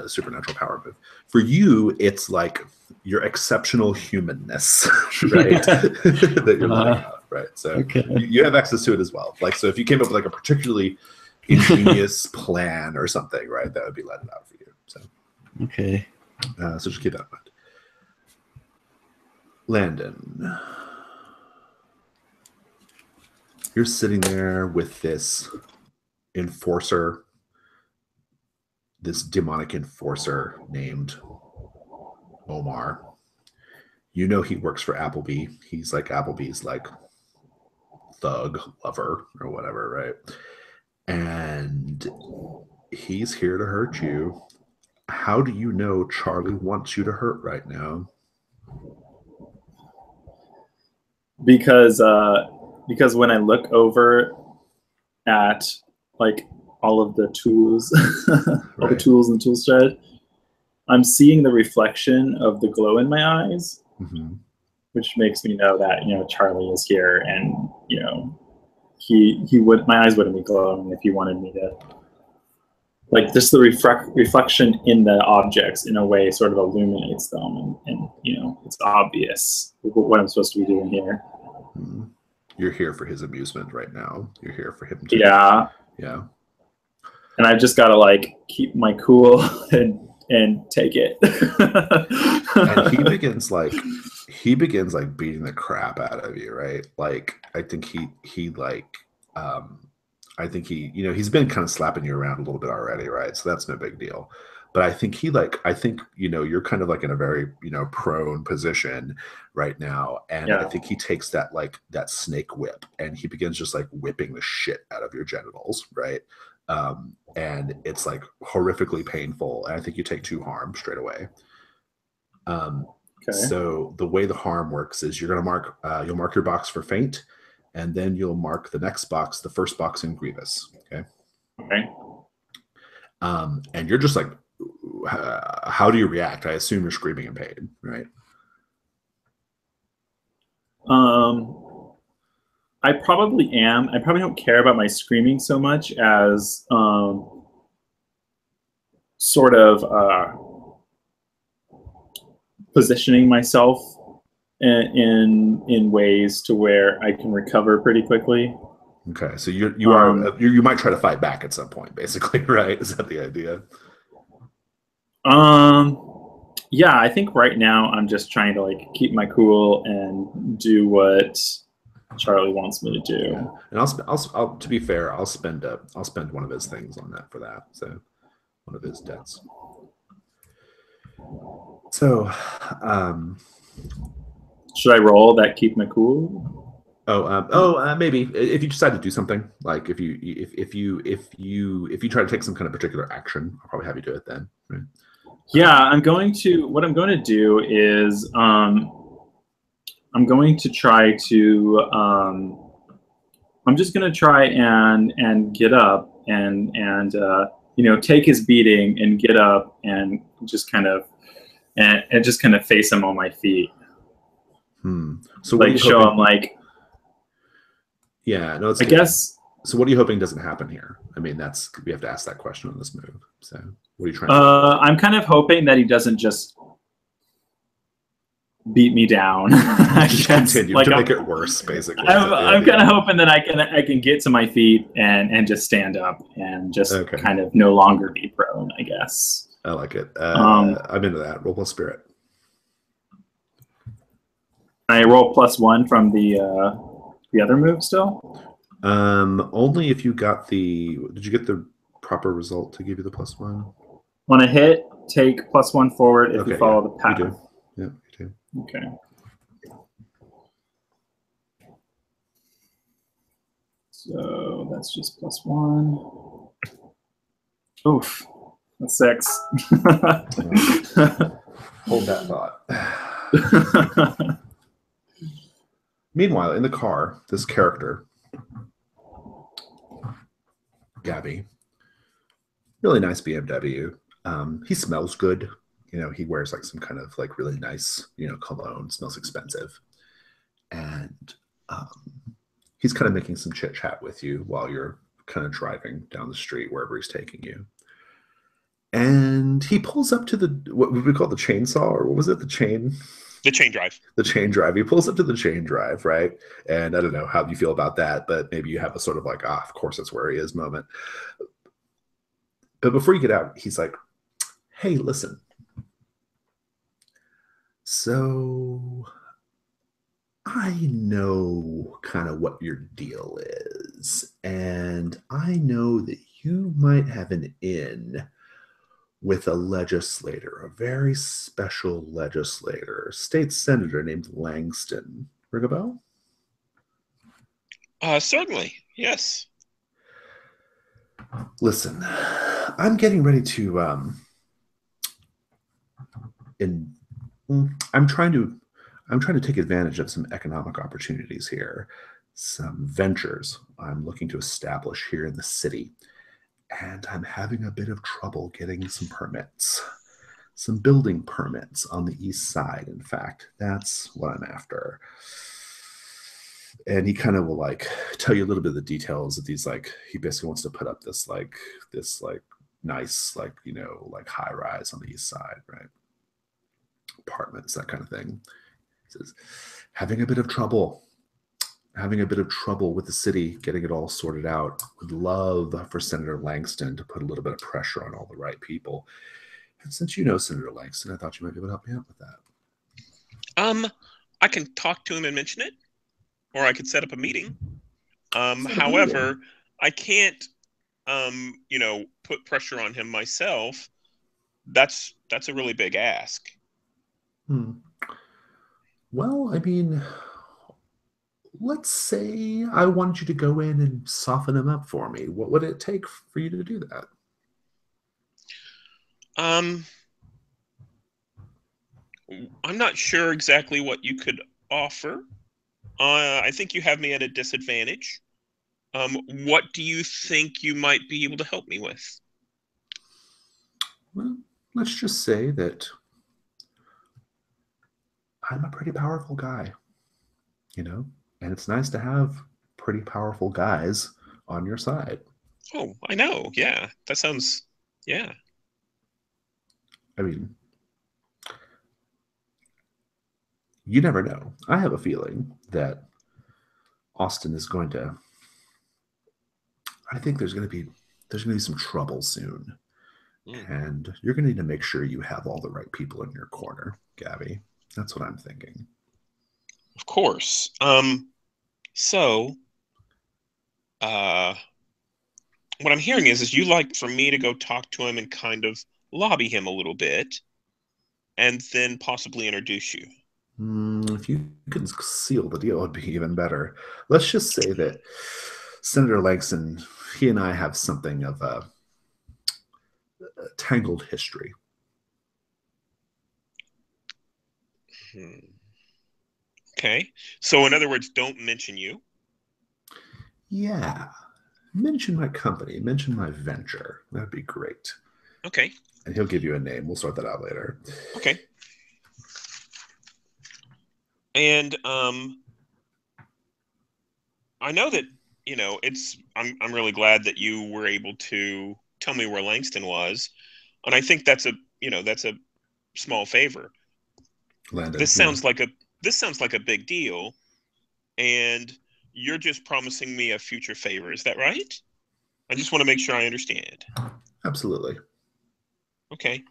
Supernatural power move. For you, it's like your exceptional humanness, right? that you're letting out, right? So you have access to it as well. Like, so if you came up with like a particularly ingenious plan or something, right, that would be Let It Out for you. So so just keep that in mind. Landon, you're sitting there with this enforcer, this demonic enforcer named Omar. You know he works for Appleby. He's like Appleby's like thug lover or whatever, right? And he's here to hurt you. How do you know Charlie wants you to hurt right now? Because when I look over at like all of the tools, all the tools in the tool shed, I'm seeing the reflection of the glow in my eyes, which makes me know that, you know, Charlie is here, and, you know, he would, my eyes wouldn't be glowing if he wanted me to, like, just the reflection in the objects in a way sort of illuminates them, and you know, it's obvious what I'm supposed to be doing here. You're here for his amusement right now. You're here for him to, yeah. And I've just got to like keep my cool and take it. And he begins like beating the crap out of you, right? Like, I think he you know, he's been kind of slapping you around a little bit already, right? So that's no big deal. But I think you know, you're kind of like in a very, you know, prone position right now. And I think he takes that, like, that snake whip, and he begins just like whipping the shit out of your genitals, right? And it's like horrifically painful. And I think you take 2 harm straight away. So the way the harm works is you're going to mark, you'll mark your box for faint, and then you'll mark the next box, the first box in grievous. Okay. And you're just like, how do you react? I assume you're screaming in pain, right? I probably am. I probably don't care about my screaming so much as sort of positioning myself in ways to where I can recover pretty quickly. Okay, so you might try to fight back at some point, basically, right? Is that the idea? Yeah, I think right now I'm just trying to like keep my cool and do what Charlie wants me to do. Yeah. And I'll to be fair, I'll spend one of his things on that for that. So one of his debts. So, should I roll that keep my cool? Maybe if you decide to do something, like if you try to take some kind of particular action, I'll probably have you do it then. Right? Yeah, what I'm going to do is I'm going to try to I'm just going to try and get up and you know, take his beating and get up and just kind of face him on my feet. So like show him like, yeah, no, it's I guess So what are you hoping doesn't happen here? I mean, we have to ask that question on this move. So what are you trying to I'm kind of hoping that he doesn't just beat me down. I just guess. continue Like, to make it worse, basically. I'm kind of hoping that I can get to my feet and just stand up and just Okay. kind of no longer be prone, I guess. I like it. I'm into that. Roll plus spirit. I roll +1 from the other move still. Only if you got did you get the proper result to give you the +1? When I hit, take +1 forward if Okay, you follow the You path. do. Yeah, you do. Okay. So that's just +1. Oof. That's 6. Hold that thought. Meanwhile, in the car, this character, Gabby, really nice BMW. He smells good. He wears like some kind of like really nice, cologne. Smells expensive, and he's kind of making some chit chat with you while you're kind of driving down the street wherever he's taking you. And he pulls up to what we call the chainsaw, or what was it? The chain drive. The chain drive. He pulls up to the chain drive, right? And I don't know how you feel about that, but maybe you have a sort of like, of course that's where he is moment. But before you get out, he's like, hey, listen. So I know kind of what your deal is. And I know that you might have an in with a legislator, a very special legislator, state senator named Langston. Ring a bell? Certainly, yes. Listen, I'm getting ready to I'm trying to take advantage of some economic opportunities here, some ventures I'm looking to establish here in the city. And I'm having a bit of trouble getting some permits, some building permits on the east side. In fact, that's what I'm after. And he kind of will like tell you a little bit of the details of these, like, he basically wants to put up this nice, like high rise on the east side, right? Apartments, that kind of thing. He says, having a bit of trouble with the city, getting it all sorted out. Would love for Senator Langston to put a little bit of pressure on all the right people. And since you know Senator Langston, I thought you might be able to help me out with that. I can talk to him and mention it, or I could set up a meeting. However, I can't, put pressure on him myself. That's a really big ask. Well, I mean, let's say I wanted you to go in and soften him up for me. What would it take for you to do that? I'm not sure exactly what you could offer. I think you have me at a disadvantage. What do you think you might be able to help me with? Well, let's just say that I'm a pretty powerful guy, and it's nice to have pretty powerful guys on your side. Oh, I know. Yeah, that sounds, yeah. I mean, you never know. I have a feeling that Austin is going to, I think there's going to be some trouble soon. And you're going to need to make sure you have all the right people in your corner, Gabby. That's what I'm thinking. Of course. So, what I'm hearing is you'd like for me to go talk to him and kind of lobby him a little bit, and then possibly introduce you. If you could seal the deal, it would be even better. Let's just say that Senator Langston, he and I have something of a tangled history. Okay. So, in other words, don't mention you. Yeah. Mention my company. Mention my venture. That'd be great. Okay. And he'll give you a name. We'll sort that out later. Okay. And I know that, you know, I'm really glad that you were able to tell me where Langston was, and I think that's a small favor. Landon, This sounds like a big deal, and you're just promising me a future favor. Is that right? I just want to make sure I understand. Absolutely. Okay.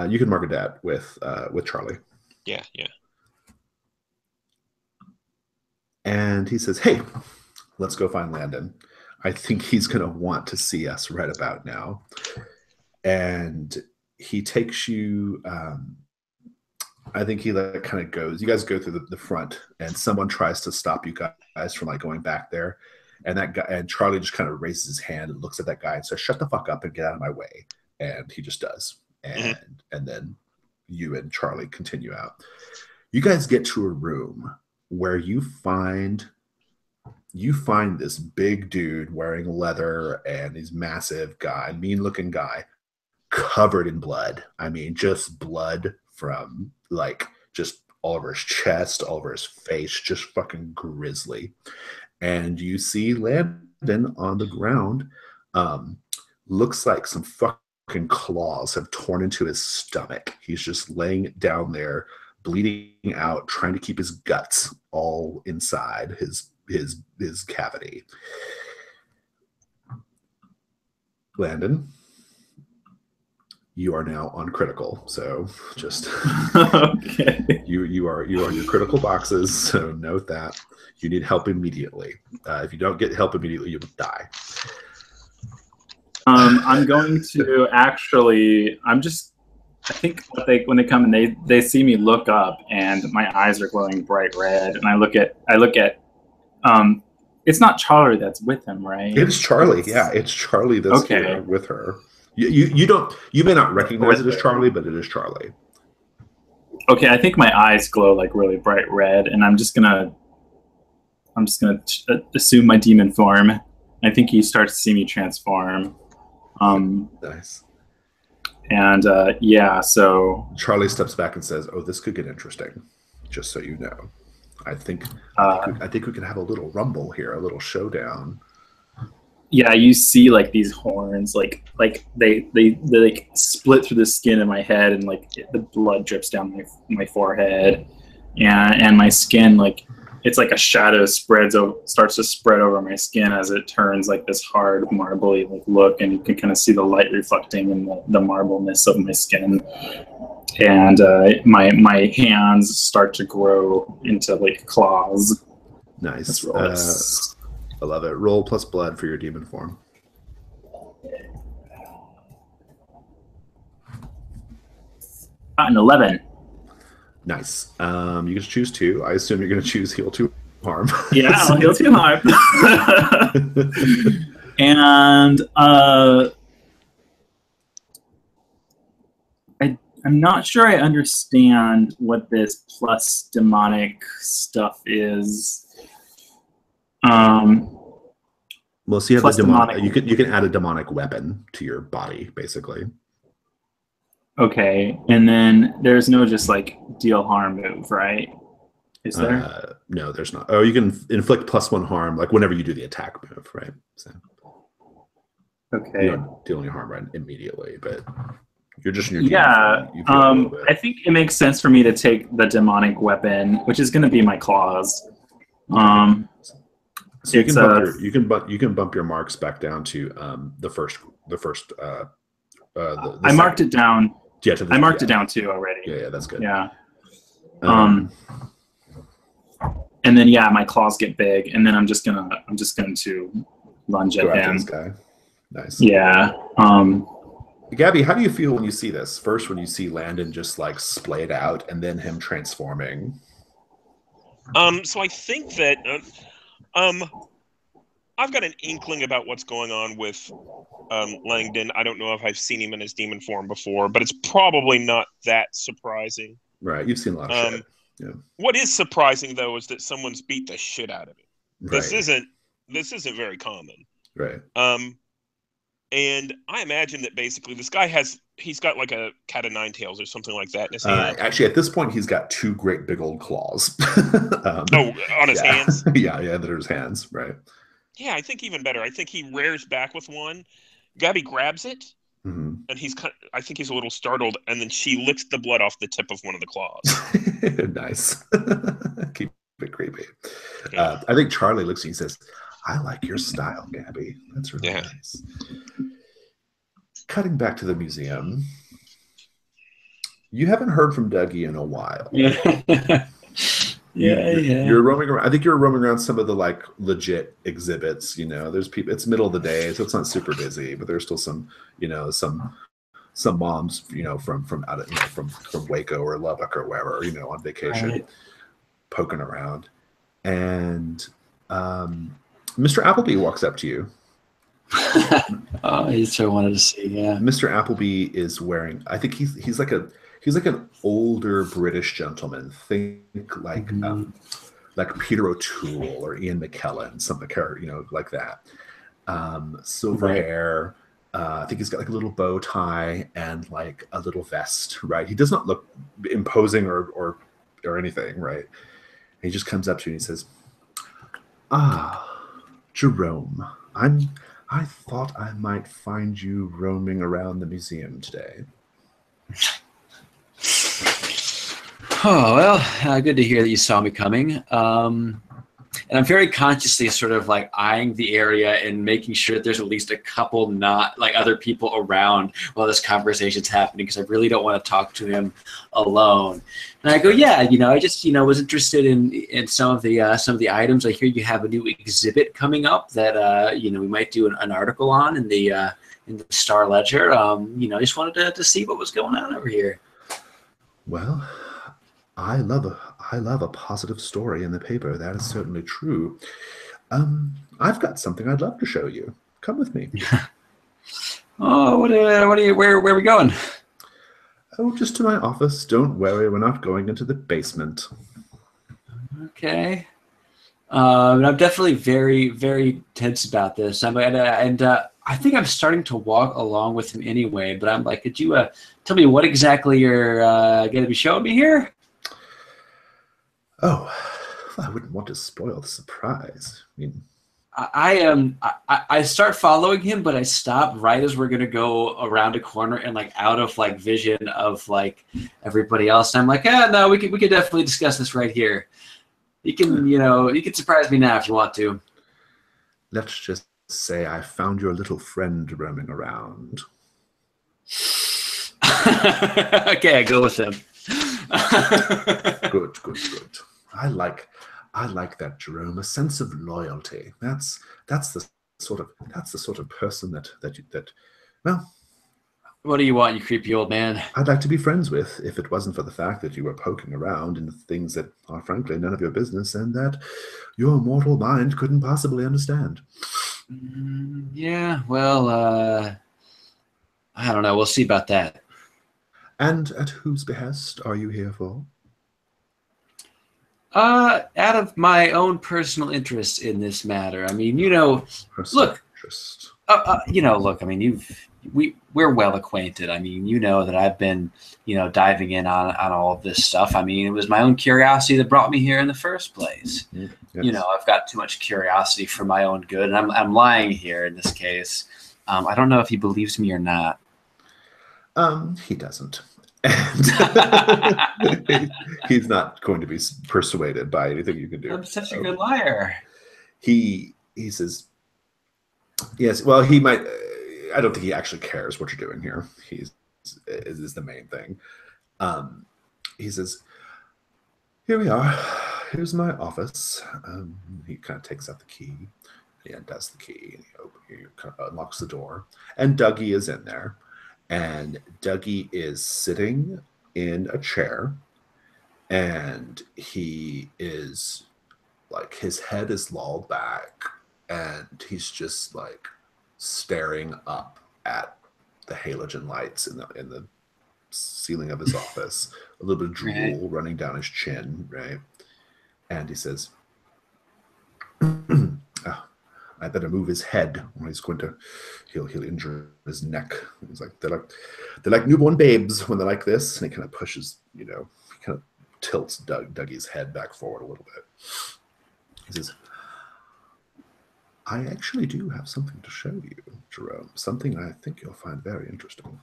You can market that with Charlie. Yeah. And he says, "Hey, let's go find Landon. I think he's going to want to see us right about now." And he takes you. I think he like kind of goes. You guys go through the front, and someone tries to stop you guys from like going back there. And that guy and Charlie just kind of raises his hand and looks at that guy and says, "Shut the fuck up and get out of my way." And he just does. And then you and Charlie continue out. You guys get to a room where you find this big dude wearing leather and he's massive guy, mean looking guy, covered in blood. I mean, just blood from like just all over his chest, all over his face, just fucking grisly. And you see Landon on the ground. Looks like some fucking claws have torn into his stomach. He's just laying down there, bleeding out, trying to keep his guts all inside his cavity. Landon, you are now on critical, so just Okay. you are your critical boxes, so note that. You need help immediately. If you don't get help immediately, you will die. I'm going to actually. I think when they come and they see me look up, and my eyes are glowing bright red, and I look at. It's not Charlie that's with him, right? It's Charlie. Yeah, it's Charlie that's here with her. You may not recognize it as Charlie, but it is Charlie. Okay, I think my eyes glow like really bright red, and I'm just gonna assume my demon form. I think he starts to see me transform. Nice. And so Charlie steps back and says, "Oh, this could get interesting. Just so you know, I think we could have a little rumble here, a little showdown." Yeah, you see like these horns, like they like split through the skin of my head, and like the blood drips down my forehead, and my skin, like it's like a shadow starts to spread over my skin as it turns like this hard marbly like look, and you can kind of see the light reflecting in the marbleness of my skin, and my hands start to grow into like claws. Nice. I love it. Roll plus blood for your demon form. An 11. Nice. You can choose 2. I assume you're going to choose heal 2 harm. Yeah, I'll heal 2 harm. And I'm not sure I understand what this plus demonic stuff is. Well, so you have the demonic. You can add a demonic weapon to your body, basically. Okay, and then there's no just like deal harm move, right? Is there? No, there's not. Oh, you can inflict +1 harm like whenever you do the attack move, right? So okay. You don't deal any harm right immediately, but you're just in your I think it makes sense for me to take the demonic weapon, which is going to be my claws. So you can bump your marks back down to the first. I marked it down. Yeah, I marked it down too already. Yeah, that's good. Yeah. And then my claws get big, and then I'm just going to lunge at him. This guy. Nice. Yeah. Gabby, how do you feel when you see this? First, when you see Landon just like splayed out, and then him transforming. So I think that I've got an inkling about what's going on with Langdon. I don't know if I've seen him in his demon form before, but it's probably not that surprising. Right, you've seen a lot of shit. Yeah. What is surprising though is that someone's beat the shit out of him. Right. This isn't very common. Right. And I imagine that basically this guy he's got like a cat of 9 tails or something like that in his hand. Actually, at this point, he's got 2 great big old claws. On his hands? Yeah, they're his hands, right. Yeah, I think even better. I think he rears back with one. Gabby grabs it, Mm-hmm. and I think he's a little startled, and then she licks the blood off the tip of one of the claws. Nice. Keep it creepy. Yeah. I think Charlie looks at you and says, I like your style, Gabby. That's really nice. Cutting back to the museum. You haven't heard from Dougie in a while. You're roaming around. I think you're roaming around some of the like legit exhibits. You know, there's people. It's middle of the day, so it's not super busy, but there's still some, you know, some moms, you know, from out of, you know, from Waco or Lubbock or wherever, you know, on vacation, poking around, and Mr. Appleby walks up to you. Oh, he sure wanted to see. Yeah, Mr. Appleby is wearing. I think he's like an older British gentleman. Think like Peter O'Toole or Ian McKellen, something, you know, like that. Silver hair. I think he's got like a little bow tie and like a little vest. Right. He does not look imposing or anything. Right. And he just comes up to you and he says, Jerome, I thought I might find you roaming around the museum today. Oh, well, good to hear that you saw me coming. And I'm very consciously sort of like eyeing the area and making sure that there's at least a couple not like other people around while this conversation's happening, because I really don't want to talk to him alone. And I go, yeah, you know, I just, you know, was interested in some of the items. I hear you have a new exhibit coming up that you know, we might do an article on in the Star Ledger. You know, I just wanted to see what was going on over here. Well, I love a positive story in the paper. That is certainly true. I've got something I'd love to show you. Come with me. Oh, where are we going? Oh, just to my office. Don't worry, we're not going into the basement. Okay. I'm definitely very, very tense about this. I think I'm starting to walk along with him anyway. But I'm like, could you tell me what exactly you're going to be showing me here? Oh, well, I wouldn't want to spoil the surprise. I mean, I start following him, but I stop right as we're gonna go around a corner and like out of like vision of like everybody else. And I'm like, no, we could definitely discuss this right here. You can surprise me now if you want to. Let's just say I found your little friend roaming around. Okay, I go with him. Good. I like that, Jerome. A sense of loyalty. That's the sort of person that well. What do you want, you creepy old man? I'd like to be friends with, if it wasn't for the fact that you were poking around in things that are frankly none of your business and that your mortal mind couldn't possibly understand. Yeah, well, I don't know. We'll see about that. And at whose behest are you here for? Out of my own personal interest in this matter. I mean, you know, look, I mean, we're well acquainted. I mean, you know that I've been, you know, diving in on all of this stuff. I mean, it was my own curiosity that brought me here in the first place. Yes. You know, I've got too much curiosity for my own good, and I'm lying here in this case. I don't know if he believes me or not. He doesn't. And he's not going to be persuaded by anything you can do. I'm such a good liar. He says, yes, well, he might. I don't think he actually cares what you're doing here. Is the main thing. He says, here we are. Here's my office. He kind of takes out the key. He undoes the key. And he kind of unlocks the door. And Dougie is in there. And Dougie is sitting in a chair. And he is like, his head is lolled back. And he's just like staring up at the halogen lights in the ceiling of his office. A little bit of drool running down his chin, right? And he says, I better move his head, or he's going to he'll injure his neck. He's like they're like newborn babes when they're like this. And he kind of pushes, you know, he kind of tilts Dougie's head back forward a little bit. He says, I actually do have something to show you, Jerome. Something I think you'll find very interesting.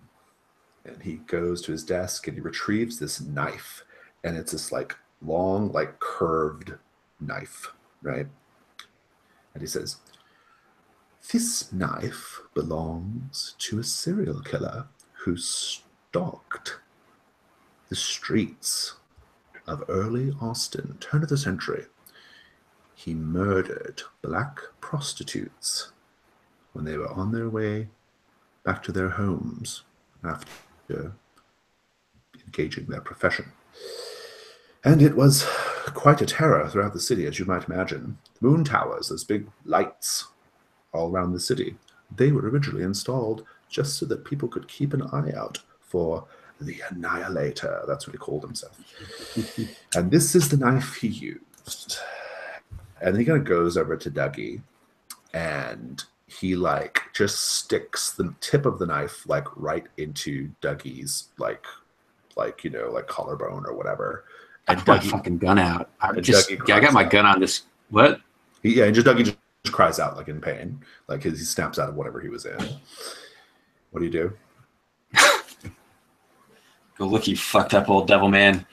And he goes to his desk and he retrieves this knife. And it's this like long, like curved knife, right? And he says, "This knife belongs to a serial killer who stalked the streets of early Austin, turn of the century. He murdered black prostitutes when they were on their way back to their homes after engaging their profession. And it was quite a terror throughout the city, as you might imagine. Moon towers, those big lights all around the city, they were originally installed just so that people could keep an eye out for the Annihilator. That's what he called himself. And this is the knife he used. And he kind of goes over to Dougie, and he like just sticks the tip of the knife like right into Dougie's like collarbone or whatever. And I put my fucking gun out. I got my gun on this. What? And Dougie just cries out like in pain, like he snaps out of whatever he was in. What do you do? Go look, you fucked up old devil man.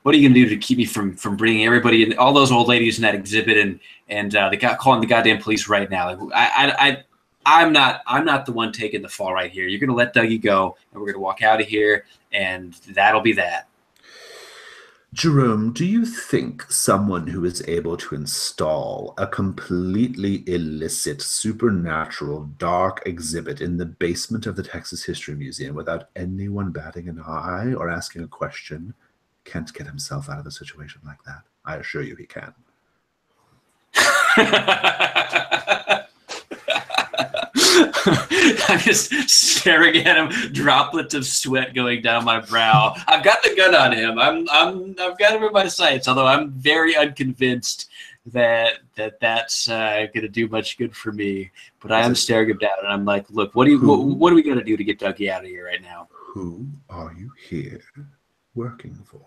What are you gonna do to keep me from bringing everybody in, all those old ladies in that exhibit and the guy calling the goddamn police right now? Like I'm not the one taking the fall right here. You're gonna let Dougie go, and we're gonna walk out of here, and that'll be that. Jerome, do you think someone who is able to install a completely illicit, supernatural, dark exhibit in the basement of the Texas History Museum without anyone batting an eye or asking a question can't get himself out of a situation like that? I assure you he can. I'm just staring at him, droplets of sweat going down my brow. I've got the gun on him. I've got him in my sights, although I'm very unconvinced that's gonna do much good for me. But I am staring him down, and I'm like, look, what are we gonna do to get Dougie out of here right now? Who are you here working for?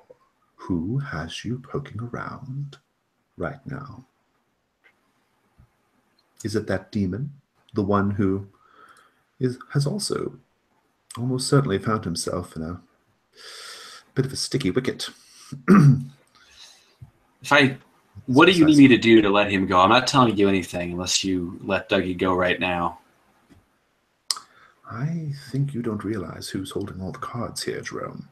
Who has you poking around right now? Is it that demon? The one who has also almost certainly found himself in a bit of a sticky wicket. What do you need me to do to let him go? I'm not telling you anything unless you let Dougie go right now. I think you don't realize who's holding all the cards here, Jerome.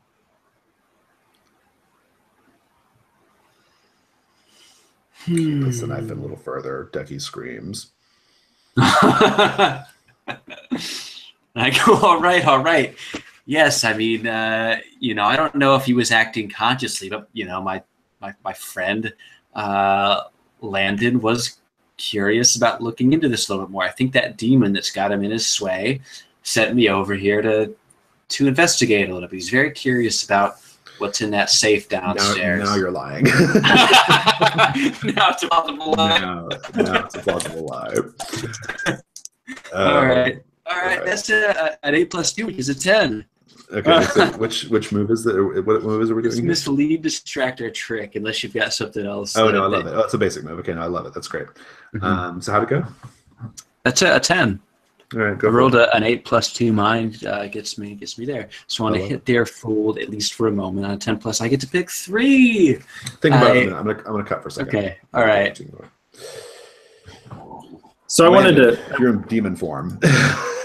He puts the knife in a little further. Dougie screams. I go, all right. Yes, I mean, I don't know if he was acting consciously, but my friend Landon was curious about looking into this a little bit more. I think that demon that's got him in his sway sent me over here to investigate a little bit. He's very curious about what's in that safe downstairs. Now you're lying. Now it's a plausible lie. Now it's a plausible lie. All right. That's an 8+2, which is a 10. Okay. So which move is that? What move is it we're doing? It's mislead, distractor, trick. Unless you've got something else. Oh no, I love it. Oh, it's a basic move. Okay, no, I love it. That's great. Mm-hmm. So how'd it go? That's a 10. All right, go. I rolled an 8+2. Mine gets me there. So I want to hit their fold at least for a moment. On a 10+, I get to pick 3. Think about it. I'm gonna cut for a second. Okay. All right. So I wanted to. You're in demon form.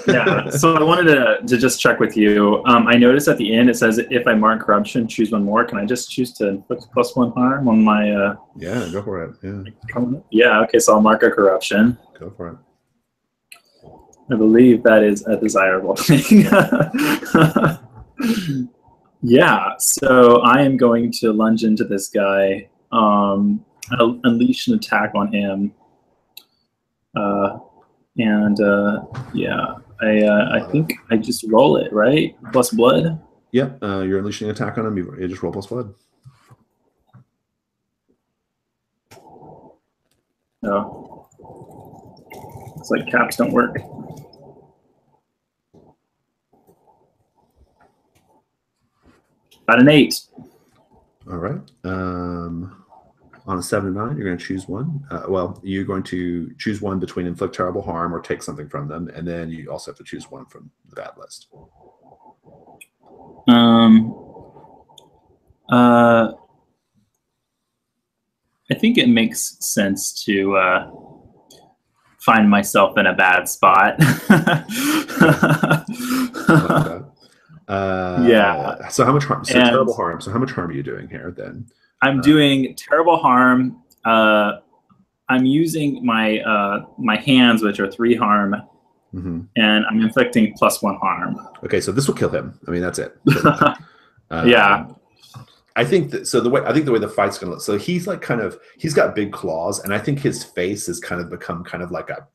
Yeah. So I wanted to just check with you. I noticed at the end it says if I mark corruption, choose one more. Can I just choose to put +1 harm on my? Yeah, go for it. Yeah. Yeah. Okay. So I'll mark a corruption. Go for it. I believe that is a desirable thing. Yeah. So I am going to lunge into this guy. I'll unleash an attack on him. I think I just roll it, right? Plus blood? Yep, you're unleashing an attack on him. You just roll plus blood. No. It's like caps don't work. About an 8. All right. On a 7 to 9, you're going to choose one. Well, you're going to choose one between inflict terrible harm or take something from them, and then you also have to choose one from the bad list. I think it makes sense to find myself in a bad spot. Yeah. So how much harm? So terrible harm. So how much harm are you doing here then? I'm doing terrible harm. I'm using my my hands, which are 3 harm, and I'm inflicting +1 harm. Okay, so this will kill him. I mean, that's it. Yeah. I think that, so the way the fight's gonna look. So he's like he's got big claws, and I think his face has kind of become kind of like a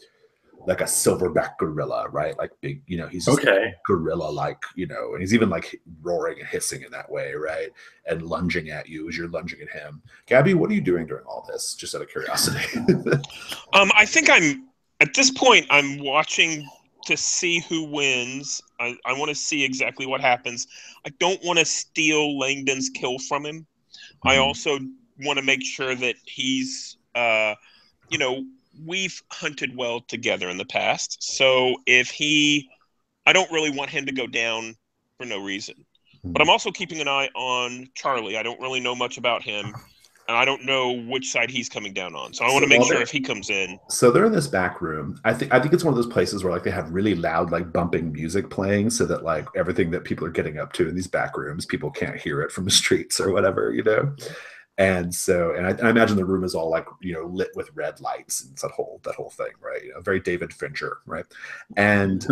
silverback gorilla, right? Like big, he's just gorilla, like, and he's even like roaring and hissing in that way, right? And lunging at you as you're lunging at him. Gabby, what are you doing during all this? Just out of curiosity. I think at this point, I'm watching to see who wins. I want to see exactly what happens. I don't want to steal Langdon's kill from him. I also want to make sure that he's, we've hunted well together in the past. So I don't really want him to go down for no reason. But I'm also keeping an eye on Charlie. I don't really know much about him, and I don't know which side he's coming down on. So I want to make sure if he comes in. So they're in this back room. I think it's one of those places where like they have really loud like bumping music playing, so that like everything that people are getting up to in these back rooms, people can't hear it from the streets or whatever, And so, and I imagine the room is all like, lit with red lights and it's that whole thing, right? Very David Fincher, right? And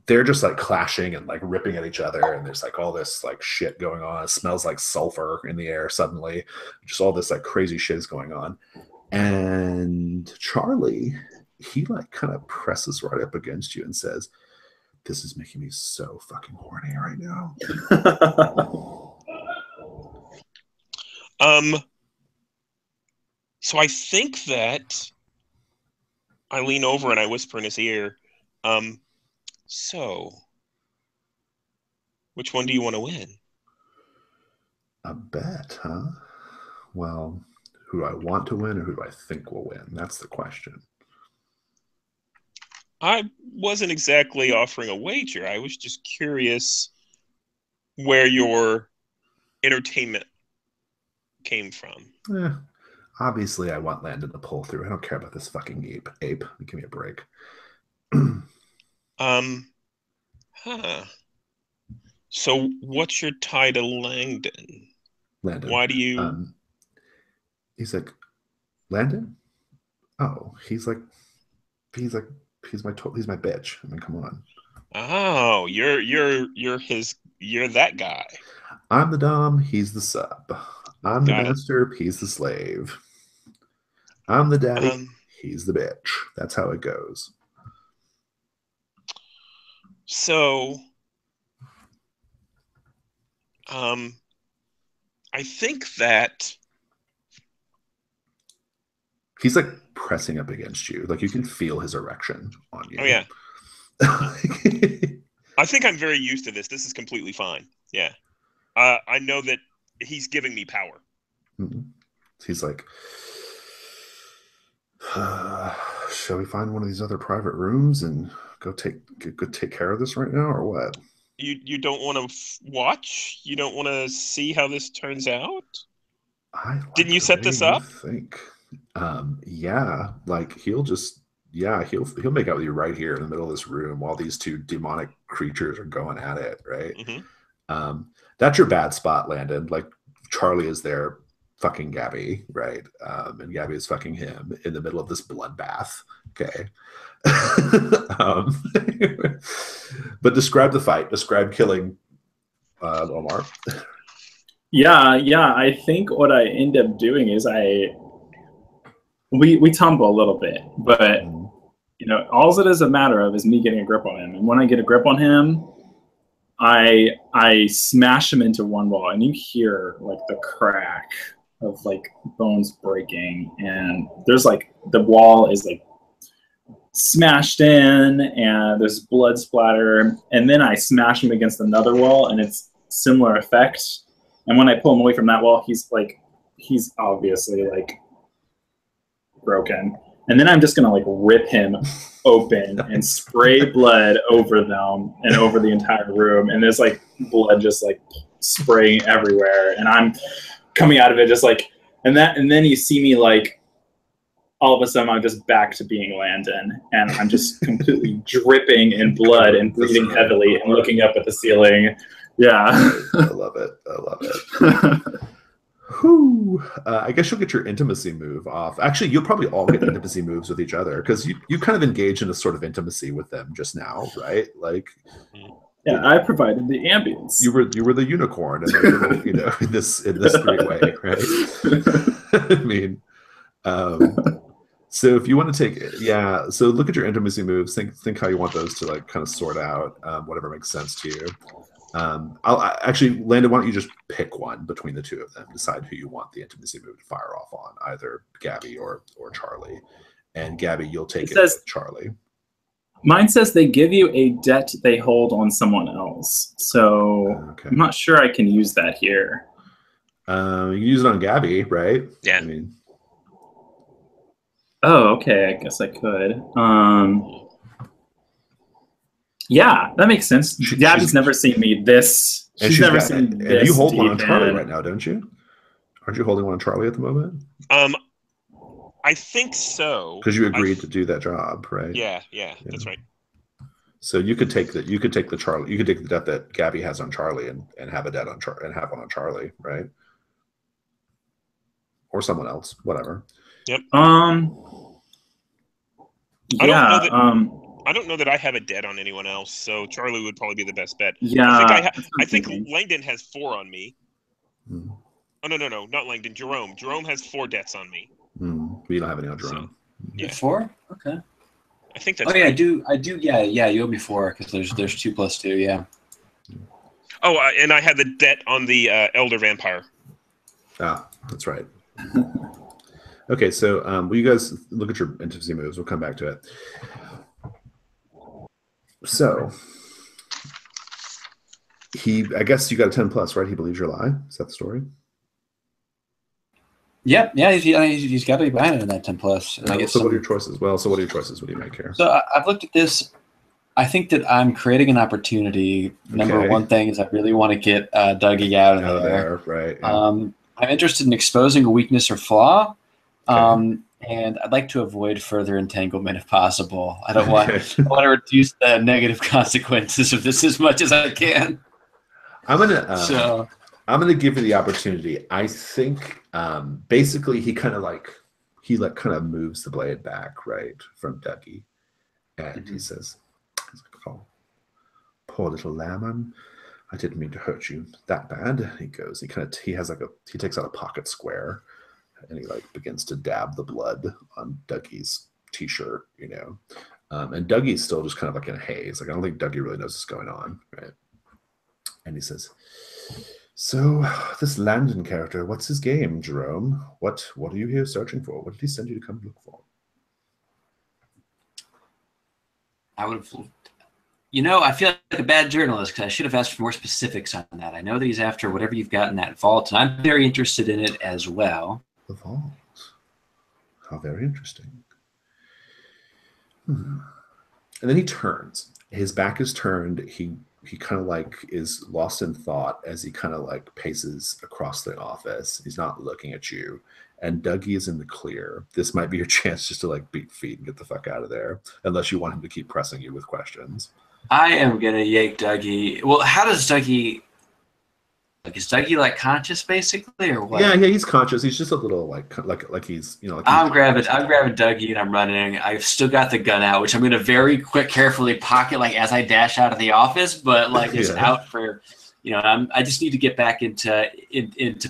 they're just like clashing and like ripping at each other, and there's like all this like shit going on. It smells like sulfur in the air suddenly. Just all this like crazy shit is going on. And Charlie, he like kind of presses right up against you and says, "This is making me so fucking horny right now." So I think that I lean over and I whisper in his ear, so which one do you want to win? A bet, huh? Well, who do I want to win or who do I think will win? That's the question. I wasn't exactly offering a wager. I was just curious where your entertainment came from. Obviously, I want Landon to pull through. I don't care about this fucking ape. Give me a break. So, what's your tie to Langdon? Landon. Why do you? He's like, Landon. Oh, he's my bitch. I mean, come on. Oh, you're that guy. I'm the dom. He's the sub. I'm the master, he's the slave. I'm the daddy, he's the bitch. That's how it goes. So, I think that he's like pressing up against you. Like you can feel his erection on you. Oh, yeah. I think I'm very used to this. This is completely fine. Yeah. I know that he's giving me power. He's like, shall we find one of these other private rooms and go take care of this right now, or what? You don't want to watch? You don't want to see how this turns out? Didn't you set this up? Think, yeah. Like he'll make out with you right here in the middle of this room while these two demonic creatures are going at it, right? That's your bad spot, Landon. Like Charlie is there fucking Gabby, right? And Gabby is fucking him in the middle of this bloodbath. Okay. But describe the fight. Describe killing Omar. Yeah. I think what I end up doing is we tumble a little bit, but all it is a matter of is me getting a grip on him. And when I get a grip on him, I smash him into one wall, and you hear like the crack of like bones breaking, and there's like the wall is like smashed in, and there's blood splatter, and then I smash him against another wall, and it's similar effect. And when I pull him away from that wall, he's he's obviously like broken. And then I'm just gonna like rip him open and spray blood over them and over the entire room. And there's like blood just like spraying everywhere. And I'm coming out of it just like, and then you see me like, all of a sudden I'm just back to being Landon, and I'm just completely dripping in blood and bleeding heavily and looking up at the ceiling. Yeah. I love it. I love it. Whew. I guess you'll get your intimacy move off. Actually, you'll probably all get intimacy moves with each other because you kind of engage in a sort of intimacy with them just now, right? Like, yeah, I provided the ambience. You were the unicorn, and you know, in this great way, right? I mean, so if you want to take, so look at your intimacy moves. Think how you want those to like kind of sort out whatever makes sense to you. Actually, Landon, why don't you just pick one between the two of them? Decide who you want the intimacy move to fire off on, either Gabby or Charlie. And Gabby, you'll take it with Charlie. Mine says they give you a debt they hold on someone else. So okay. I'm not sure I can use that here. You can use it on Gabby, right? Yeah. I mean, oh, okay. I guess I could. Yeah, that makes sense. Gabby's never seen me this. She's never seen me this. And you hold one on Charlie right now, don't you? Aren't you holding one on Charlie at the moment? I think so. Because you agreed to do that job, right? Yeah, that's right. So you could take the Charlie. You could take the debt that Gabby has on Charlie and have a debt on and have one on Charlie, right? Or someone else, whatever. Yep. Yeah. I don't know that I have a debt on anyone else, so Charlie would probably be the best bet. Yeah. I think Langdon has 4 on me. Hmm. Oh no, not Langdon. Jerome. Jerome has 4 debts on me. We don't have any on Jerome. So, yeah. 4? Okay. I think that's. Oh yeah, I do. Yeah. You owe me 4 because there's 2 plus 2. Yeah. Oh, and I had the debt on the Elder Vampire. Ah, that's right. Okay, so will you guys look at your intimacy moves? We'll come back to it. So I guess you got a 10 plus, right? He believes your lie. Is that the story? Yeah. He's got to be behind it in that 10 plus. So what are your choices? Well, so what are your choices? What do you make here? So I've looked at this. I think that I'm creating an opportunity. Number one thing is I really want to get Dougie out of there. Right. Yeah. I'm interested in exposing a weakness or flaw. And I'd like to avoid further entanglement if possible. I want to reduce the negative consequences of this as much as I can. I'm gonna give you the opportunity. I think basically he kind of moves the blade back right from Dougie, and he says, "Oh, poor little lamb, I didn't mean to hurt you that bad." He goes. He takes out a pocket square. And he begins to dab the blood on Dougie's t-shirt, and Dougie's still just kind of in a haze. I don't think Dougie really knows what's going on, right? And he says, "So this Landon character, what's his game, Jerome? What are you here searching for? What did he send you to come look for?" I would have, I feel like a bad journalist because I should have asked for more specifics on that. I know that he's after whatever you've got in that vault, and I'm very interested in it as well. The vault. How very interesting. And then he turns. His back is turned. He kind of is lost in thought as he kind of paces across the office. He's not looking at you. And Dougie is in the clear. This might be your chance just to beat feet and get the fuck out of there, unless you want him to keep pressing you with questions. I am gonna yank Dougie. Well, how does Dougie? Is Dougie conscious basically, or what? Yeah, he's conscious. He's just a little he's I'm grabbing Dougie and I'm running. I've still got the gun out, which I'm gonna very carefully pocket as I dash out of the office. But it's out for, I just need to get back into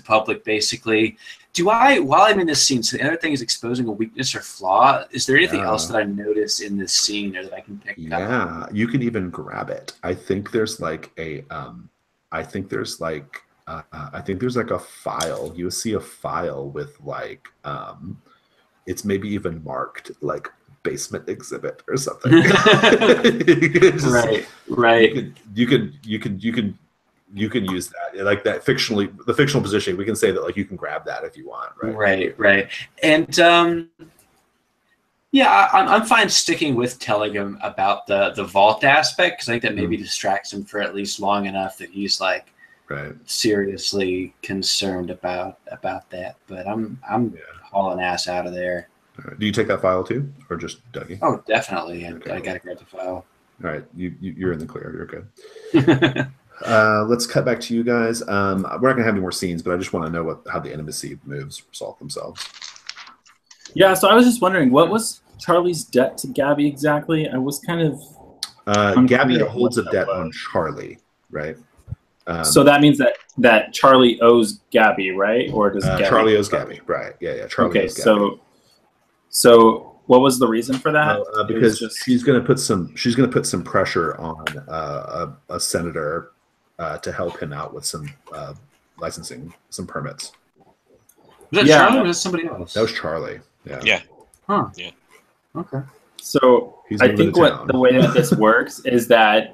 public basically. While I'm in this scene, so the other thing is exposing a weakness or flaw. Is there anything else that I notice in this scene or that I can pick up? Yeah, you can even grab it. I think there's I think there's a file. You see a file with it's maybe even marked basement exhibit or something. Right. You can you can use that, like that the fictional positioning. We can say that like you can grab that if you want, right? Right. And yeah, I'm fine sticking with telling him about the vault aspect, because I think that maybe distracts him for at least long enough that he's like seriously concerned about that. But I'm hauling ass out of there. Right. Do you take that file too, or just Dougie? Oh, definitely. Okay. I gotta grab the file. All right, you're in the clear. You're good. Let's cut back to you guys. We're not gonna have any more scenes, but I just want to know how the intimacy moves resolve themselves. Yeah, so I was just wondering, what was Charlie's debt to Gabby exactly? I was kind of Gabby holds a debt on Charlie, right? So that means that Charlie owes Gabby, right? Or does Gabby Charlie owes Gabby, right? Yeah. Charlie owes Gabby. So what was the reason for that? Because she's going to put some pressure on a senator to help him out with some licensing, some permits. Was that Charlie or was that somebody else? That was Charlie. Yeah. Yeah. Huh. Yeah. Okay. So I think the way that this works is that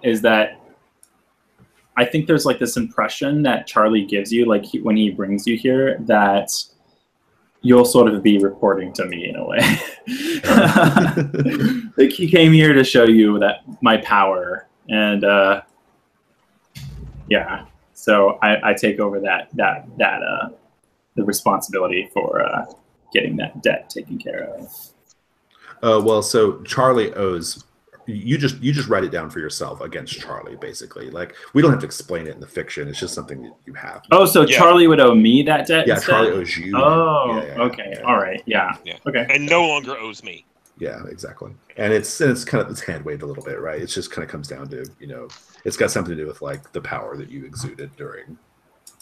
I think there's like this impression that Charlie gives you, like when he brings you here, that you'll sort of be reporting to me in a way. Like he came here to show you that my power, and yeah. So I take over that the responsibility for getting that debt taken care of. Well, so Charlie owes. You just write it down for yourself against Charlie, basically. Like we don't have to explain it in the fiction. It's just something that you have. Oh, so Charlie would owe me that debt? Yeah, instead? Charlie owes you. Oh, okay. All right. Yeah. Okay. And no longer owes me. Yeah, exactly. And it's kind of hand waved a little bit, right? It just kind of comes down to, it's got something to do with like the power that you exuded during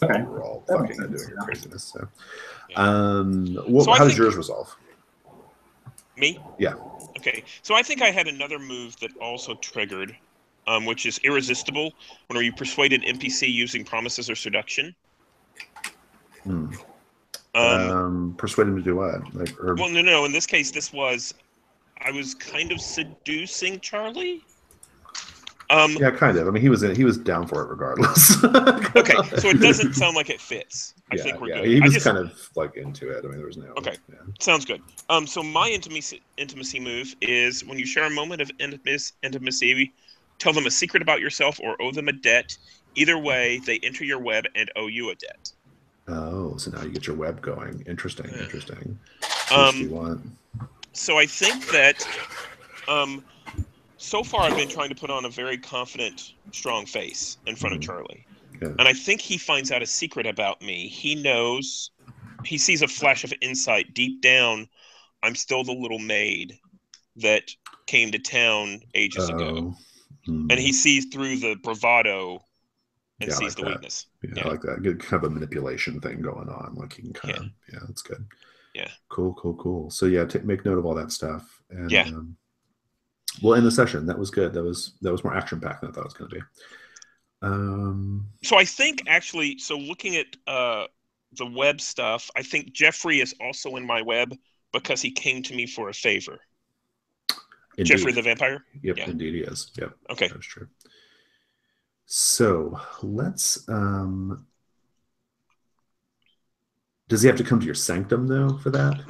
you were all fucking and doing your craziness. So, how does yours resolve? Me? Yeah. Okay, so I think I had another move that also triggered, which is irresistible, when you persuade an NPC using promises or seduction. Persuade him to do what? Well, no. In this case, I was kind of seducing Charlie. Yeah, kind of. I mean, he was down for it regardless. Okay, so it doesn't sound like it fits. I think we're good. He was kind of like into it. I mean, there was no. Okay, sounds good. So my intimacy move is when you share a moment of intimacy, tell them a secret about yourself or owe them a debt. Either way, they enter your web and owe you a debt. Oh, so now you get your web going. Interesting. Yeah. Interesting. What do you want? So I think that so far I've been trying to put on a very confident, strong face in front of Charlie. Yeah. And I think he finds out a secret about me. He sees a flash of insight. Deep down, I'm still the little maid that came to town ages ago. And he sees through the bravado and sees the weakness. Yeah, I like that. Good kind of a manipulation thing going on. Like he can kind of, that's good. Yeah. Cool. So yeah, make note of all that stuff. And, we'll end the session. That was good. That was more action packed than I thought it was going to be. So I think actually, looking at the web stuff, I think Jeffrey is also in my web because he came to me for a favor. Indeed. Jeffrey the vampire? Yep, indeed he is. Yep. Okay. That's true. So let's does he have to come to your sanctum though for that?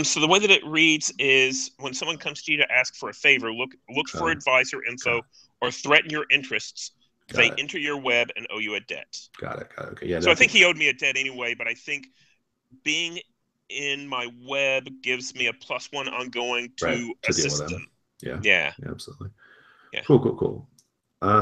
So the way that it reads is when someone comes to you to ask for a favor, look for advice or info or threaten your interests. They enter your web and owe you a debt. Got it. Okay. Yeah. So I think he owed me a debt anyway, but I think being in my web gives me a +1 ongoing to assist them. Yeah. Absolutely. Yeah. Cool.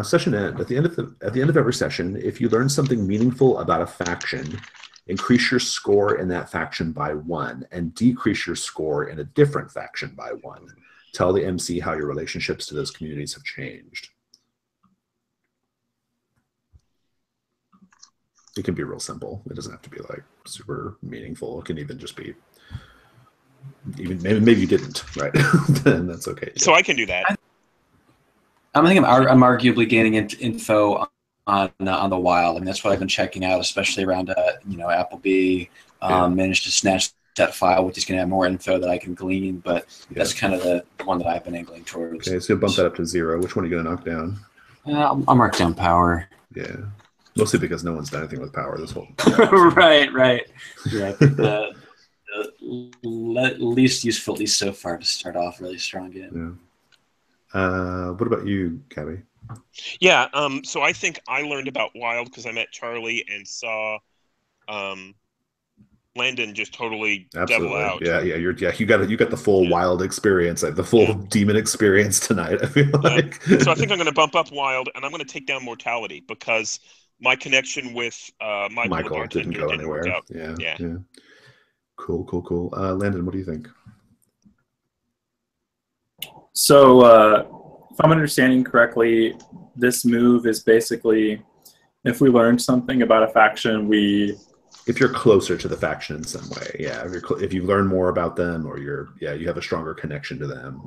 Session end. At the end of every session, if you learn something meaningful about a faction, increase your score in that faction by 1 and decrease your score in a different faction by 1. Tell the MC how your relationships to those communities have changed. It can be real simple. It doesn't have to be like super meaningful. It can even just be maybe you didn't, right? Then that's okay too. So I can do that. I think I'm arguably gaining info on the wild. I mean, that's what I've been checking out, especially around Appleby. Managed to snatch that file, which is going to have more info that I can glean. But that's kind of the one that I've been angling towards. Okay, so you'll bump that up to 0. Which one are you going to knock down? I'll mark down power. Yeah. Mostly because no one's done anything with power this whole. Right. Yeah, I think the least useful, at least so far, to start off really strong in. Yeah. What about you, Gabby? Yeah. So I think I learned about Wild because I met Charlie and saw Landon just totally devil out. Yeah. You got the full Wild experience, like the full demon experience tonight. I feel like. So I think I'm going to bump up Wild, and I'm going to take down Mortality because my connection with Michael didn't go anywhere. Yeah. Cool. Landon, what do you think? So, if I'm understanding correctly, this move is basically if we learned something about a faction, if you're closer to the faction in some way, if you learn more about them, or you have a stronger connection to them,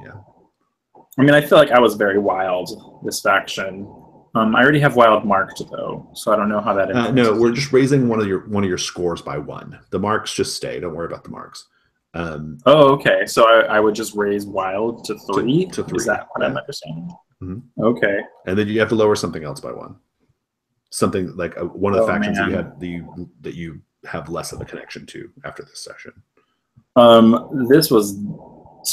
I mean, I feel like I was very Wild this faction. I already have Wild marked though, so I don't know how that. No, we're just raising one of your scores by 1. The marks just stay. Don't worry about the marks. Okay. So I would just raise Wild to 3. To 3. Is that what I'm understanding? Mm-hmm. Okay. And then you have to lower something else by 1. Something like one of the factions that you have less of a connection to after this session. This was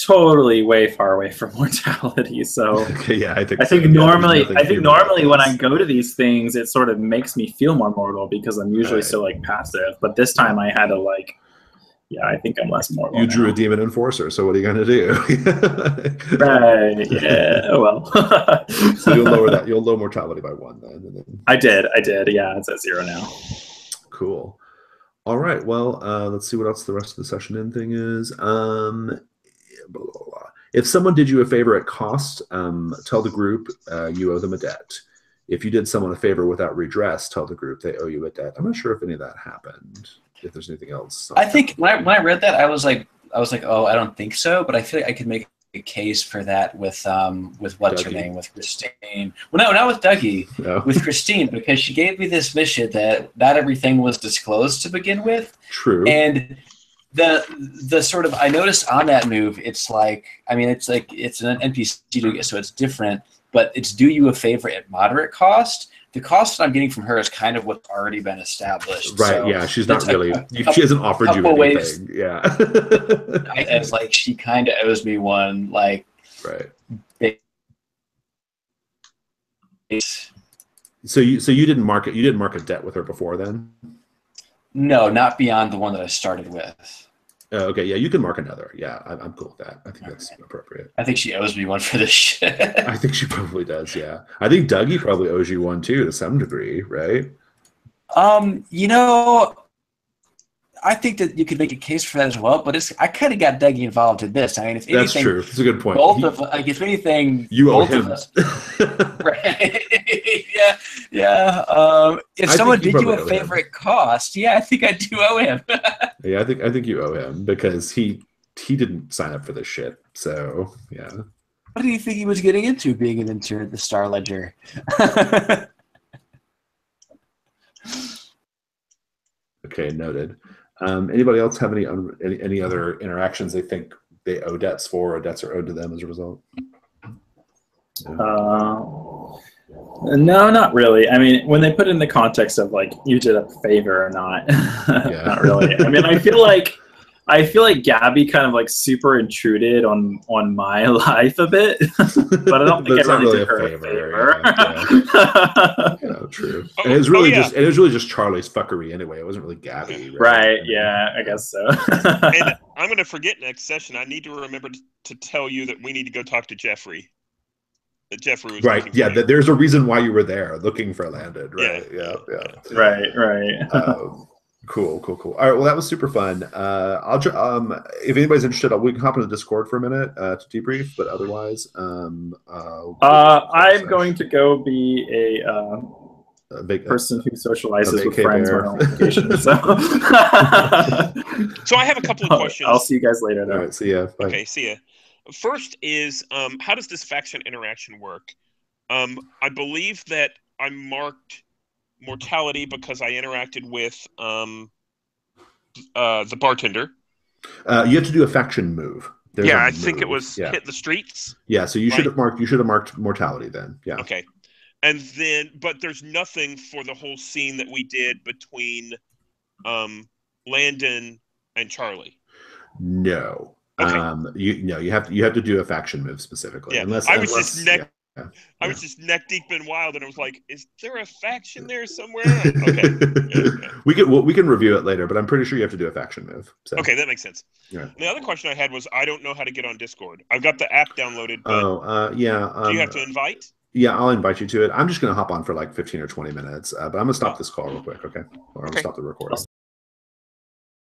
totally way far away from Mortality. So okay, I think normally when I go to these things, it sort of makes me feel more mortal because I'm usually so like passive. But this time I had to I think I'm less mortal. You drew a demon enforcer, so what are you going to do? Right. Yeah. Oh well. So you'll lower Mortality by 1 then. And then. I did. Yeah, it's at 0 now. Cool. All right. Well, let's see what else the rest of the session end thing is. Blah, blah, blah. If someone did you a favor at cost, tell the group you owe them a debt. If you did someone a favor without redress, tell the group they owe you a debt. I'm not sure if any of that happened. If there's anything else, I think when I read that, I was like, oh, I don't think so. But I feel like I could make a case for that with what's her name, with Christine. Well, no, not with Dougie, with Christine, because she gave me this mission that not everything was disclosed to begin with. True. And the sort of, I noticed on that move, it's like, I mean, it's an NPC doing it, so it's different, but it's do you a favor at moderate cost. The cost that I'm getting from her is kind of what's already been established. Right, so she's not really, she hasn't offered you anything. Ways, it's like she kind of owes me one, like. Right. So you didn't mark a debt with her before then? No, not beyond the one that I started with. Okay, you can mark another. Yeah, I'm cool with that. I think that's appropriate. I think she owes me one for this shit. I think she probably does, yeah. I think Dougie probably owes you one too, to some degree, right? I think that you could make a case for that as well, but I kind of got Dougie involved in this. I mean, if anything, that's true. That's a good point. If anything, you owe him. Right? Yeah. If someone did you a favor at cost, I think I do owe him. Yeah, I think you owe him because he didn't sign up for this shit. So yeah. What do you think he was getting into being an intern at the Star Ledger? Okay, noted. Anybody else have any other interactions they think they owe debts for, or debts are owed to them as a result? No, not really. I mean, when they put it in the context of like you did a favor or not, not really. I mean, I feel like Gabby kind of like super intruded on my life a bit, but I don't think I really did her a favor. Yeah, true. And it was really just Charlie's fuckery anyway. It wasn't really Gabby. Right? Yeah, I guess so. And I'm going to forget next session. I need to remember to tell you that we need to go talk to Jeffrey. That Jeffrey was right. Yeah, there's a reason why you were there, looking for Landon. Right. Yeah. Right. Cool. All right. Well, that was super fun. If anybody's interested, we can hop into Discord for a minute to debrief. But otherwise, I'm going to go be a person who socializes with friends on vacation. So I have a couple of questions. I'll see you guys later. All right. See ya. Bye. Okay. See ya. First is how does this faction interaction work? I believe that I marked Mortality because I interacted with the bartender. You have to do a faction move. I think it was hit the streets. Yeah, so you should have marked Mortality then. Yeah. Okay. And then, but there's nothing for the whole scene that we did between Landon and Charlie. No. Okay. You have to do a faction move specifically. Yeah. I was just neck deep in Wild, and I was like, "Is there a faction there somewhere?" Okay. Yeah. We can review it later, but I'm pretty sure you have to do a faction move. So. Okay, that makes sense. Yeah. The other question I had was, I don't know how to get on Discord. I've got the app downloaded. But yeah. Do you have to invite? Yeah, I'll invite you to it. I'm just going to hop on for like 15 or 20 minutes, but I'm going to stop this call real quick, okay? Or I'm going to stop the recording.